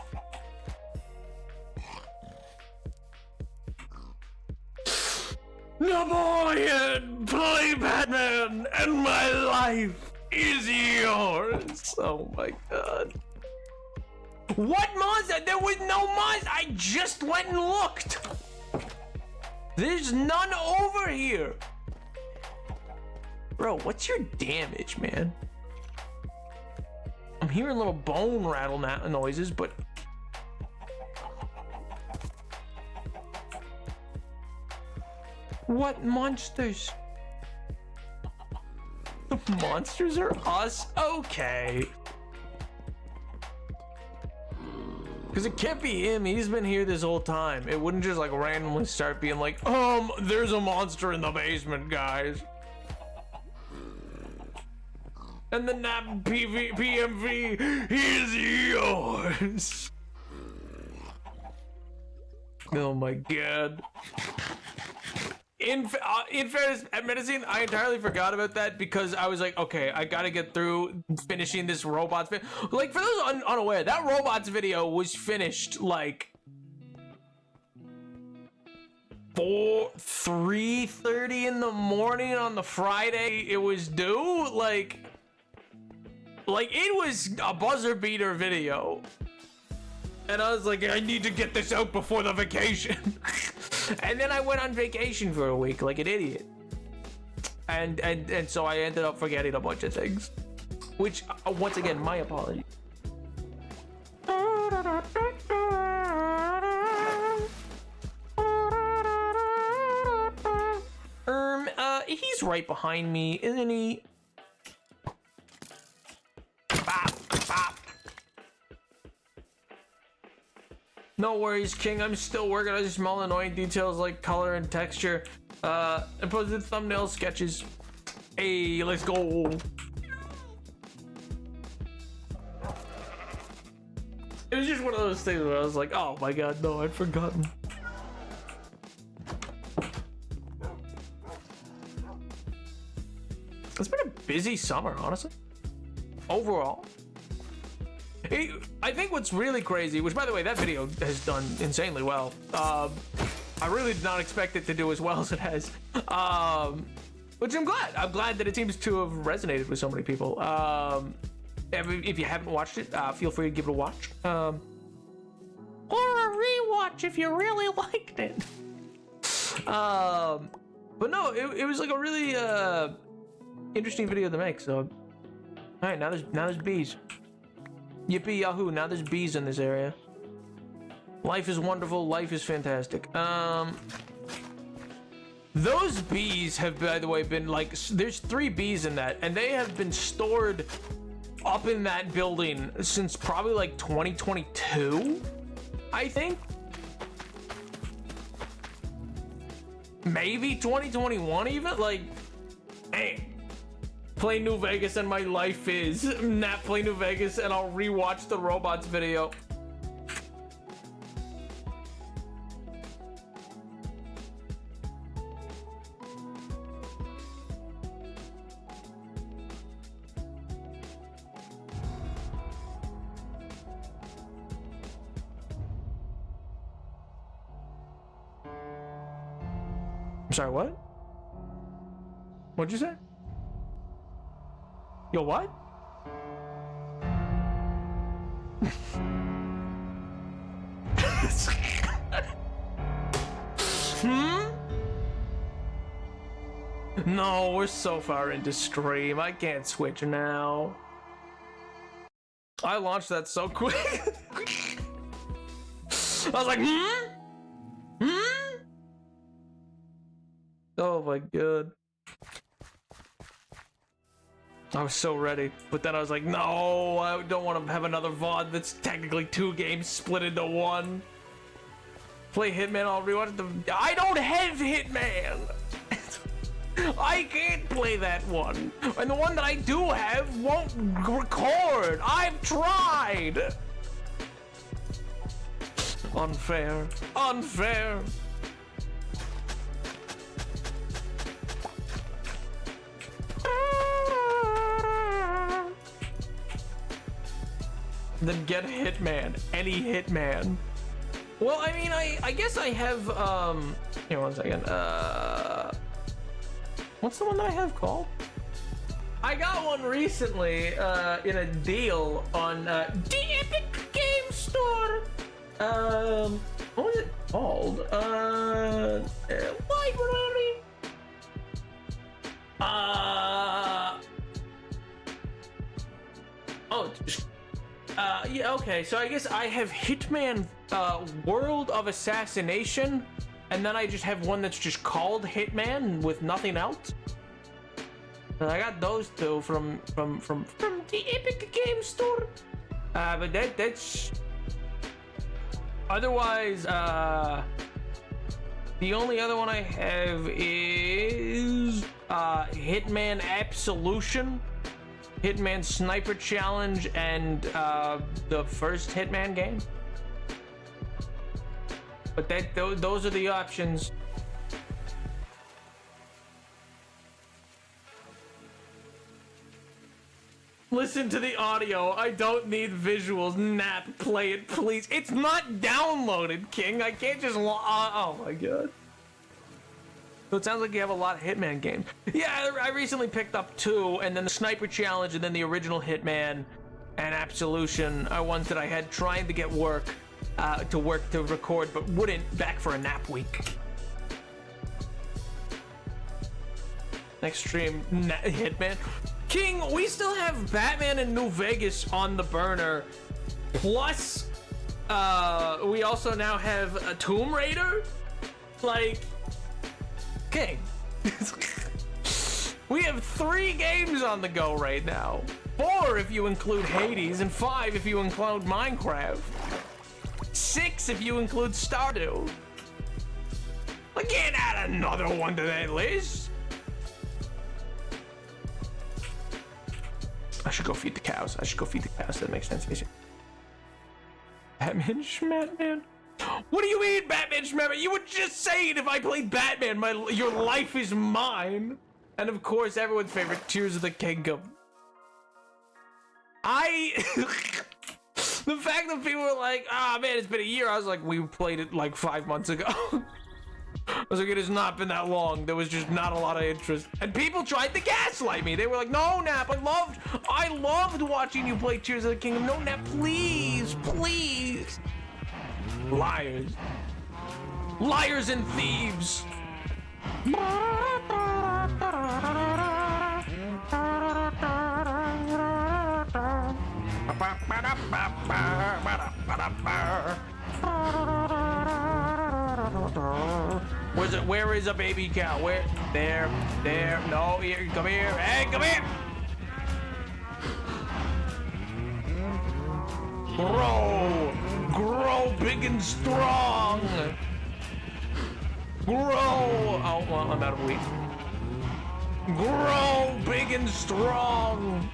Napoleon, play Batman, and my life is yours. Oh my god. What monster? There was no monster. I just went and looked. There's none over here. Bro, what's your damage, man? I'm hearing little bone rattle noises, but... What monsters? The monsters are us? Okay. Because it can't be him. He's been here this whole time. It wouldn't just like randomly start being like, there's a monster in the basement, guys. And the NAP PMV is yours. Oh my god. In fairness, at Medicine, I entirely forgot about that because I was like, okay, I gotta get through finishing this robots video. Like, for those unaware, that robots video was finished like 3:30 in the morning on the Friday it was due. Like it was a buzzer beater video. And I was like, I need to get this out before the vacation. And then I went on vacation for a week like an idiot. And so I ended up forgetting a bunch of things. Which, once again, my apology. He's right behind me, isn't he? Bop, bop. No worries, King. I'm still working on small annoying details like color and texture. And posted thumbnail sketches. Hey, let's go. It was just one of those things where I was like, oh my god, no, I'd forgotten. It's been a busy summer, honestly. Overall. I think what's really crazy, which by the way, that video has done insanely well. I really did not expect it to do as well as it has. Which I'm glad. I'm glad that it seems to have resonated with so many people. If you haven't watched it, feel free to give it a watch. Or a rewatch if you really liked it. But no, it was like a really interesting video to make. So, all right, now there's bees. Yippee yahoo! Now there's bees in this area. Life is wonderful. Life is fantastic. Those bees have, by the way, been like, there's 3 bees in that, and they have been stored up in that building since probably like 2022, I think. Maybe 2021 even? Like, hey. Play New Vegas and my life is. Not play New Vegas and I'll rewatch the robots video. I'm sorry, what? What'd you say? Yo, what? No, we're so far into stream. I can't switch now. I launched that so quick. I was like, Oh my god. I was so ready, but then I was like, no, I don't want to have another VOD that's technically 2 games split into 1. Play Hitman, I'll rewatch the... I don't have Hitman! I can't play that one. And the one that I do have won't record. I've tried! Unfair. Unfair. Then get Hitman. Any Hitman. Well, I mean, I guess I have, here, one second. What's the one that I have called? I got one recently, in a deal on, the Epic Game Store. What was it called? Library. Yeah, okay, so I guess I have Hitman, World of Assassination, and then I just have one that's just called Hitman with nothing else. And I got those two from the Epic Game Store. But that's... Otherwise, the only other one I have is, Hitman Absolution, Hitman Sniper Challenge, and the first Hitman game. But those are the options. Listen to the audio. I don't need visuals. Nap, play it, please. It's not downloaded, King. I can't just. Oh my god. So it sounds like you have a lot of Hitman games. Yeah, I recently picked up 2, and then the Sniper Challenge, and then the original Hitman and Absolution are ones that I had trying to get to record, but wouldn't, back for a nap week. Next stream, Hitman. King, we still have Batman in New Vegas on the burner. Plus, we also now have a Tomb Raider. Like, King. We have 3 games on the go right now. 4 if you include Hades, and 5 if you include Minecraft. 6 if you include Stardew. I can't add another one to that list. I should go feed the cows. That makes sense. Batman Schmatman? What do you mean, Batman Schmatman? You would just say it if I played Batman. Your life is mine. And of course, everyone's favorite, Tears of the Kingdom. The fact that people were like, ah, man, it's been a year. I was like, we played it like 5 months ago. I was like, it has not been that long. There was just not a lot of interest. And people tried to gaslight me. They were like, no, Nap, I loved watching you play Tears of the Kingdom. No, Nap, please, please. Liars. Liars and thieves. Where is a baby cow? Where? There. No, here, come here. Hey, come here. Grow big and strong. Grow. Oh, well, I'm out of wheat. Grow big and strong.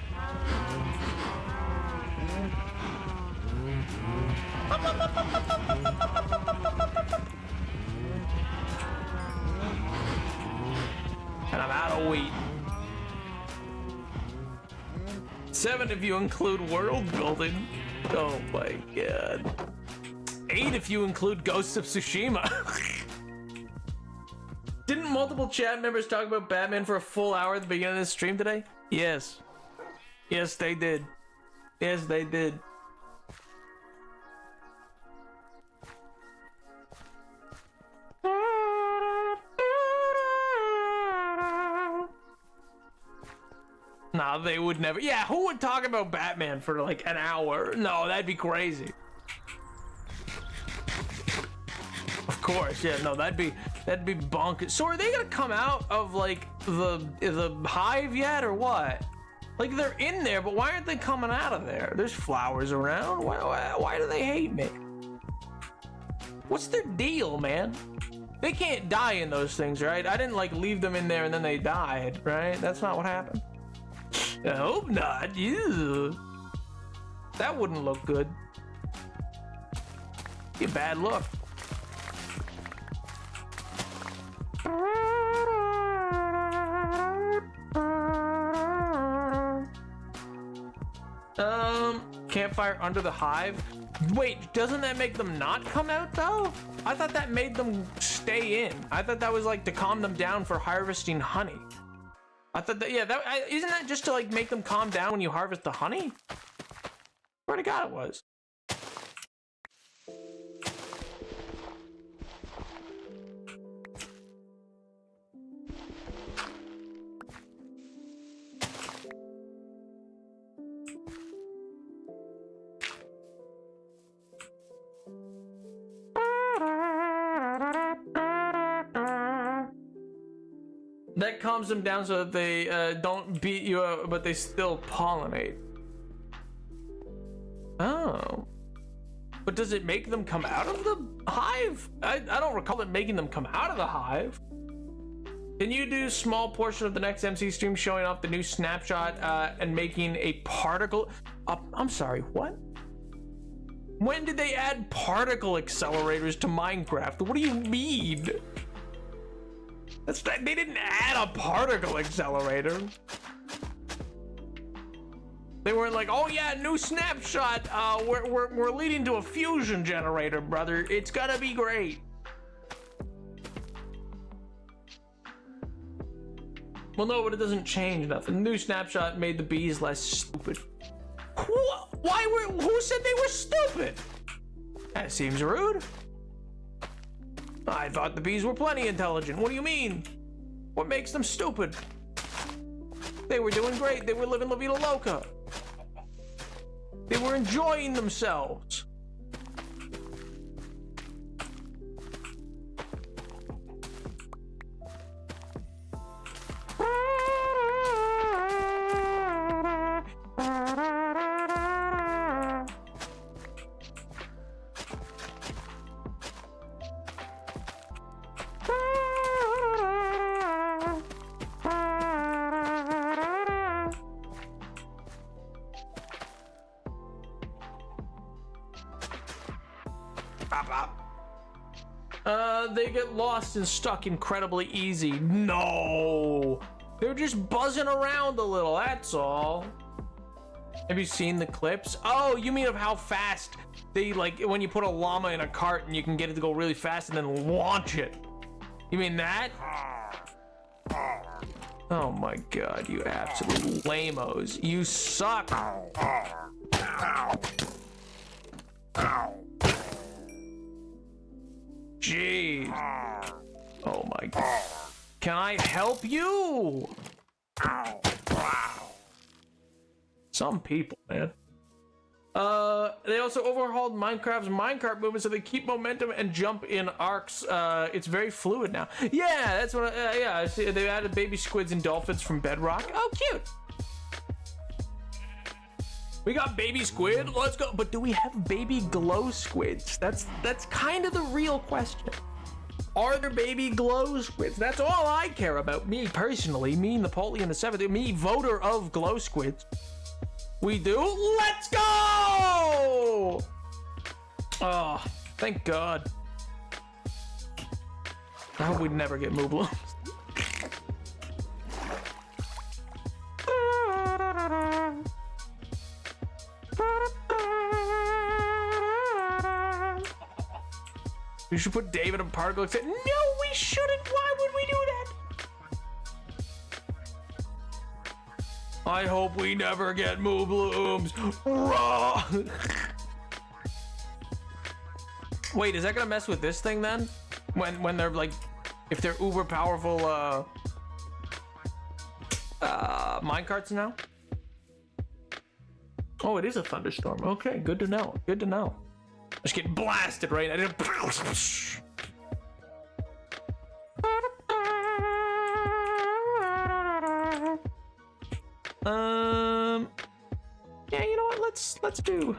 And I'm out of wheat. 7 if you include world building. Oh my god. 8 if you include Ghosts of Tsushima. Didn't multiple chat members talk about Batman for a full hour at the beginning of the stream today? Yes. Yes, they did. Yes, they did. Nah, they would never. Yeah, who would talk about Batman for like an hour? No, that'd be crazy. Of course, yeah, no, that'd be bonkers. So are they gonna come out of like the hive yet or what? Like, they're in there, but why aren't they coming out of there? There's flowers around. Why do they hate me? What's their deal, man? They can't die in those things, right? I didn't, like, leave them in there and then they died, right? That's not what happened. I hope not. Ew. That wouldn't look good. Be a bad look. Campfire under the hive. Wait, doesn't that make them not come out though? I thought that made them stay in. I thought that was like to calm them down for harvesting honey. I thought that, yeah, isn't that just to like make them calm down when you harvest the honey? Swear to God it was. That calms them down so that they don't beat you up, but they still pollinate. Oh. But does it make them come out of the hive? I don't recall it making them come out of the hive. Can you do a small portion of the next MC stream showing off the new snapshot and making a particle? I'm sorry, what? When did they add particle accelerators to Minecraft? What do you mean? They didn't add a particle accelerator. They weren't like, oh yeah, new snapshot. We're leading to a fusion generator, brother. It's gonna be great. Well, no, but it doesn't change nothing. New snapshot made the bees less stupid. Who said they were stupid? That seems rude. I thought the bees were plenty intelligent. What do you mean? What makes them stupid? They were doing great. They were living La Vida Loca. They were enjoying themselves. They get lost and stuck incredibly easy. No, they're just buzzing around a little, that's all. Have you seen the clips? Oh, you mean of how fast they, like, when you put a llama in a cart and you can get it to go really fast and then launch it. You mean that? Oh my God, you absolute lamos. You suck. Jeez. Oh my God. Can I help you? Some people, man. They also overhauled Minecraft's minecart movement so they keep momentum and jump in arcs. It's very fluid now. Yeah, that's what. Yeah, I see. They added baby squids and dolphins from Bedrock. Oh, cute. We got baby squid. Let's go. But do we have baby glow squids? That's kind of the real question. Are there baby glow squids? That's all I care about. Me personally, me Napoleon the Seventh, me voter of glow squids. We do. Let's go! Oh, thank God. I hope we'd never get Mooblooms. We should put David in particle accent. No, we shouldn't. Why would we do that? I hope we never get Mooblooms. Raw. Wait, is that gonna mess with this thing then? When they're like, if they're uber powerful minecarts now? Oh, it is a thunderstorm. Okay, good to know. Good to know. Just get blasted right now. Yeah, you know what? Let's do.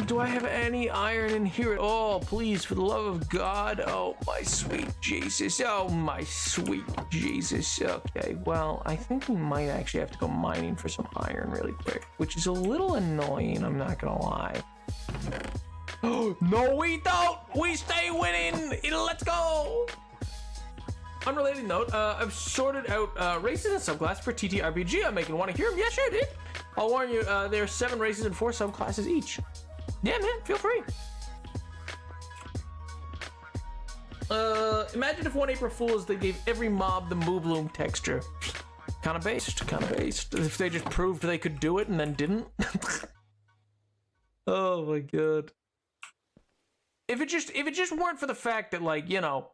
Do I have any iron in here at all? Please, for the love of God. Oh, my sweet Jesus. Oh, my sweet Jesus. Okay, well, I think we might actually have to go mining for some iron really quick, which is a little annoying, I'm not gonna lie. Oh, no, we don't! We stay winning! Let's go! Unrelated note, I've sorted out races and subclasses for TTRPG. I'm making one to hear them. Yeah, sure, dude. I'll warn you, there are 7 races and 4 subclasses each. Yeah, man, feel free. Imagine if one April Fools they gave every mob the Moobloom texture. Kind of based. If they just proved they could do it and then didn't. Oh my god. If it just weren't for the fact that, like, you know,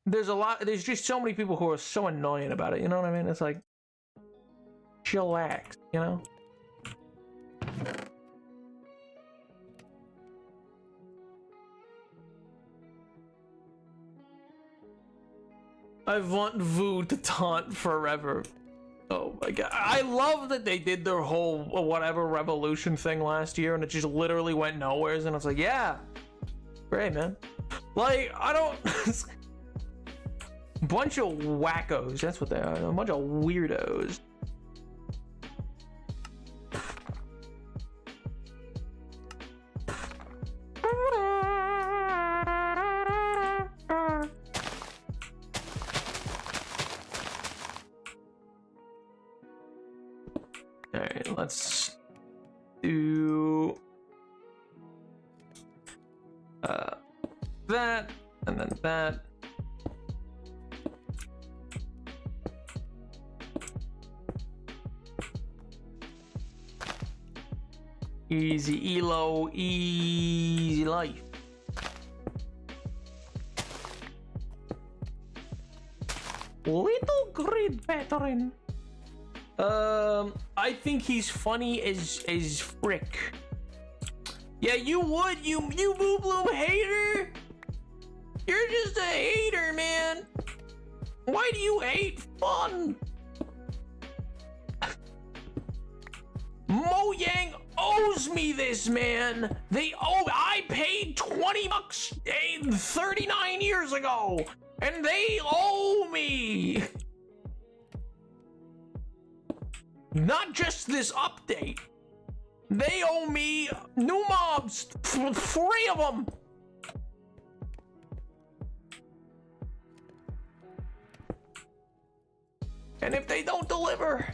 there's just so many people who are so annoying about it, you know what I mean? It's like, chillax, you know? I want Vu to taunt forever. Oh my god. I love that they did their whole whatever revolution thing last year and it just literally went nowheres and it's like, yeah. Great, man. Like, I don't... Bunch of wackos, that's what they are. A bunch of weirdos. Alright, let's do that, and then that. Easy elo, easy life. Little grid veteran. I think he's funny as frick. Yeah, you would, you Moobloom hater. You're just a hater, man. Why do you hate fun? Mojang owes me this, man. I paid $20 39 years ago, and they owe me. Not just this update. They owe me new mobs, 3 of them. And if they don't deliver,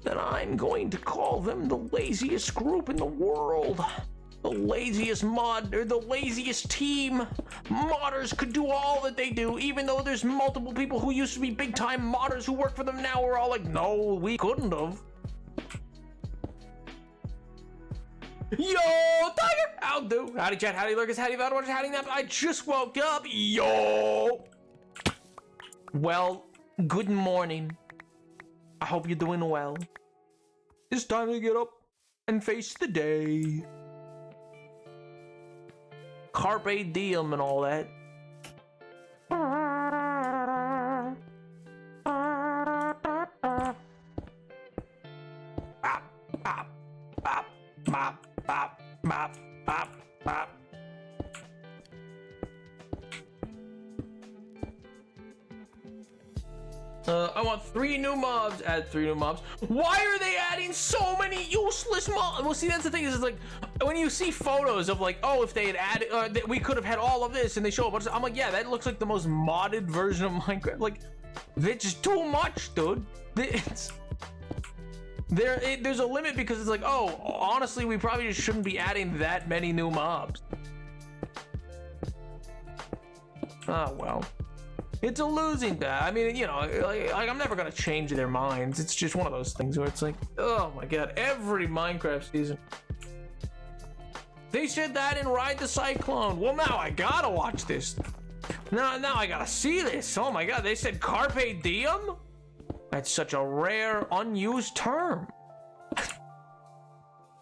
then I'm going to call them the laziest group in the world. The laziest mod, or the laziest team. Modders could do all that they do, even though there's multiple people who used to be big time modders who work for them now. We're all like, no, we couldn't have. Yo, Tiger! How do? Howdy chat, howdy lurkers, howdy Valorant, howdy nap. I just woke up. Yo! Well, good morning. I hope you're doing well. It's time to get up and face the day. Carpe diem and all that. Bop, bop, bop, bop, bop, bop, bop, bop. I want 3 new mobs. Add 3 new mobs. Why are they adding so many useless mobs? Well, see, that's the thing is like when you see photos of like, oh, if they had added, we could have had all of this, and they show a bunch of, I'm like, yeah, that looks like the most modded version of Minecraft. Like, it's too much, dude. There's a limit because it's like, oh, honestly, we probably just shouldn't be adding that many new mobs. Oh well. It's a losing battle. I mean, you know, like I'm never gonna change their minds. It's just one of those things where it's like, oh my god, every Minecraft season. They said that in Ride the Cyclone. Well, now I gotta watch this. Now I gotta see this. Oh my god, they said Carpe Diem? That's such a rare, unused term.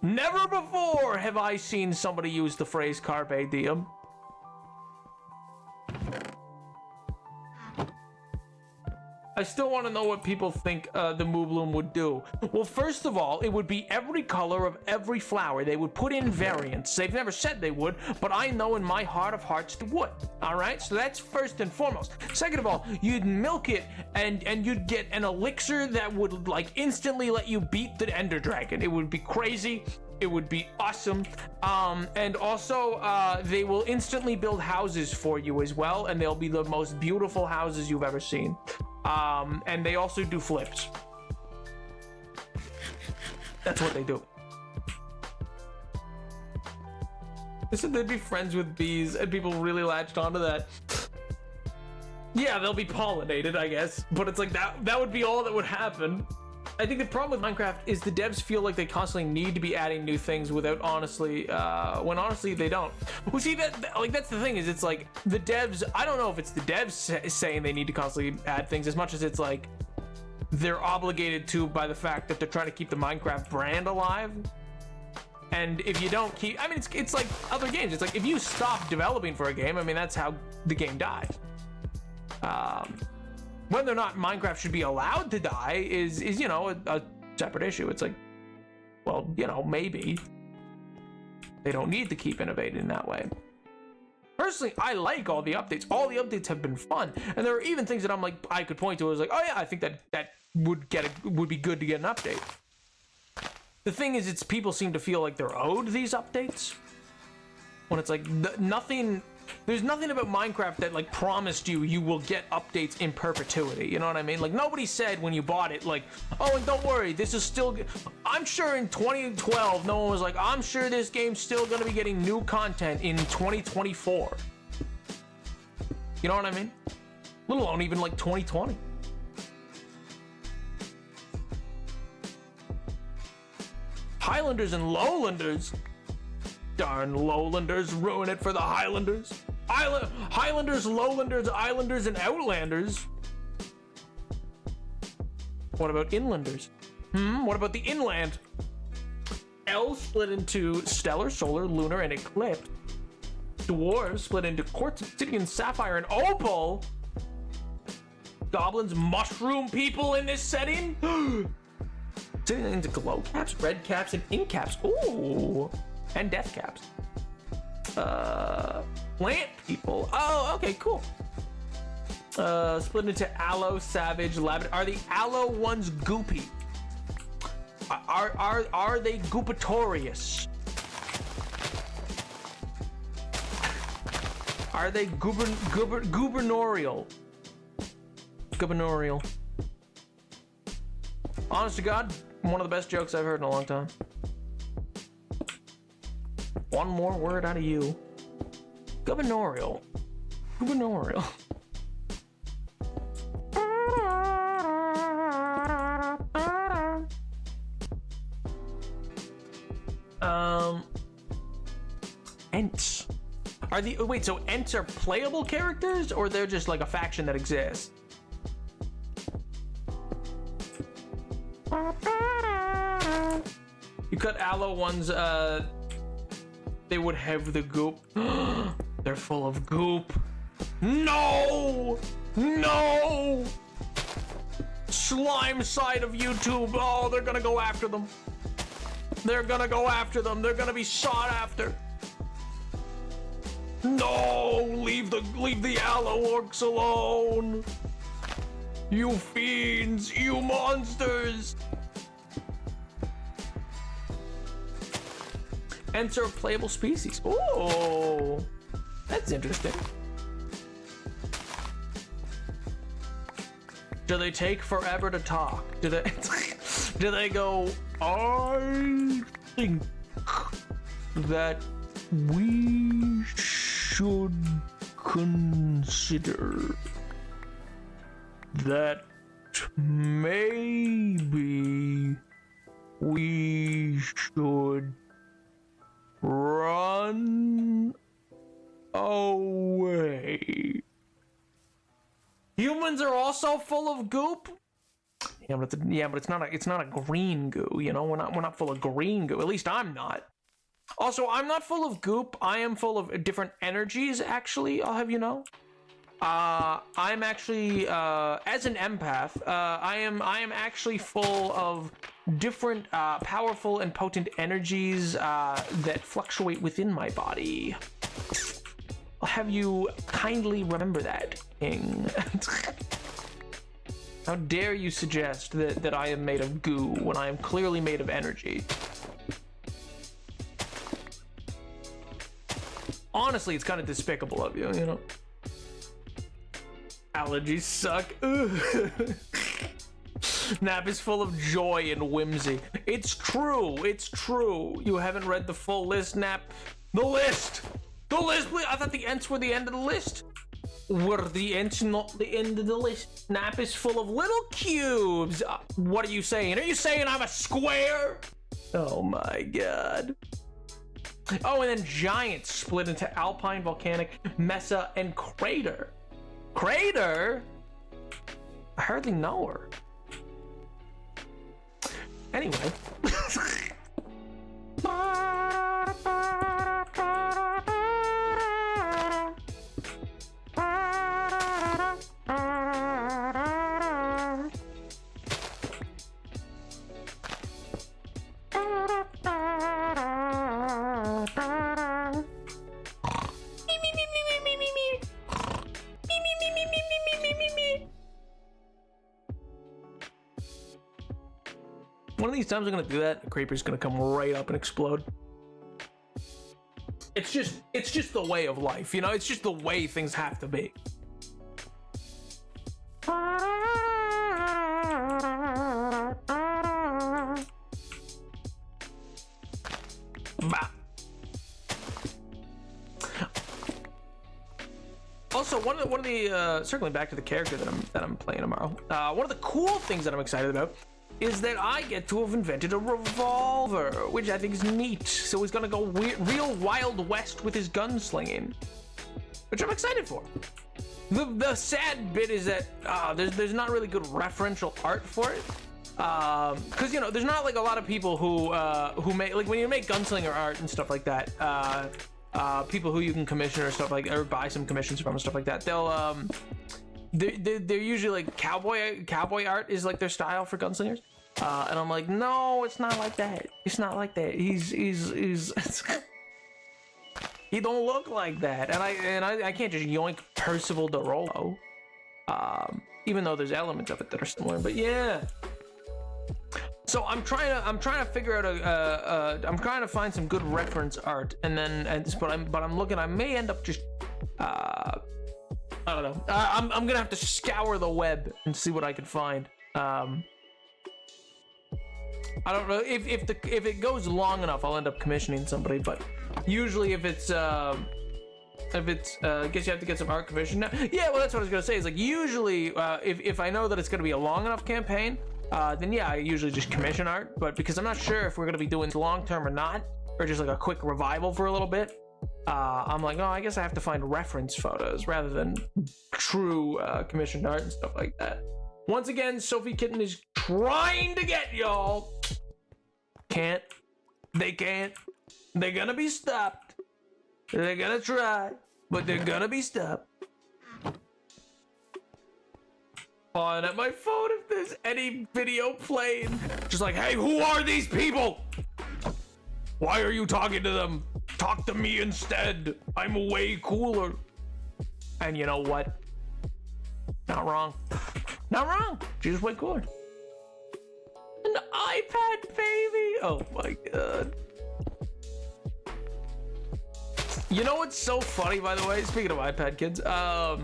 Never before have I seen somebody use the phrase Carpe Diem. I still want to know what people think the Moobloom would do. Well, first of all, it would be every color of every flower. They would put in variants. They've never said they would, but I know in my heart of hearts they would. All right, so that's first and foremost. Second of all, you'd milk it and you'd get an elixir that would like instantly let you beat the Ender Dragon. It would be crazy. It would be awesome. And also, they will instantly build houses for you as well, and they'll be the most beautiful houses you've ever seen. And they also do flips. That's what they do. They said they'd be friends with bees, and people really latched onto that. Yeah, they'll be pollinated, I guess. But it's like that would be all that would happen. I think the problem with Minecraft is the devs feel like they constantly need to be adding new things without honestly, when honestly they don't. Well, see, that's the thing is it's like the devs, I don't know if it's the devs saying they need to constantly add things as much as it's like they're obligated to by the fact that they're trying to keep the Minecraft brand alive. And if you don't keep, I mean, it's like other games. It's like if you stop developing for a game, I mean, that's how the game dies. Whether or not Minecraft should be allowed to die is you know, a separate issue. It's like, well, you know, maybe they don't need to keep innovating in that way. Personally, I like all the updates. All the updates have been fun, and there are even things that I'm like, I could point to. I was like, oh yeah, I think that would be good to get an update. The thing is, it's people seem to feel like they're owed these updates when it's like nothing. There's nothing about Minecraft that like promised you will get updates in perpetuity. You know what I mean? Like nobody said when you bought it like, oh, and don't worry, this is still good. I'm sure in 2012 no one was like, I'm sure this game's still gonna be getting new content in 2024. You know what I mean? Let alone even like 2020. Highlanders and Lowlanders. Darn Lowlanders ruin it for the Highlanders. Highlanders, Lowlanders, Islanders, and Outlanders. What about Inlanders? What about the Inland? Elves split into Stellar, Solar, Lunar, and Eclipse. Dwarves split into Quartz, Obsidian, Sapphire, and Opal. Goblins, mushroom people in this setting. Sitting into glow caps, red caps, and ink caps. Ooh. And death caps. Plant people. Oh, okay, cool. Split into aloe, savage, lavender. Are the aloe ones goopy? Are they goopatorious? Are they gubernatorial? Gubernatorial. Honest to God, one of the best jokes I've heard in a long time. One more word out of you. Gubernatorial. Gubernatorial. Ents. Are the wait, so Ents are playable characters or they're just like a faction that exists? You cut aloe ones, they would have the goop. They're full of goop. No! No! Slime side of YouTube. Oh, they're gonna go after them. They're gonna go after them. They're gonna be sought after. No! Leave the aloe orcs alone. You fiends! You monsters! Enter a playable species. Oh, that's interesting. Do they take forever to talk? Do they go, I think that we should consider that maybe we should run away. Humans are also full of goop. Yeah, but it's not a green goo. You know, we're not full of green goo. At least I'm not. Also, I'm not full of goop. I am full of different energies. Actually, I'll have you know. I'm actually, as an empath, I am actually full of different, powerful and potent energies, that fluctuate within my body. I'll have you kindly remember that, King. How dare you suggest that I am made of goo when I am clearly made of energy? Honestly, it's kind of despicable of you, you know? Allergies suck. Nap is full of joy and whimsy. It's true, it's true. You haven't read the full list, Nap. The list! The list, please! I thought the ents were the end of the list. Were the ents not the end of the list? Nap is full of little cubes. What are you saying? Are you saying I'm a square? Oh my god. Oh, and then giants split into alpine, volcanic, mesa, and crater. Crater? I hardly know her. Anyway. One of these times I'm gonna do that, a creeper's gonna come right up and explode. It's just the way of life, you know? It's just the way things have to be. Bah. Also, one of the circling back to the character that I'm playing tomorrow. One of the cool things that I'm excited about is that I get to have invented a revolver, which I think is neat. So he's gonna go real Wild West with his gunslinging, which I'm excited for. The sad bit is that there's not really good referential art for it, because you know there's not like a lot of people who make, like, when you make gunslinger art and stuff like that, people who you can commission or stuff like, or buy some commissions from and stuff like that, they'll they're usually like cowboy art is like their style for gunslingers, and I'm like, no, it's not like that. It's not like that. He's he don't look like that, and I can't just yoink Percival de Rollo, even though there's elements of it that are similar. But yeah, so I'm trying to figure out I'm trying to find some good reference art, but I'm looking, I may end up just I don't know. I'm gonna have to scour the web and see what I can find. I don't know if it goes long enough, I'll end up commissioning somebody. But usually, if it's I guess you have to get some art commission now. Yeah, well, that's what I was gonna say. Is like usually, if I know that it's gonna be a long enough campaign, then yeah, I usually just commission art. But because I'm not sure if we're gonna be doing long term or not, or just like a quick revival for a little bit. I'm like, oh, I guess I have to find reference photos rather than true commissioned art and stuff like that. Once again, Sophie Kitten is trying to get y'all. Can't. They can't. They're gonna be stopped. They're gonna try, but they're gonna be stopped. On at my phone if there's any video playing. Just like, hey, who are these people? Why are you talking to them? Talk to me instead. I'm way cooler. And you know what? Not wrong. Not wrong. She's just way cooler. An iPad, baby. Oh my god. You know what's so funny, by the way? Speaking of iPad kids, I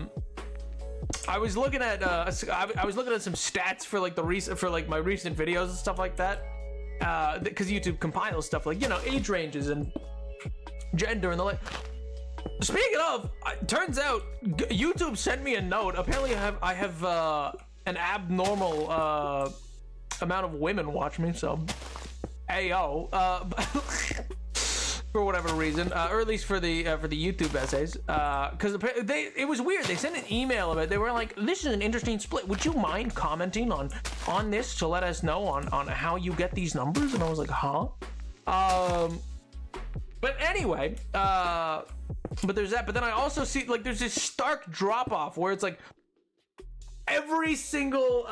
was looking at I was looking at some stats for like my recent videos and stuff like that. Because YouTube compiles stuff like, you know, age ranges and gender and the like. Speaking of, turns out YouTube sent me a note. Apparently I have an abnormal amount of women watch me, so ayo, for whatever reason, or at least for the YouTube essays, because it was weird. They sent an email about it. They were like, this is an interesting split, would you mind commenting on this to let us know on how you get these numbers? And I was like, huh? But anyway, But there's that. But then I also see like there's this stark drop off where it's like every single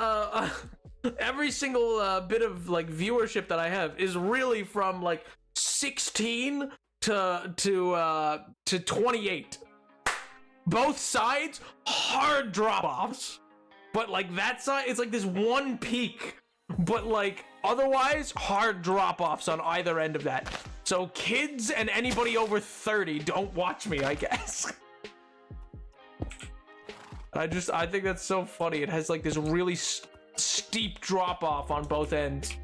bit of like viewership that I have is really from like 16 to 28. Both sides hard drop offs. But like that side, it's like this one peak. But like otherwise, hard drop-offs on either end of that. So kids and anybody over 30 don't watch me, I guess. I think that's so funny. It has like this really steep drop-off on both ends.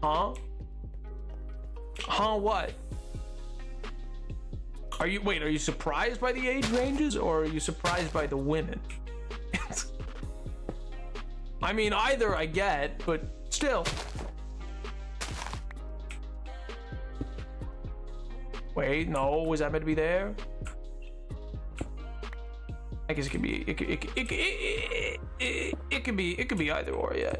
Huh? Huh, what? Are you surprised by the age ranges, or are you surprised by the women? I mean, either I get, but still. Wait, no, was that meant to be there? I guess it could be, it could be either or, yeah.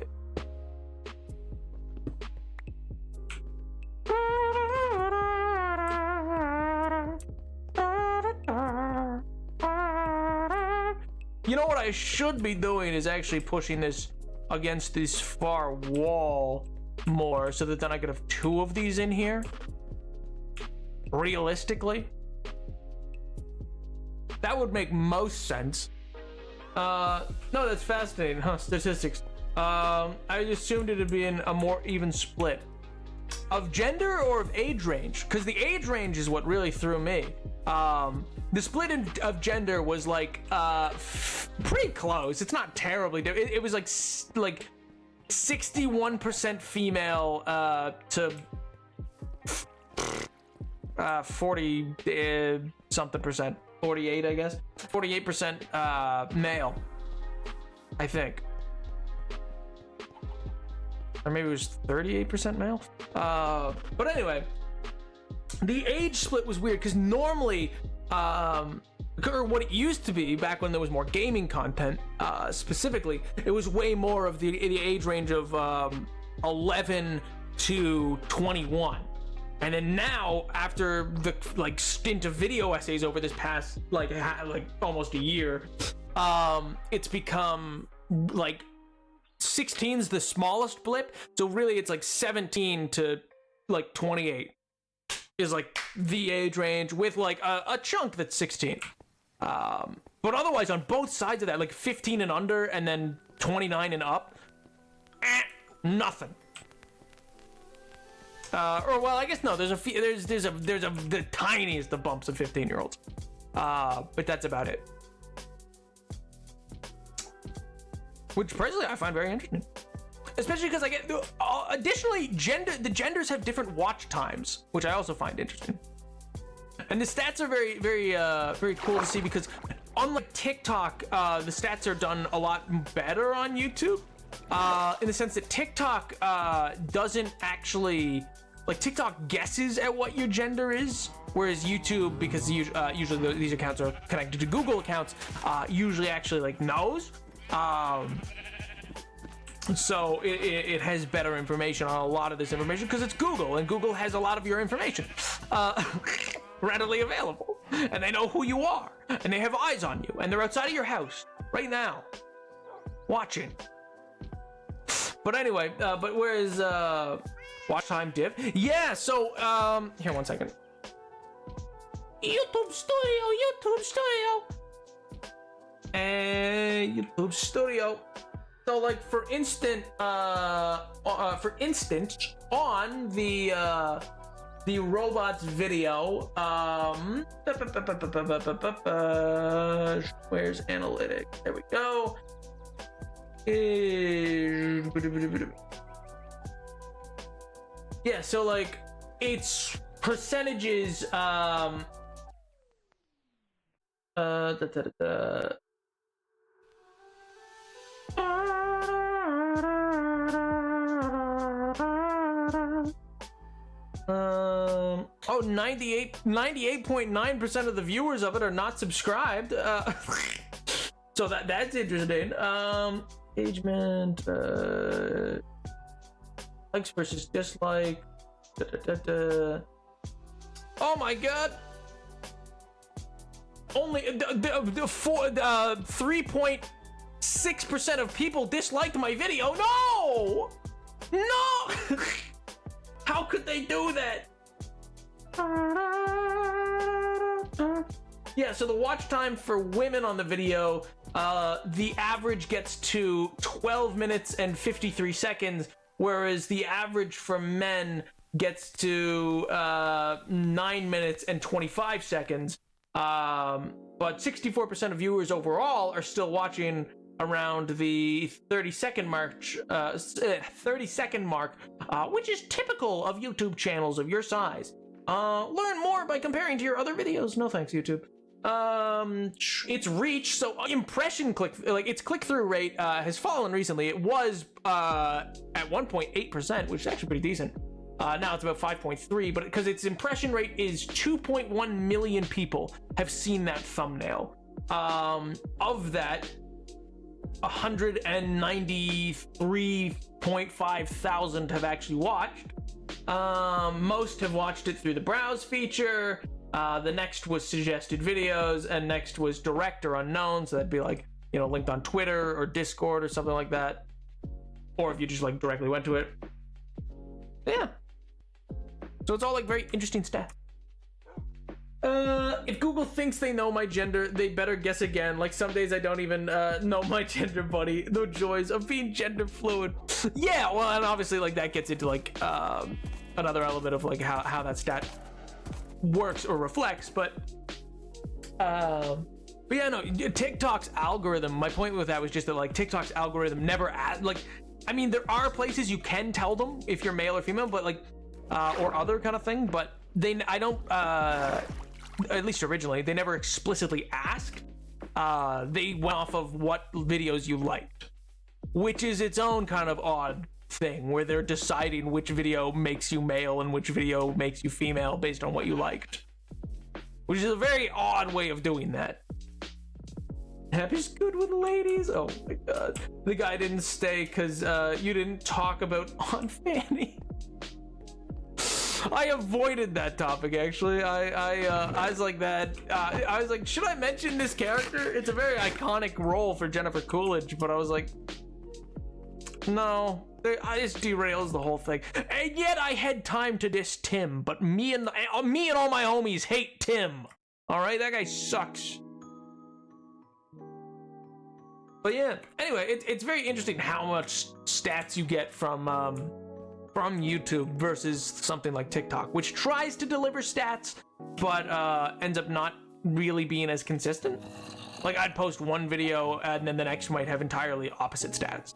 You know what I should be doing is actually pushing this against this far wall more so that then I could have two of these in here. Realistically. That would make most sense. No, that's fascinating, huh? Statistics. I assumed it'd be in a more even split. Of gender or of age range? Because the age range is what really threw me. The split of gender was like pretty close. It's not terribly different. It was like 61% female to 40 something percent. 48, I guess. 48% male, I think. Or maybe it was 38% male. But anyway, the age split was weird because normally, or what it used to be back when there was more gaming content, specifically, it was way more of the age range of 11 to 21. And then now, after the like stint of video essays over this past like almost a year, it's become like 16's the smallest blip, so really it's like 17 to like 28 is like the age range with like a chunk that's 16. But otherwise on both sides of that, like 15 and under and then 29 and up, nothing. Or well, I guess no. There's the tiniest of bumps of 15-year-olds, but that's about it. Which personally I find very interesting, especially because I get additionally the genders have different watch times, which I also find interesting. And the stats are very very cool to see because unlike TikTok, the stats are done a lot better on YouTube. In the sense that TikTok doesn't actually, like TikTok guesses at what your gender is, whereas YouTube, because usually these accounts are connected to Google accounts, usually actually like knows. So it has better information on a lot of this information because it's Google, and Google has a lot of your information readily available, and they know who you are, and they have eyes on you, and they're outside of your house right now watching. But anyway, but where's watch time div? Yeah, so here, 1 second. YouTube Studio. And YouTube Studio. So like for instance on the robots video, where's analytics? There we go. Yeah, so like it's percentages oh, 98.9% of the viewers of it are not subscribed. So that's interesting. Engagement, likes versus dislike. Oh my god! Only 3.6% of people disliked my video. No! No! How could they do that? Yeah, so the watch time for women on the video, the average gets to 12 minutes and 53 seconds, whereas the average for men gets to 9 minutes and 25 seconds. But 64% of viewers overall are still watching around the 30-second mark, which is typical of YouTube channels of your size. Learn more by comparing to your other videos. No thanks, YouTube. Its reach, so impression its click-through rate has fallen recently. It was at 1.8%, which is actually pretty decent. Now it's about 5.3, but because its impression rate is 2.1 million people have seen that thumbnail. Of that, 193.5 thousand have actually watched. Most have watched it through the browse feature. The next was suggested videos, and next was direct or unknown, so that'd be like, you know, linked on Twitter or Discord or something like that, or if you just like directly went to it. Yeah, so it's all like very interesting stats. If Google thinks they know my gender, they better guess again. Like, some days I don't even know my gender, buddy. The joys of being gender fluid. Yeah, well, and obviously like that gets into like another element of like how that stat works or reflects, but yeah, no, TikTok's algorithm, my point with that was just that like TikTok's algorithm never I mean, there are places you can tell them if you're male or female, but like or other kind of thing, but I don't at least originally they never explicitly asked. They went off of what videos you liked, which is its own kind of odd thing where they're deciding which video makes you male and which video makes you female based on what you liked, which is a very odd way of doing that. Happy's good with ladies. Oh my god, the guy didn't stay because you didn't talk about Aunt Fanny. I avoided that topic actually. I was like that. I was like, should I mention this character? It's a very iconic role for Jennifer Coolidge, but I was like, no. I just derails the whole thing. And yet I had time to diss Tim, but me and all my homies hate Tim. All right, that guy sucks. But yeah, anyway, it's very interesting how much stats you get from YouTube versus something like TikTok, which tries to deliver stats, but ends up not really being as consistent. Like, I'd post one video and then the next might have entirely opposite stats.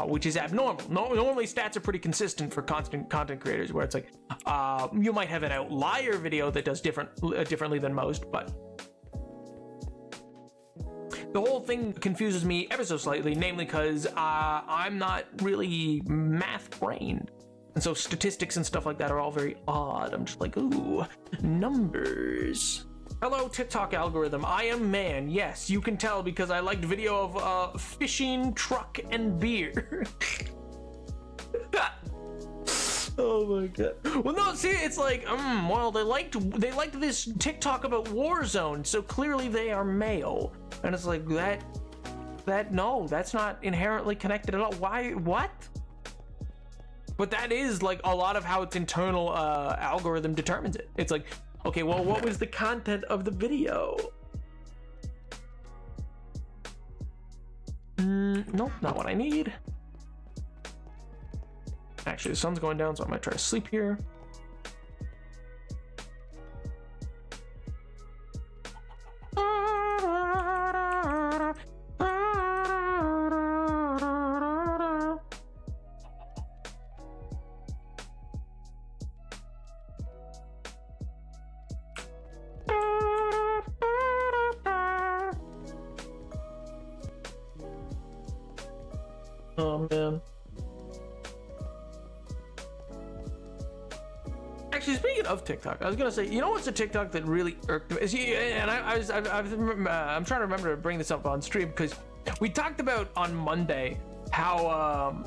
Which is abnormal. Normally stats are pretty consistent for constant content creators, where it's like you might have an outlier video that does differently than most, but the whole thing confuses me ever so slightly, namely because I'm not really math brained, and so statistics and stuff like that are all very odd. I'm just like, ooh, numbers. Hello, TikTok algorithm. I am man. Yes, you can tell because I liked video of fishing, truck, and beer. Oh my god. Well, no, see, it's like, well, they liked this TikTok about Warzone, so clearly they are male. And it's like, no, that's not inherently connected at all. Why? What? But that is like a lot of how its internal algorithm determines it. It's like, okay, well, what was the content of the video? Nope, not what I need. Actually, the sun's going down, so I might try to sleep here. Oh man. Actually, speaking of TikTok, I was gonna say, you know what's a TikTok that really irked me? I'm trying to remember to bring this up on stream because we talked about on Monday how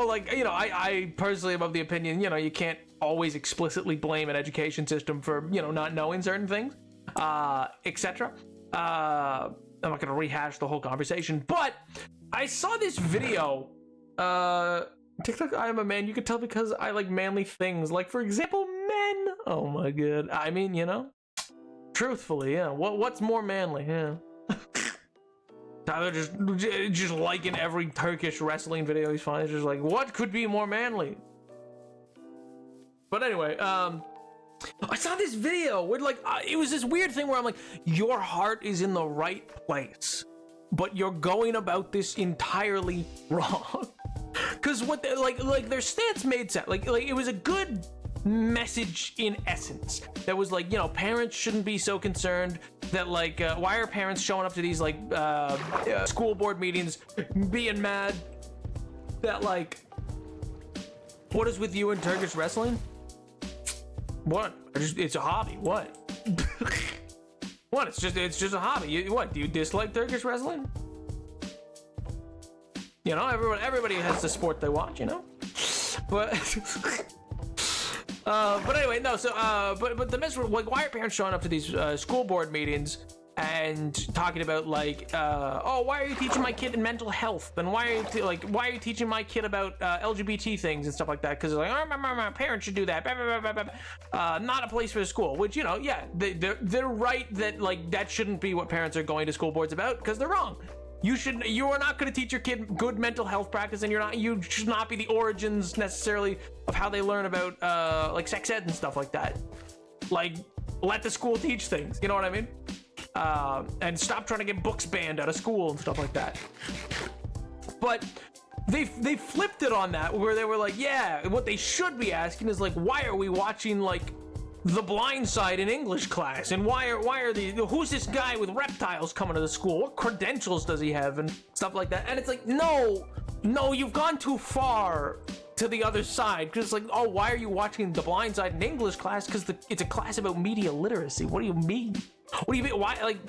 like, you know, I personally am of the opinion, you know, you can't always explicitly blame an education system for, you know, not knowing certain things, etc. I'm not gonna rehash the whole conversation, but I saw this video. TikTok, I am a man. You could tell because I like manly things. Like, for example, men. Oh my god. I mean, you know, truthfully, yeah. What's more manly? Yeah. Tyler just liking every Turkish wrestling video he's finding. It's just like, what could be more manly? But anyway, I saw this video where like it was this weird thing where I'm like, your heart is in the right place, but you're going about this entirely wrong. Because what they, like their stance made sense. Like it was a good message in essence. That was like, you know, parents shouldn't be so concerned that like why are parents showing up to these like school board meetings being mad that like, what is with you in Turkish wrestling? What? It's a hobby. What? What? It's just a hobby. What? Do you dislike Turkish wrestling? You know, everybody has the sport they watch, you know. But anyway, no. So but the message, like, why are parents showing up to these school board meetings and talking about like, oh, why are you teaching my kid in mental health? And why are you teaching my kid about LGBT things and stuff like that? Because like, oh, my parents should do that. Not a place for the school. Which, you know, yeah, they're right that like that shouldn't be what parents are going to school boards about, because they're wrong. You are not going to teach your kid good mental health practice, and you should not be the origins necessarily of how they learn about like sex ed and stuff like that. Like, let the school teach things, you know what I mean? And stop trying to get books banned out of school and stuff like that. But they flipped it on that, where they were like, yeah, what they should be asking is like, why are we watching like The Blind Side in English class, and why are who's this guy with reptiles coming to the school? What credentials does he have and stuff like that? And it's like, no, you've gone too far to the other side, because it's like, oh, why are you watching The Blind Side in English class? Because it's a class about media literacy. What do you mean? What do you mean? Why? Like,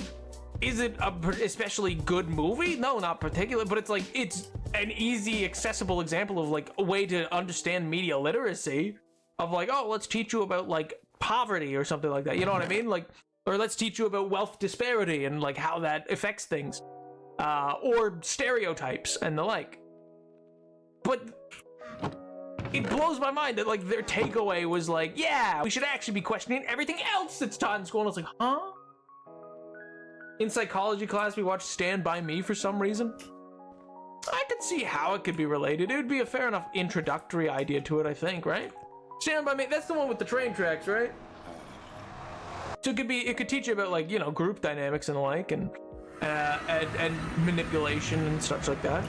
is it a especially good movie? No, not particular, but it's like, it's an easy, accessible example of like a way to understand media literacy, of like, oh, let's teach you about like poverty or something like that, you know what I mean? Like, or let's teach you about wealth disparity and like how that affects things, or stereotypes and the like. But it blows my mind that like their takeaway was like, yeah, we should actually be questioning everything else that's taught in school. And I was like, huh? In psychology class, we watched Stand By Me for some reason. I could see how it could be related. It would be a fair enough introductory idea to it, I think, right? Stand By Me, that's the one with the train tracks, right? So it could teach you about like, you know, group dynamics and the like, and manipulation and such like that.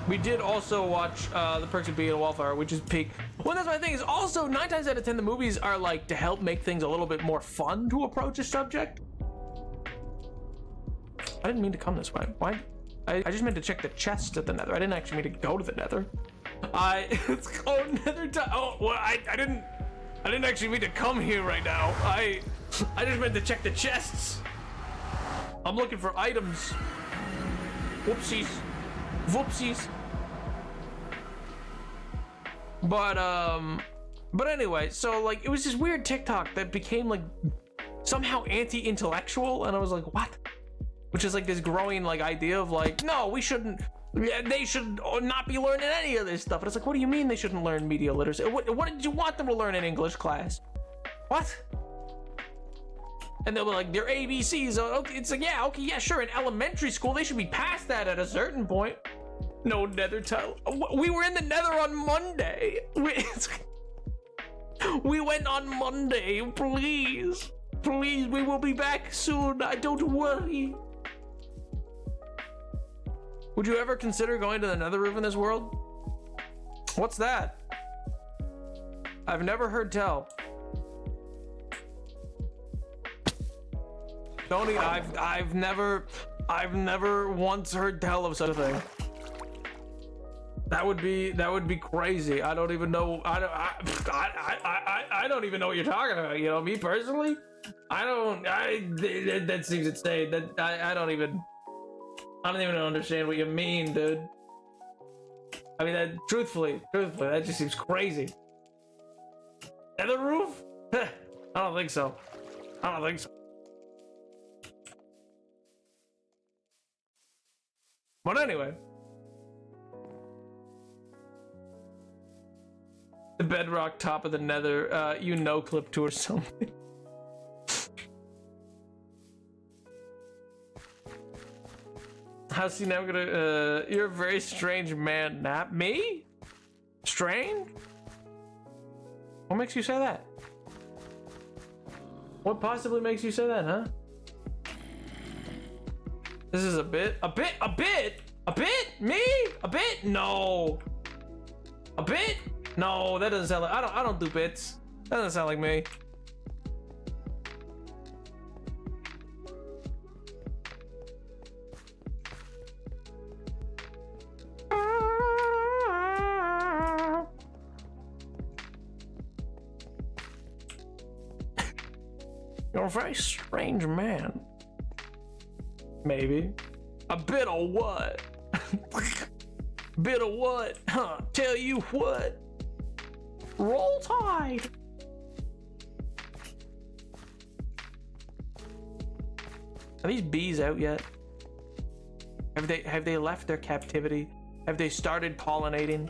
We did also watch The Perks of Being a Wallflower, which is peak. Well, that's my thing, is also 9 times out of 10 the movies are like to help make things a little bit more fun to approach a subject. I didn't mean to come this way. Why? I just meant to check the chest at the Nether. I didn't actually mean to go to the Nether. Nether time. Oh, well, I didn't actually mean to come here right now. I just meant to check the chests. I'm looking for items. Whoopsies. Whoopsies. But anyway, so like it was this weird TikTok that became like somehow anti-intellectual, and I was like, what? Which is like this growing like idea of like, no, they should not be learning any of this stuff. And it's like, what do you mean they shouldn't learn media literacy? What did you want them to learn in English class? What? And they'll be like, their ABCs. Okay, it's like, yeah, okay, yeah, sure. In elementary school, they should be past that at a certain point. No Nether tile. We were in the Nether on Monday. We went on Monday. Please, we will be back soon. Don't worry. Would you ever consider going to the Nether roof in this world? What's that? I've never heard tell. Tony, I've never once heard tell of such a thing. That would be crazy. I don't even know. I don't even know what you're talking about. You know, me personally, that seems insane. That I don't even understand what you mean, dude. I mean, that truthfully, that just seems crazy. Nether roof? I don't think so. But anyway. The bedrock top of the nether, clip to or something. How's he now gonna, you're a very strange man, Nap. Me? Strange? What makes you say that? What possibly makes you say that, huh? This is a bit? Me? A bit? No. A bit? No, that doesn't sound like, I don't do bits. That doesn't sound like me. You're a very strange man. Maybe. A bit of what? Bit of what? Huh, tell you what. Roll Tide. Are these bees out yet? Have they left their captivity? Have they started pollinating?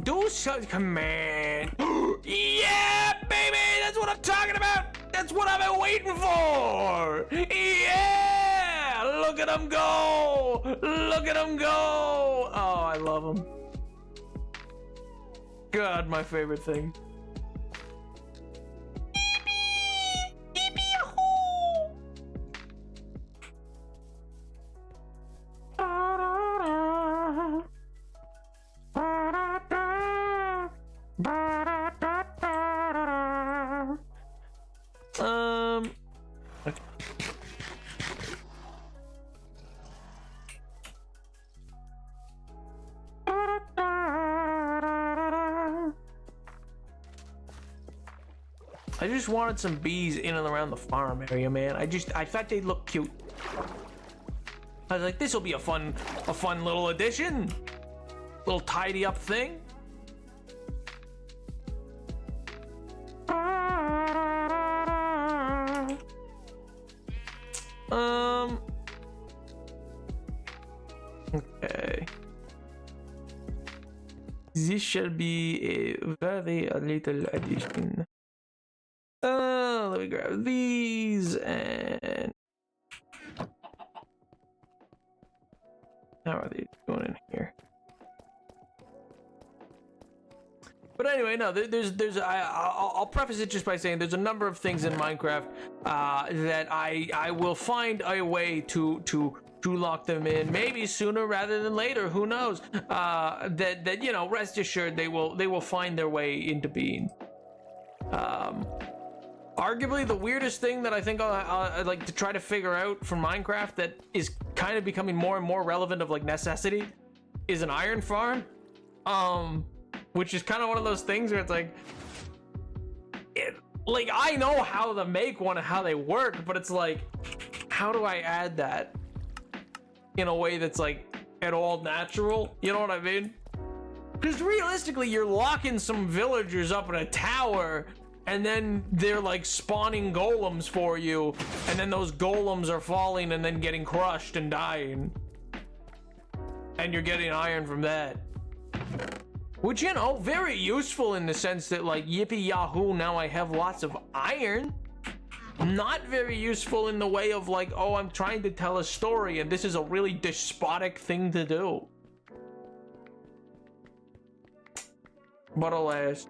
Do something, command. Yeah, baby, that's what I'm talking about. That's what I've been waiting for. Yeah, look at them go. Look at them go. Oh, I love them. God, my favorite thing. I just wanted some bees in and around the farm area, man. I thought they'd look cute. I was like, this will be a fun little addition. Little tidy up thing. Okay. This shall be a very little addition. Let me grab these and how are they going in here? But anyway, no, I'll preface it just by saying there's a number of things in Minecraft that I will find a way to lock them in, maybe sooner rather than later. Who knows? That you know, rest assured they will find their way into being. Arguably the weirdest thing that I think I'd like to try to figure out for Minecraft that is kind of becoming more and more relevant of like necessity is an iron farm. Which is kind of one of those things where it's like, like I know how to make one and how they work, but it's like, how do I add that in a way that's like at all natural? You know what I mean? Because realistically, you're locking some villagers up in a tower and then they're like spawning golems for you, and then those golems are falling and then getting crushed and dying, and you're getting iron from that. Which, you know, very useful in the sense that like, yippee yahoo, now I have lots of iron. Not very useful in the way of like, oh, I'm trying to tell a story and this is a really despotic thing to do. But alas,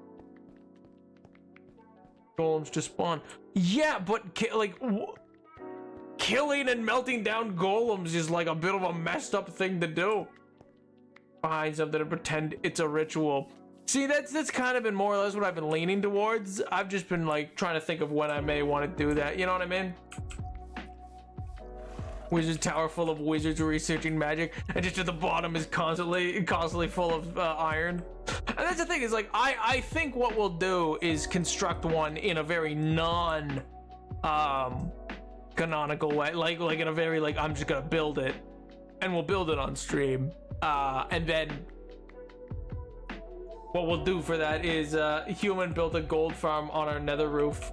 golems just spawn. Yeah, but killing and melting down golems is like a bit of a messed up thing to do. Behind something and pretend it's a ritual. See, that's kind of been more or less what I've been leaning towards. I've just been like trying to think of when I may want to do that. You know what I mean? wizard tower full of wizards researching magic, and just at the bottom is constantly full of iron. And that's the thing, is like I think what we'll do is construct one in a very canonical way, like in a very like I'm just gonna build it, and we'll build it on stream, and then what we'll do for that is human built a gold farm on our nether roof.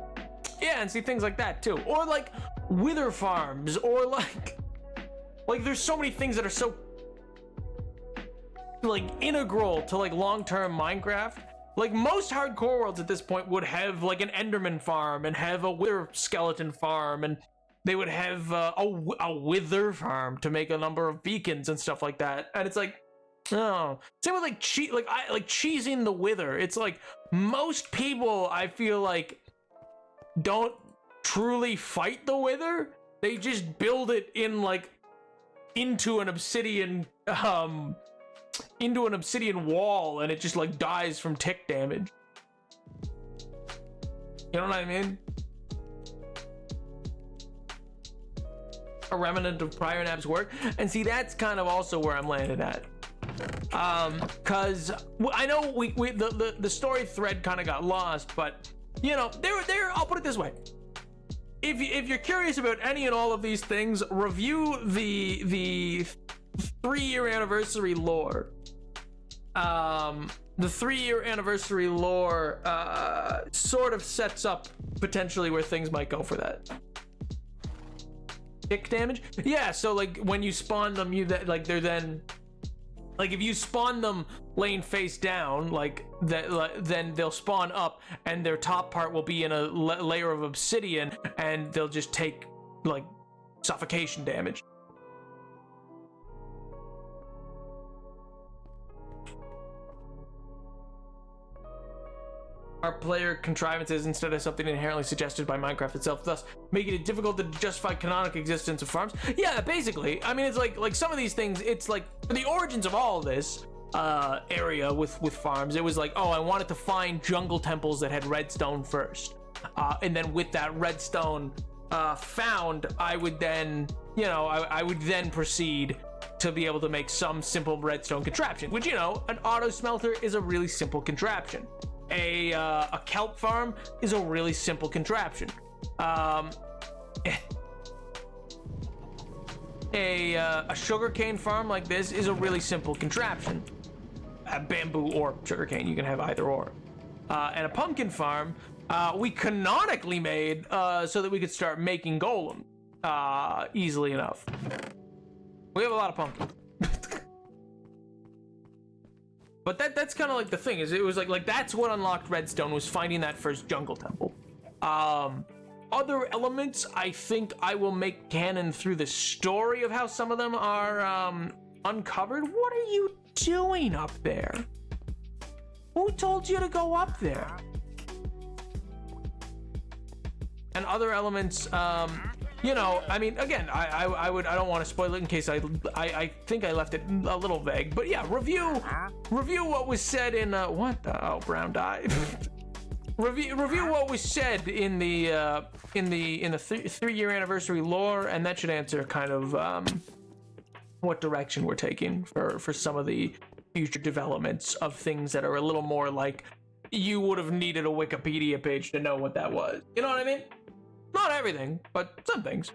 Yeah, and see things like that too, or like wither farms, or like there's so many things that are so like integral to like long-term Minecraft. Like most hardcore worlds at this point would have like an Enderman farm and have a wither skeleton farm, and they would have a wither farm to make a number of beacons and stuff like that. And it's like, oh, same with like cheesing the wither. It's like most people, I feel like, don't truly fight the wither. They just build it in like into an obsidian wall, and it just like dies from tick damage. You know what I mean? A remnant of prior Nab's work. And see, that's kind of also where I'm landed at. Cause I know the story thread kind of got lost, but you know, there, I'll put it this way. If you're curious about any and all of these things, review the 3-year anniversary lore. The 3-year anniversary lore sort of sets up potentially where things might go for that. Tick damage? Yeah, so like when you spawn them, they're then like if you spawn them laying face down, like that, then they'll spawn up, and their top part will be in a layer of obsidian, and they'll just take like suffocation damage. Are player contrivances instead of something inherently suggested by Minecraft itself, thus making it difficult to justify canonic existence of farms? Yeah, basically. I mean, it's like some of these things, it's like for the origins of all of this area with farms, it was like, oh, I wanted to find jungle temples that had redstone first, and then with that redstone found, I would then, you know, I would then proceed to be able to make some simple redstone contraption, which, you know, an auto smelter is a really simple contraption. A kelp farm is a really simple contraption. A sugarcane farm like this is a really simple contraption. A bamboo or sugarcane, you can have either or. And a pumpkin farm, we canonically made so that we could start making golem easily enough. We have a lot of pumpkins. But that's kind of like the thing, is it was like that's what unlocked redstone, was finding that first jungle temple. Other elements, I think I will make canon through the story of how some of them are uncovered. What are you doing up there? Who told you to go up there? And other elements, you know, I mean, again, I don't want to spoil it in case I think I left it a little vague, but yeah, review what was said in brown dye. review what was said in the 3-year anniversary lore, and that should answer kind of what direction we're taking for some of the future developments of things that are a little more like you would have needed a Wikipedia page to know what that was. You know what I mean? Not everything, but some things.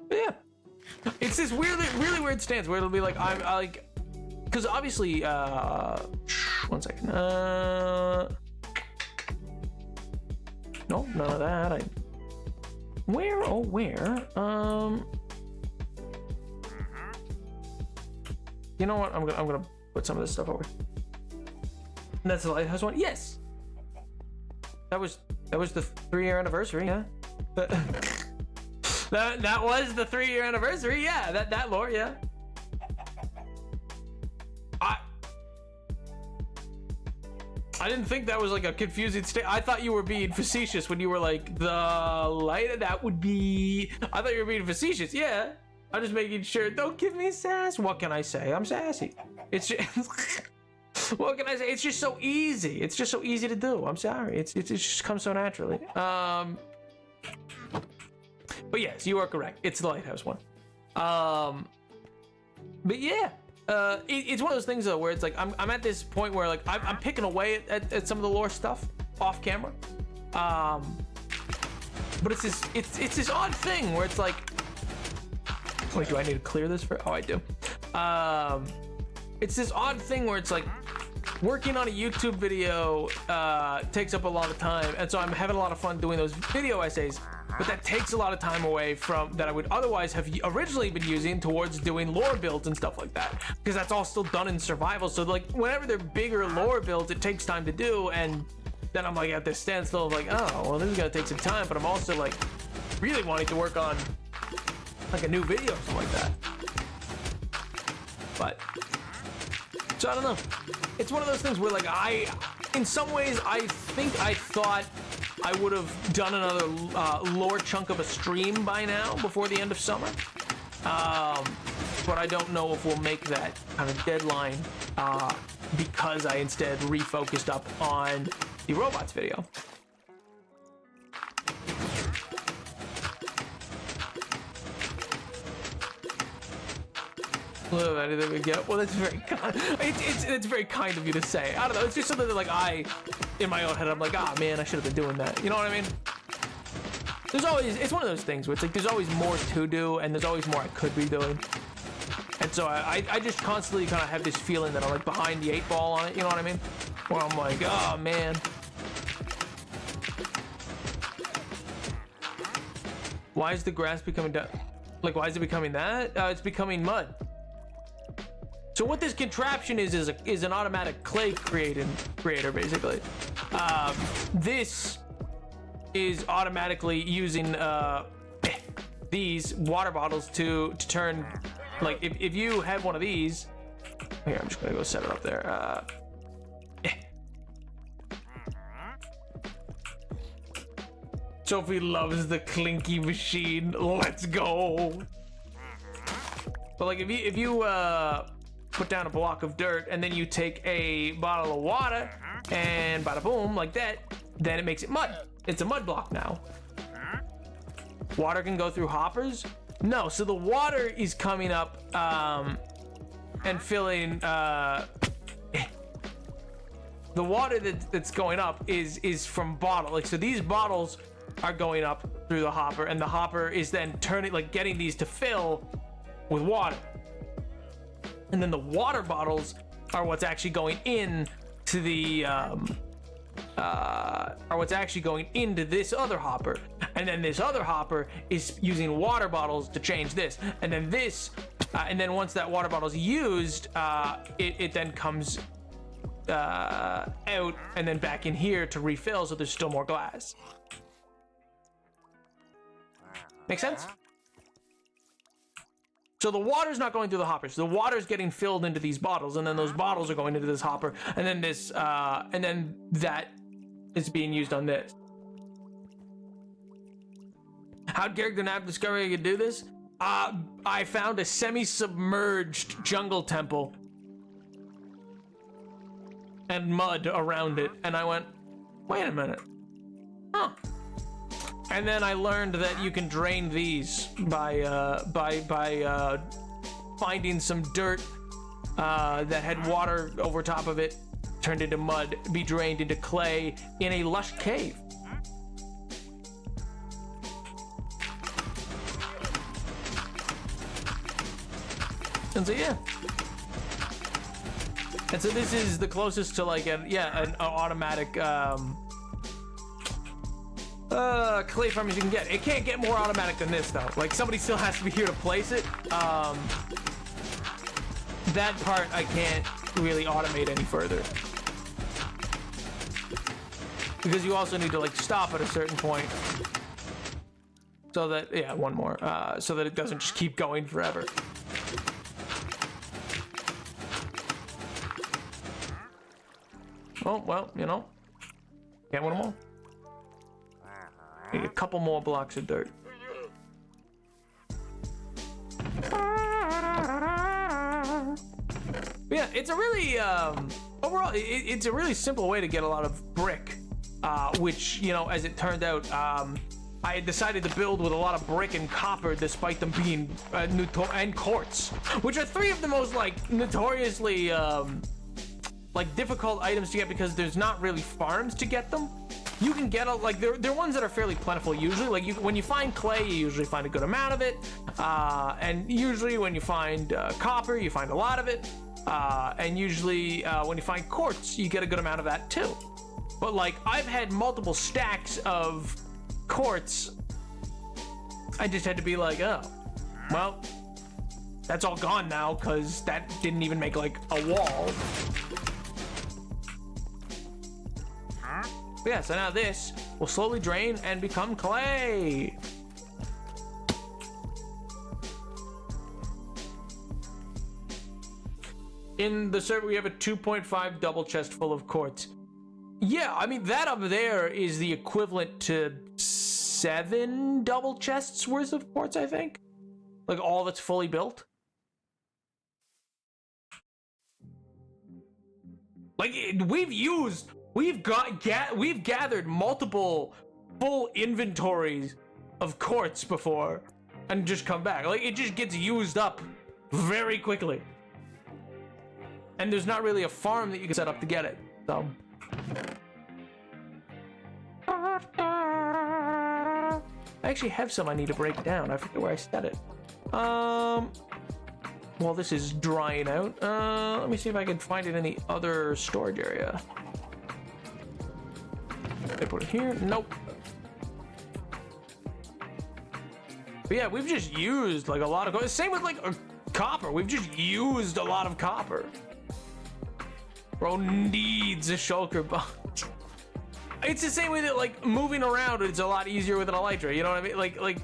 But yeah, it's this really weird stance where it'll be like I like, because obviously, 1 second. No, none of that. Where? You know what? I'm gonna put some of this stuff over. And that's the lighthouse one. Yes. That was the 3-year anniversary, yeah. that was the 3-year anniversary, yeah. That lore, yeah. I didn't think that was like a confusing state. I thought you were being facetious when you were like the light. That would be. I thought you were being facetious. Yeah. I'm just making sure. Don't give me sass. What can I say? I'm sassy. It's just. What can I say? It's just so easy. It's just so easy to do. I'm sorry. It just comes so naturally. But yes, you are correct. It's the Lighthouse one. But yeah, it's one of those things though where it's like I'm at this point where like I'm picking away at some of the lore stuff off camera. But it's this odd thing where it's like, wait, do I need to clear this for? Oh, I do. It's this odd thing where it's like working on a YouTube video takes up a lot of time, and so I'm having a lot of fun doing those video essays. But that takes a lot of time away from that I would otherwise have originally been using towards doing lore builds and stuff like that, because that's all still done in survival. So like whenever they're bigger lore builds, it takes time to do, and then I'm like at this standstill of like, oh well, this is gonna take some time. But I'm also like really wanting to work on like a new video or something like that. But so I don't know. It's one of those things where like in some ways I thought I would have done another lore chunk of a stream by now before the end of summer. But I don't know if we'll make that kind of deadline because I instead refocused up on the robots video. Anything we get? Well, that's very kind. It's very kind of you to say. I don't know. It's just something that like in my own head, I'm like, ah, man, I should have been doing that. You know what I mean? It's one of those things where it's like there's always more to do, and there's always more I could be doing. And so I just constantly kind of have this feeling that I'm like behind the 8 ball on it. You know what I mean? Where I'm like, oh man. Why is the grass becoming like? Why is it becoming that? It's becoming mud. So what this contraption is an automatic clay creator basically. This is automatically using these water bottles to turn, like if you have one of these, here I'm just gonna go set it up there. Sophie loves the clinky machine. Let's go. But like if you put down a block of dirt and then you take a bottle of water and bada boom like that, then it makes it mud. It's a mud block now. Water can go through hoppers? No, so the water is coming up and filling the water that's going up is from bottle. Like so these bottles are going up through the hopper, and the hopper is then turning, like getting these to fill with water. And then the water bottles are what's actually going in to the are what's actually going into this other hopper, and then this other hopper is using water bottles to change this, and then this and then once that water bottle is used, it then comes out and then back in here to refill, so there's still more glass. Make sense? So the water's not going through the hoppers. The water's getting filled into these bottles, and then those bottles are going into this hopper, and then this, and then that is being used on this. How'd Garrick the Nap discover he could do this? I found a semi-submerged jungle temple and mud around it, and I went, wait a minute, huh? And then I learned that you can drain these by finding some dirt that had water over top of it, turned into mud, be drained into clay in a lush cave. And so yeah. And so this is the closest to like an automatic clay farm as you can get. It can't get more automatic than this though. Like somebody still has to be here to place it. That part I can't really automate any further, because you also need to like stop at a certain point so that one more so that it doesn't just keep going forever. Oh well, you know, can't win them all. Need a couple more blocks of dirt. But yeah, it's a really overall it's a really simple way to get a lot of brick, which, you know, as it turned out, I had decided to build with a lot of brick and copper, despite them being and quartz, which are three of the most like notoriously like difficult items to get because there's not really farms to get them. You can get like they're ones that are fairly plentiful usually. Like when you find clay, you usually find a good amount of it, and usually when you find copper, you find a lot of it, and usually when you find quartz, you get a good amount of that too. But like I've had multiple stacks of quartz. I just had to be like, oh, well, that's all gone now because that didn't even make like a wall. But yeah, so now this will slowly drain and become clay. In the server, we have a 2.5 double chest full of quartz. Yeah, I mean, that up there is the equivalent to 7 double chests worth of quartz, I think. Like, all that's fully built. Like, we've gathered multiple full inventories of quartz before and just come back. Like, it just gets used up very quickly. And there's not really a farm that you can set up to get it, so... I actually have some I need to break down. I forget where I set it. Well, this is drying out. Let me see if I can find it in the other storage area. I put it here. Nope. But yeah, we've just used like a lot of same with like copper. We've just used a lot of copper. Bro needs a shulker bomb. It's the same way that like moving around is a lot easier with an elytra. You know what I mean?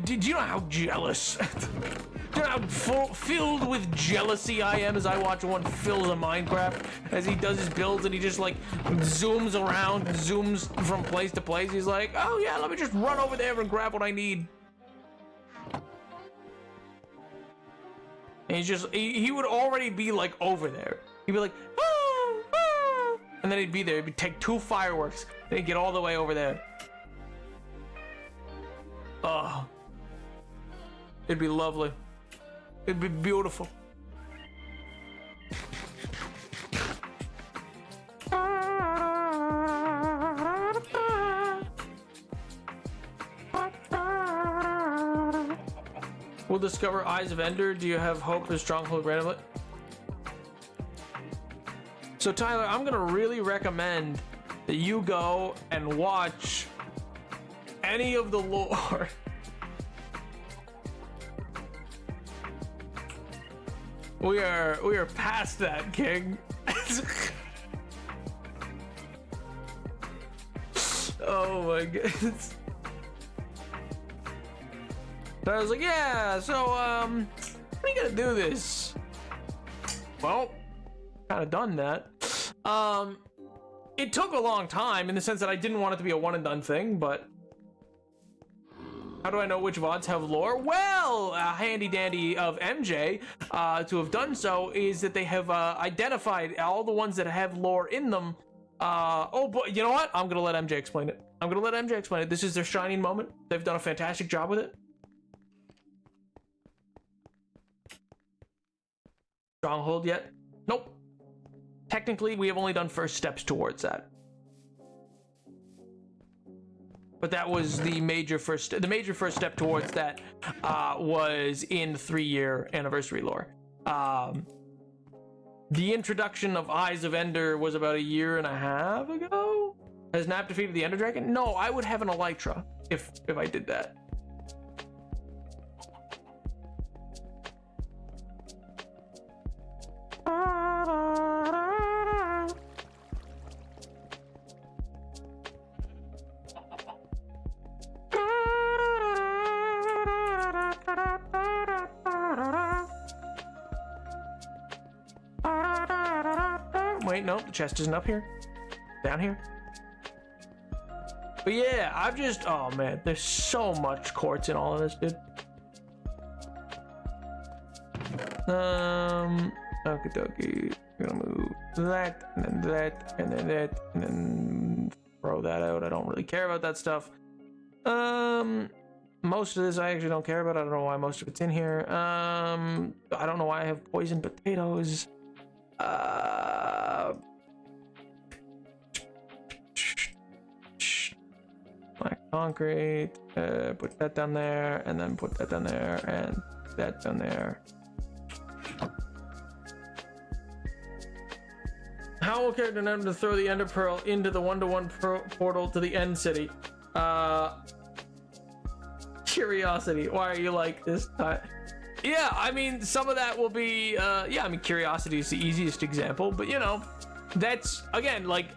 Do you know how jealous? Do you know how filled with jealousy I am as I watch one Phil's a Minecraft as he does his builds and he just like zooms around, zooms from place to place. He's like, oh yeah, let me just run over there and grab what I need. And he's just, he would already be like over there. He'd be like, ah, ah, and then he'd be there. He'd take 2 fireworks, and he'd get all the way over there. Oh, it'd be lovely. It'd be beautiful. We'll discover Eyes of Ender. Do you have hope for Stronghold randomly? So Tyler, I'm gonna really recommend that you go and watch any of the lore. We are past that, King. Oh my goodness. So I was like, yeah, so when are you gonna do this? Well, kind of done that. It took a long time in the sense that I didn't want it to be a one and done thing, but how do I know which VODs have lore? Well, a handy dandy of MJ to have done so is that they have identified all the ones that have lore in them. Oh, but you know what? I'm gonna let MJ explain it. This is their shining moment. They've done a fantastic job with it. Stronghold yet? Nope. Technically, we have only done first steps towards that. But that was the major first step towards that was in the 3-year anniversary lore. The introduction of Eyes of Ender was about 1.5 years ago. Has Nap defeated the Ender Dragon? No, I would have an Elytra if I did that. Wait, no, the chest isn't up here. Down here. But yeah, I've just, oh man, there's so much quartz in all of this, dude. Okie dokie. We're gonna move that, and then that, and then that, and then throw that out. I don't really care about that stuff. Most of this I actually don't care about. I don't know why most of it's in here. I don't know why I have poisoned potatoes. Black concrete. Put that down there, and then put that down there, and that down there. How will character know to throw the Ender Pearl into the 1-to-1 portal to the End City? Curiosity. Why are you like this? Yeah, I mean, some of that will be, yeah, I mean, curiosity is the easiest example, but you know, that's, again, like,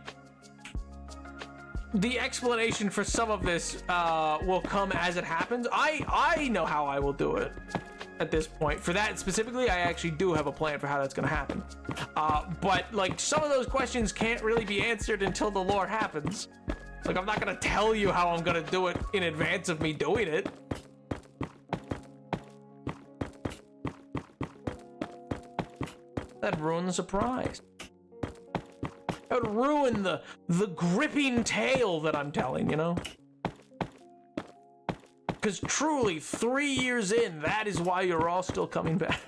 the explanation for some of this will come as it happens. I know how I will do it at this point. For that specifically, I actually do have a plan for how that's going to happen. But, like, some of those questions can't really be answered until the lore happens. Like, I'm not going to tell you how I'm going to do it in advance of me doing it. That'd ruin the surprise. That would ruin the gripping tale that I'm telling, you know? Because truly, 3 years in, that is why you're all still coming back.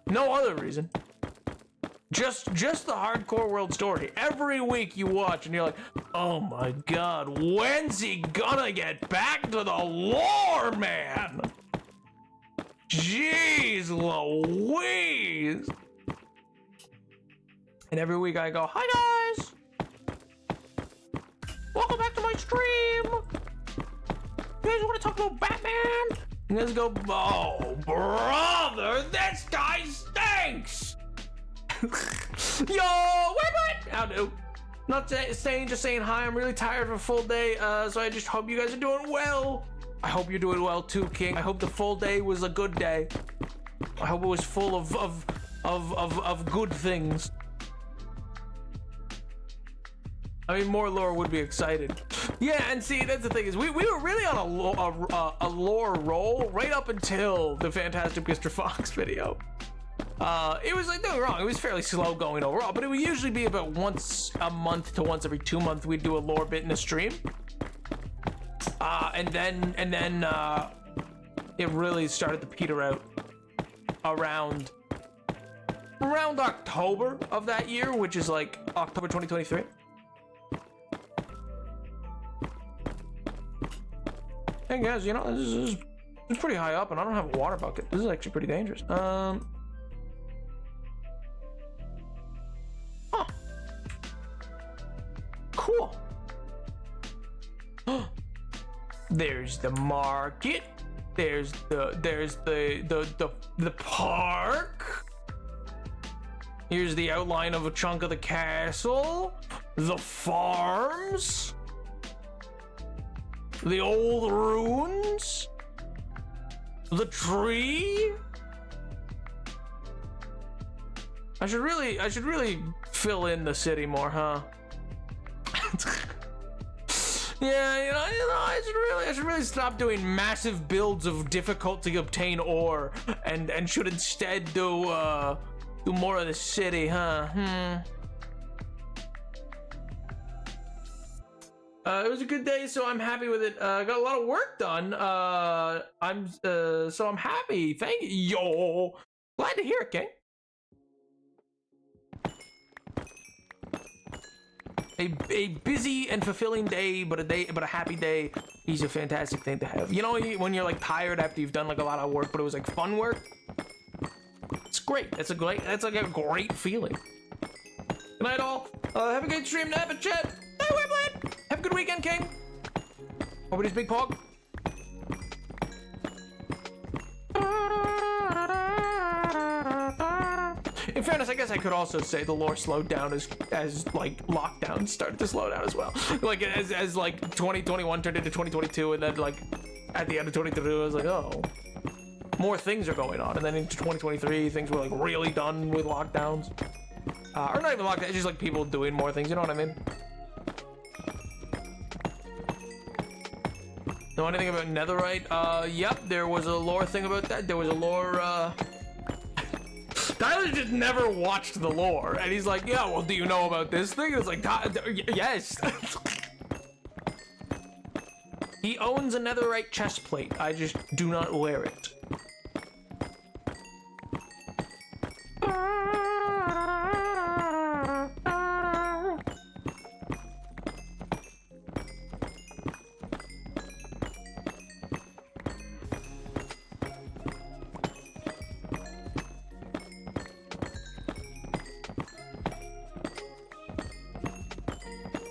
No other reason. Just the hardcore world story. Every week you watch and you're like, oh my god, when's he gonna get back to the lore, man? Jeez Louise. And every week I go, hi guys! Welcome back to my stream! You guys want to talk about Batman? And you guys go, oh brother, this guy stinks! Yo, what? How do? Not saying, just saying hi. I'm really tired of a full day, so I just hope you guys are doing well. I hope you're doing well too, King. I hope the full day was a good day. I hope it was full of good things. I mean, more lore would be excited. Yeah, and see, that's the thing is, we were really on a lore roll right up until the Fantastic Mr. Fox video. It was like, don't get me wrong, it was fairly slow going overall, but it would usually be about once a month to once every 2 months we'd do a lore bit in a stream. And then it really started to peter out around October of that year, which is like October 2023. Hey guys, you know, this is pretty high up and I don't have a water bucket. This is actually pretty dangerous. Huh. Cool. There's the market. There's the park. Here's the outline of a chunk of the castle. The farms. The old ruins. The tree. I should really fill in the city more, huh? Yeah, you know, I should really stop doing massive builds of difficult to obtain ore and should instead do more of the city, huh? It was a good day, so I'm happy with it. Got a lot of work done. So I'm happy. Thank you. Yo, glad to hear it, King. A busy and fulfilling day, but a happy day is a fantastic thing to have. You know, when you're like tired after you've done like a lot of work, but it was like fun work. It's great. That's like a great feeling. Good night, all. Have a good stream. Have a chat. Hey, Weblet. Have a good weekend, King. Over his big pog. In fairness, I guess I could also say the lore slowed down as like lockdown started to slow down as well. Like as like 2021 turned into 2022, and then like at the end of 2022, I was like, oh, more things are going on, and then into 2023, things were like really done with lockdowns, or not even lockdowns, just like people doing more things. You know what I mean? Know anything about Netherite? Yep, there was a lore thing about that. There was a lore. Tyler just never watched the lore, and he's like, yeah, well, do you know about this thing? It's like, yes. He owns a netherite chest plate. I just do not wear it.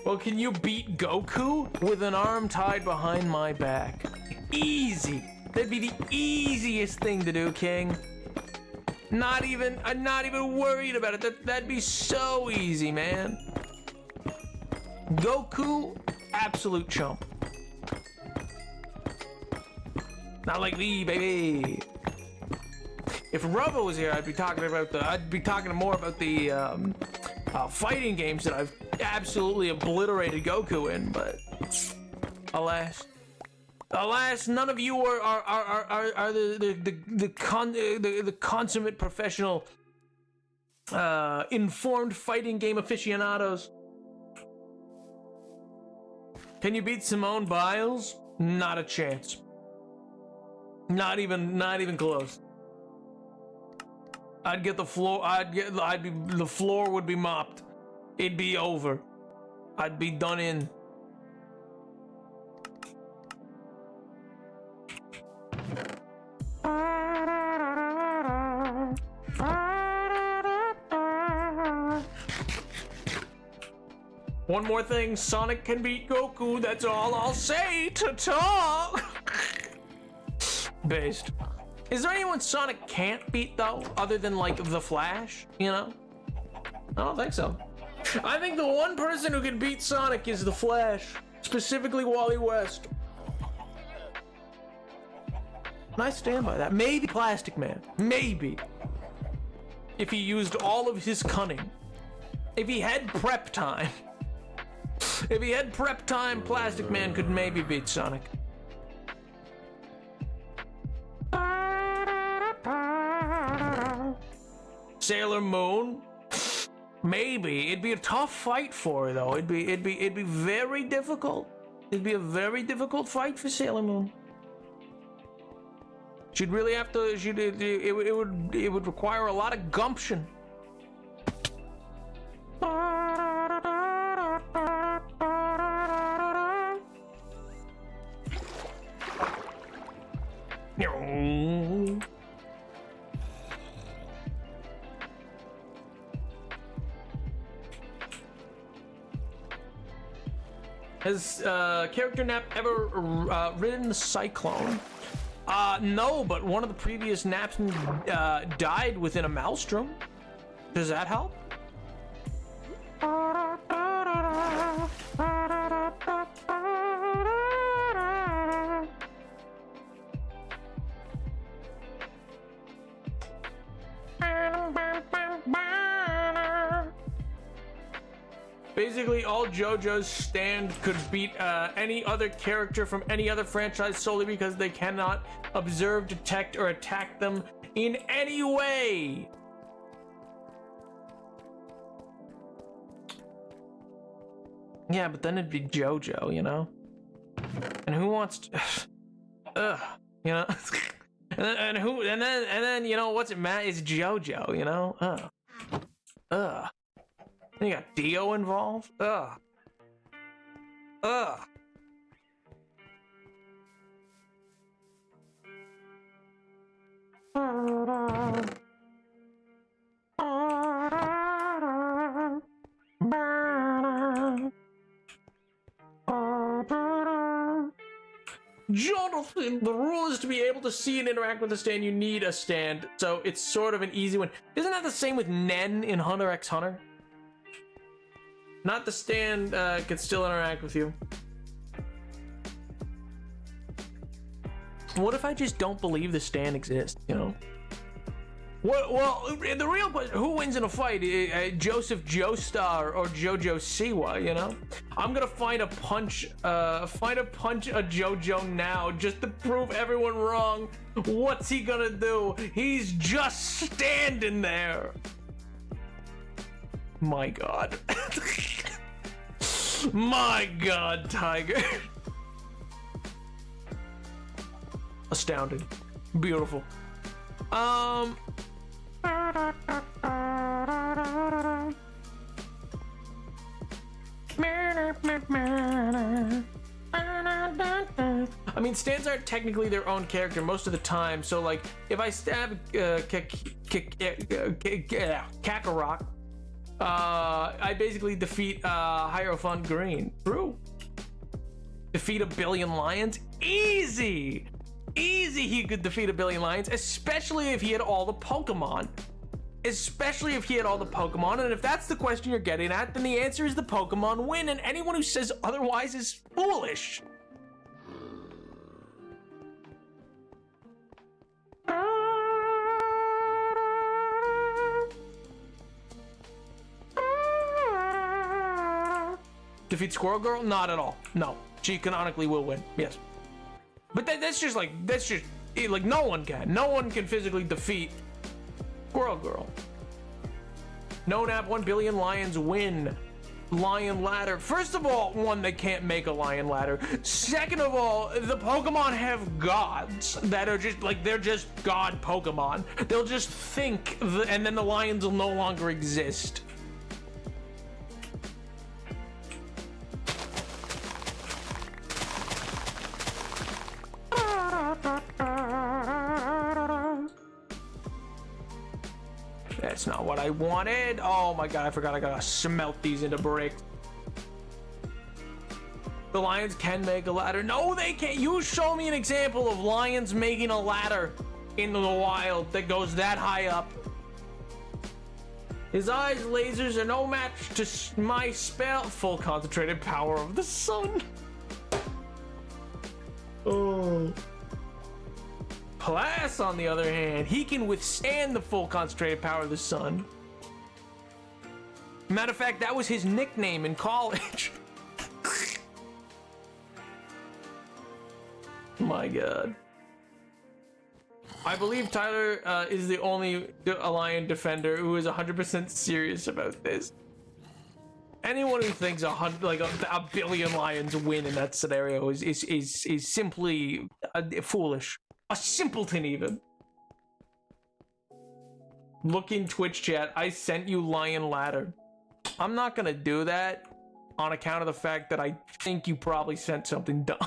Well, can you beat Goku with an arm tied behind my back? Easy. That'd be the easiest thing to do, King. I'm not even worried about it. That'd be so easy, man. Goku, absolute chump. Not like me, baby. If Robo was here, I'd be talking more about the fighting games that I've absolutely obliterated Goku in, but alas, none of you are the consummate professional, informed fighting game aficionados. Can you beat Simone Biles? Not a chance. Not even close. The floor would be mopped. It'd be over. I'd be done in. One more thing, Sonic can beat Goku, that's all I'll say to talk. Based. Is there anyone Sonic can't beat though, other than like the Flash, you know? I don't think so. I think the one person who can beat Sonic is the Flash, specifically Wally West. And I stand by that. Maybe Plastic Man, maybe. If he used all of his cunning. If he had prep time. If he had prep time, Plastic Man could maybe beat Sonic. Sailor Moon, maybe. It'd be a tough fight for her though. It'd be very difficult. It'd be a very difficult fight for Sailor Moon. She'd really have to. It would require a lot of gumption. Has Character Nap ever ridden the Cyclone? No, but one of the previous Naps died within a Maelstrom. Does that help? Basically, all JoJo's stand could beat any other character from any other franchise solely because they cannot observe, detect, or attack them in any way. Yeah, but then it'd be JoJo, you know? And who wants to... you know? and then, you know, what's it matter? It's JoJo, you know? You got Dio involved? Ugh. Jonathan, the rule is to be able to see and interact with the stand. You need a stand, so it's sort of an easy one. Isn't that the same with Nen in Hunter x Hunter? Not the stand can still interact with you. What if I just don't believe the stand exists, you know? Well, the real question, who wins in a fight? Joseph Joestar or Jojo Siwa, you know? I'm gonna find a punch a Jojo now just to prove everyone wrong. What's he gonna do? He's just standing there. My God. My God, Tiger. Astounding. Beautiful. I mean, stands aren't technically their own character most of the time, so like, if I stab Kakarot, I basically defeat Hierophant Green. True. Defeat a billion lions? Easy! Easy he could defeat a billion lions, especially if he had all the Pokemon. Especially if he had all the Pokemon, and if that's the question you're getting at, then the answer is the Pokemon win, and anyone who says otherwise is foolish. Defeat Squirrel Girl? Not at all. No. She canonically will win. Yes. But that's just like no one can. No one can physically defeat Squirrel Girl. No nap 1 billion lions win. Lion ladder. First of all, one, they can't make a lion ladder. Second of all, the Pokemon have gods that are just like, they're just god Pokemon. They'll just think, and then the lions will no longer exist. That's not what I wanted. Oh my god, I forgot I gotta smelt these into bricks. The lions can make a ladder. No, they can't. You show me an example of lions making a ladder in the wild that goes that high up. His eyes, lasers are no match to my spell. Full concentrated power of the sun. Oh. Plas, on the other hand, he can withstand the full concentrated power of the sun. Matter of fact, that was his nickname in college. My god. I believe Tyler is the only Lion defender who is 100% serious about this. Anyone who thinks a billion lions win in that scenario is simply foolish. A simpleton, even. Look in Twitch chat. I sent you lion ladder. I'm not gonna do that on account of the fact that I think you probably sent something dumb.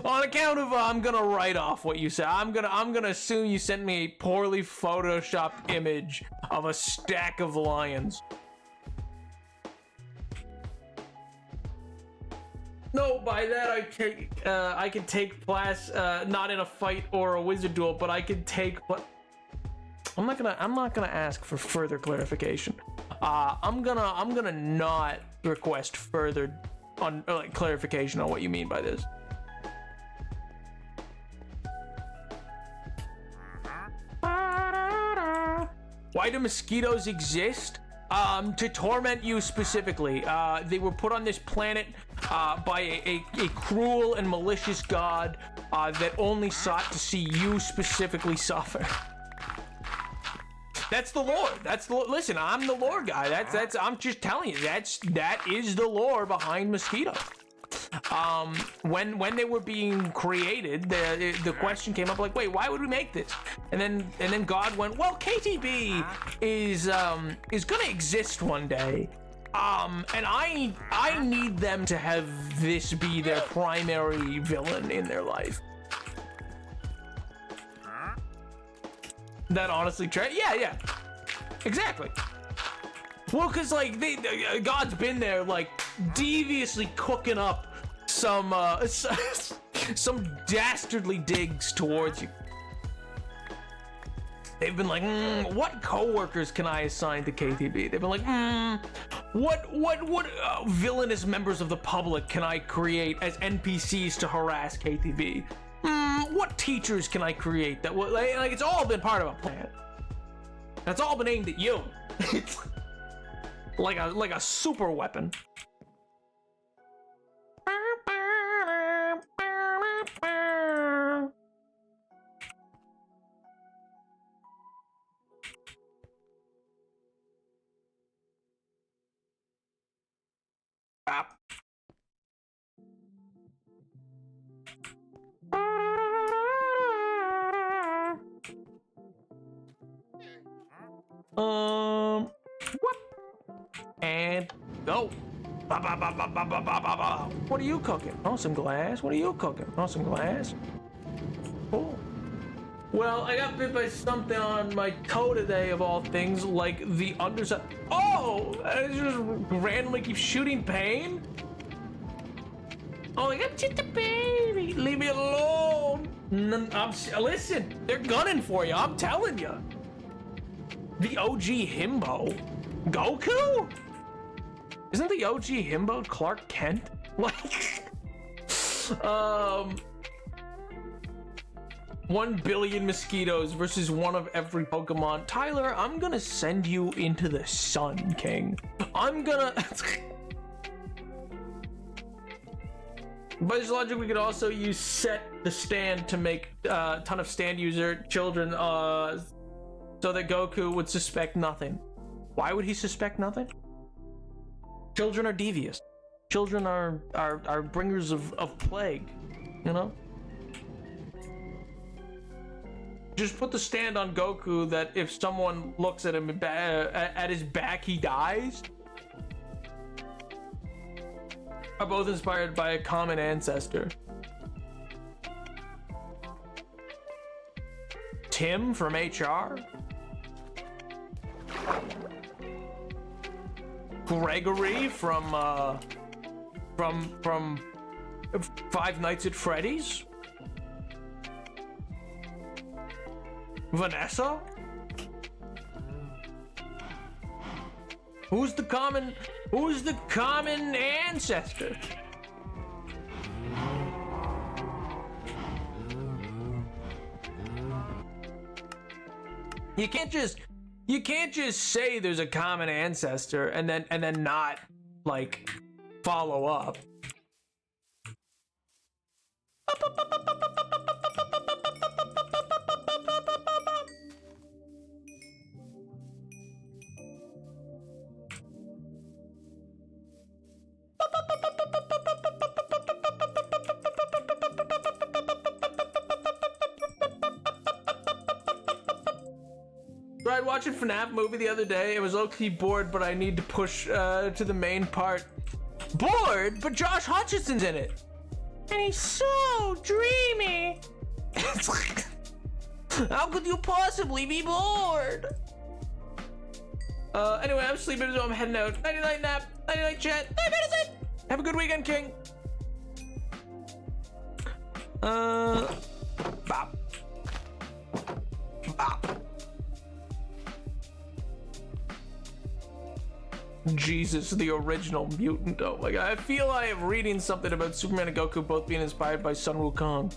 On account of I'm gonna write off what you said. I'm gonna assume you sent me a poorly photoshopped image of a stack of lions. No, by that I can take Plas, not in a fight or a wizard duel, but I can take what. I'm not gonna ask for further clarification. I'm gonna not request further clarification on what you mean by this. Why do mosquitoes exist? To torment you specifically. They were put on this planet by a cruel and malicious god that only sought to see you specifically suffer. That's the lore. Listen, I'm the lore guy. I'm just telling you. That is the lore behind mosquitoes. When they were being created, the question came up like, wait, why would we make this? And then God went, well, KTB is gonna exist one day, and I need them to have this be their primary villain in their life. That honestly, yeah, exactly. Well, cause like God's been there like deviously cooking up some dastardly digs towards you. They've been like, what coworkers can I assign to KTB? They've been like, what villainous members of the public can I create as NPCs to harass KTB? What teachers can I create that will like it's all been part of a plan. That's all been aimed at you. like a super weapon. Ah. Whoop. And go. Ba, ba, ba, ba, ba, ba, ba, ba, ba. What are you cooking? Oh, some glass. What are you cooking? Oh, some glass. Cool. Well, I got bit by something on my toe today, of all things, like the underside. Oh! It just randomly keeps shooting pain? Oh, like, I'm just a baby. Leave me alone. Listen, they're gunning for you. I'm telling you. The OG himbo, Goku? Isn't the OG himbo Clark Kent? Like, 1 billion mosquitoes versus one of every Pokemon. Tyler, I'm gonna send you into the sun, King. I'm gonna. By this logic, we could also use set the stand to make a ton of stand user children so that Goku would suspect nothing. Why would he suspect nothing? Children are devious. Children are bringers of plague, you know? Just put the stand on Goku that if someone looks at him at his back, he dies. Are both inspired by a common ancestor. Tim from HR. Gregory from Five Nights at Freddy's. Vanessa? Who's the common ancestor? You can't just say there's a common ancestor and then not like follow up. Tried watching FNAF movie the other day. It was low-key bored, but I need to push to the main part. Bored? But Josh Hutcherson's in it. And he's so dreamy. It's like, how could you possibly be bored? Anyway, I'm sleeping, so I'm heading out. Nighty-night nap. Nighty-night chat. Night medicine. Have a good weekend, King. Bop. Bop. Jesus, the original mutant. Oh my god. I feel I am reading something about Superman and Goku both being inspired by Sun Wukong.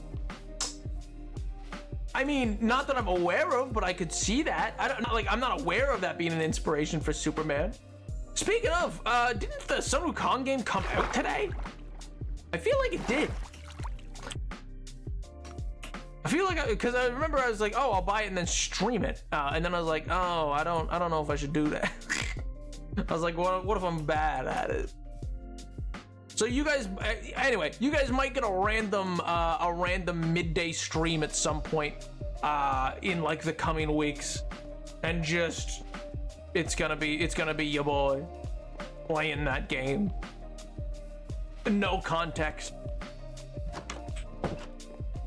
I mean, not that I'm aware of, but I could see that. I'm not aware of that being an inspiration for Superman. Speaking of, didn't the Sun Wukong game come out today? I feel like it did. I feel like, because I remember I was like, oh, I'll buy it and then stream it. And then I was like, oh, I don't know if I should do that. I was like, what if I'm bad at it? So you guys, anyway, you guys might get a random midday stream at some point in like the coming weeks, and just it's gonna be your boy playing that game. No context,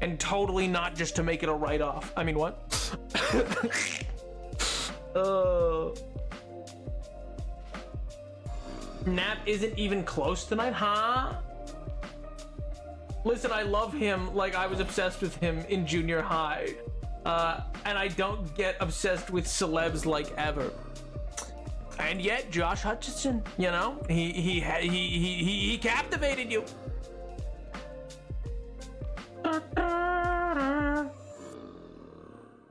and totally not just to make it a write-off. I mean, what? Nap isn't even close tonight, huh? Listen, I love him like I was obsessed with him in junior high. And I don't get obsessed with celebs like ever. And yet, Josh Hutcherson, you know, he captivated you.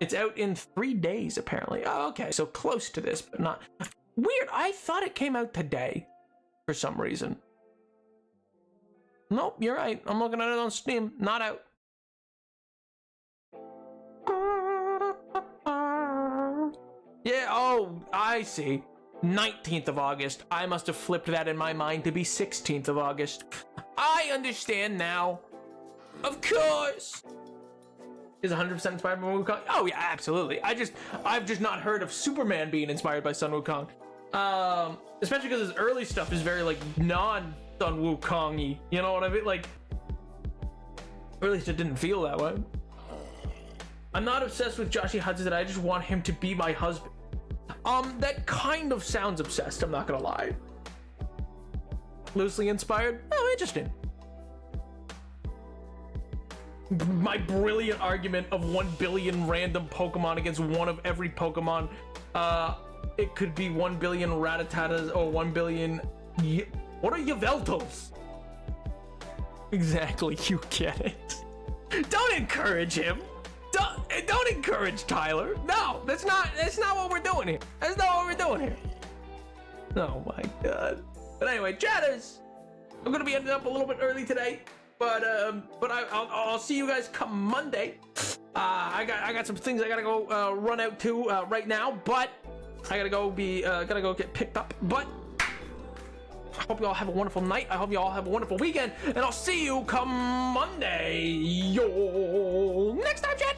It's out in 3 days, apparently. Oh, okay, so close to this, but not. Weird, I thought it came out today. For some reason. Nope, you're right. I'm looking at it on Steam. Not out. Yeah, oh, I see. 19th of August. I must have flipped that in my mind to be 16th of August. I understand now. Of course. is 100% inspired by Wukong. Oh yeah, absolutely. I've just not heard of Superman being inspired by Sun Wukong. Especially because his early stuff is very like non-Sun Wukong-y. You know what I mean? Like, or at least it didn't feel that way. I'm not obsessed with Joshi Hudson. I just want him to be my husband. That kind of sounds obsessed. I'm not gonna lie. Loosely inspired? Oh, interesting. My brilliant argument of 1 billion random Pokemon against one of every Pokemon. It could be 1 billion Rattatas or 1 billion. What are Yveltos? Exactly, you get it. Don't encourage him. Don't encourage Tyler. No, that's not what we're doing here. That's not what we're doing here. Oh my god. But anyway, chatters, I'm gonna be ending up a little bit early today, but I'll see you guys come Monday. I got some things I gotta go run out to right now, but I gotta go get picked up. But I hope you all have a wonderful night. I hope you all have a wonderful weekend, and I'll see you come Monday. Yo, next time, chat.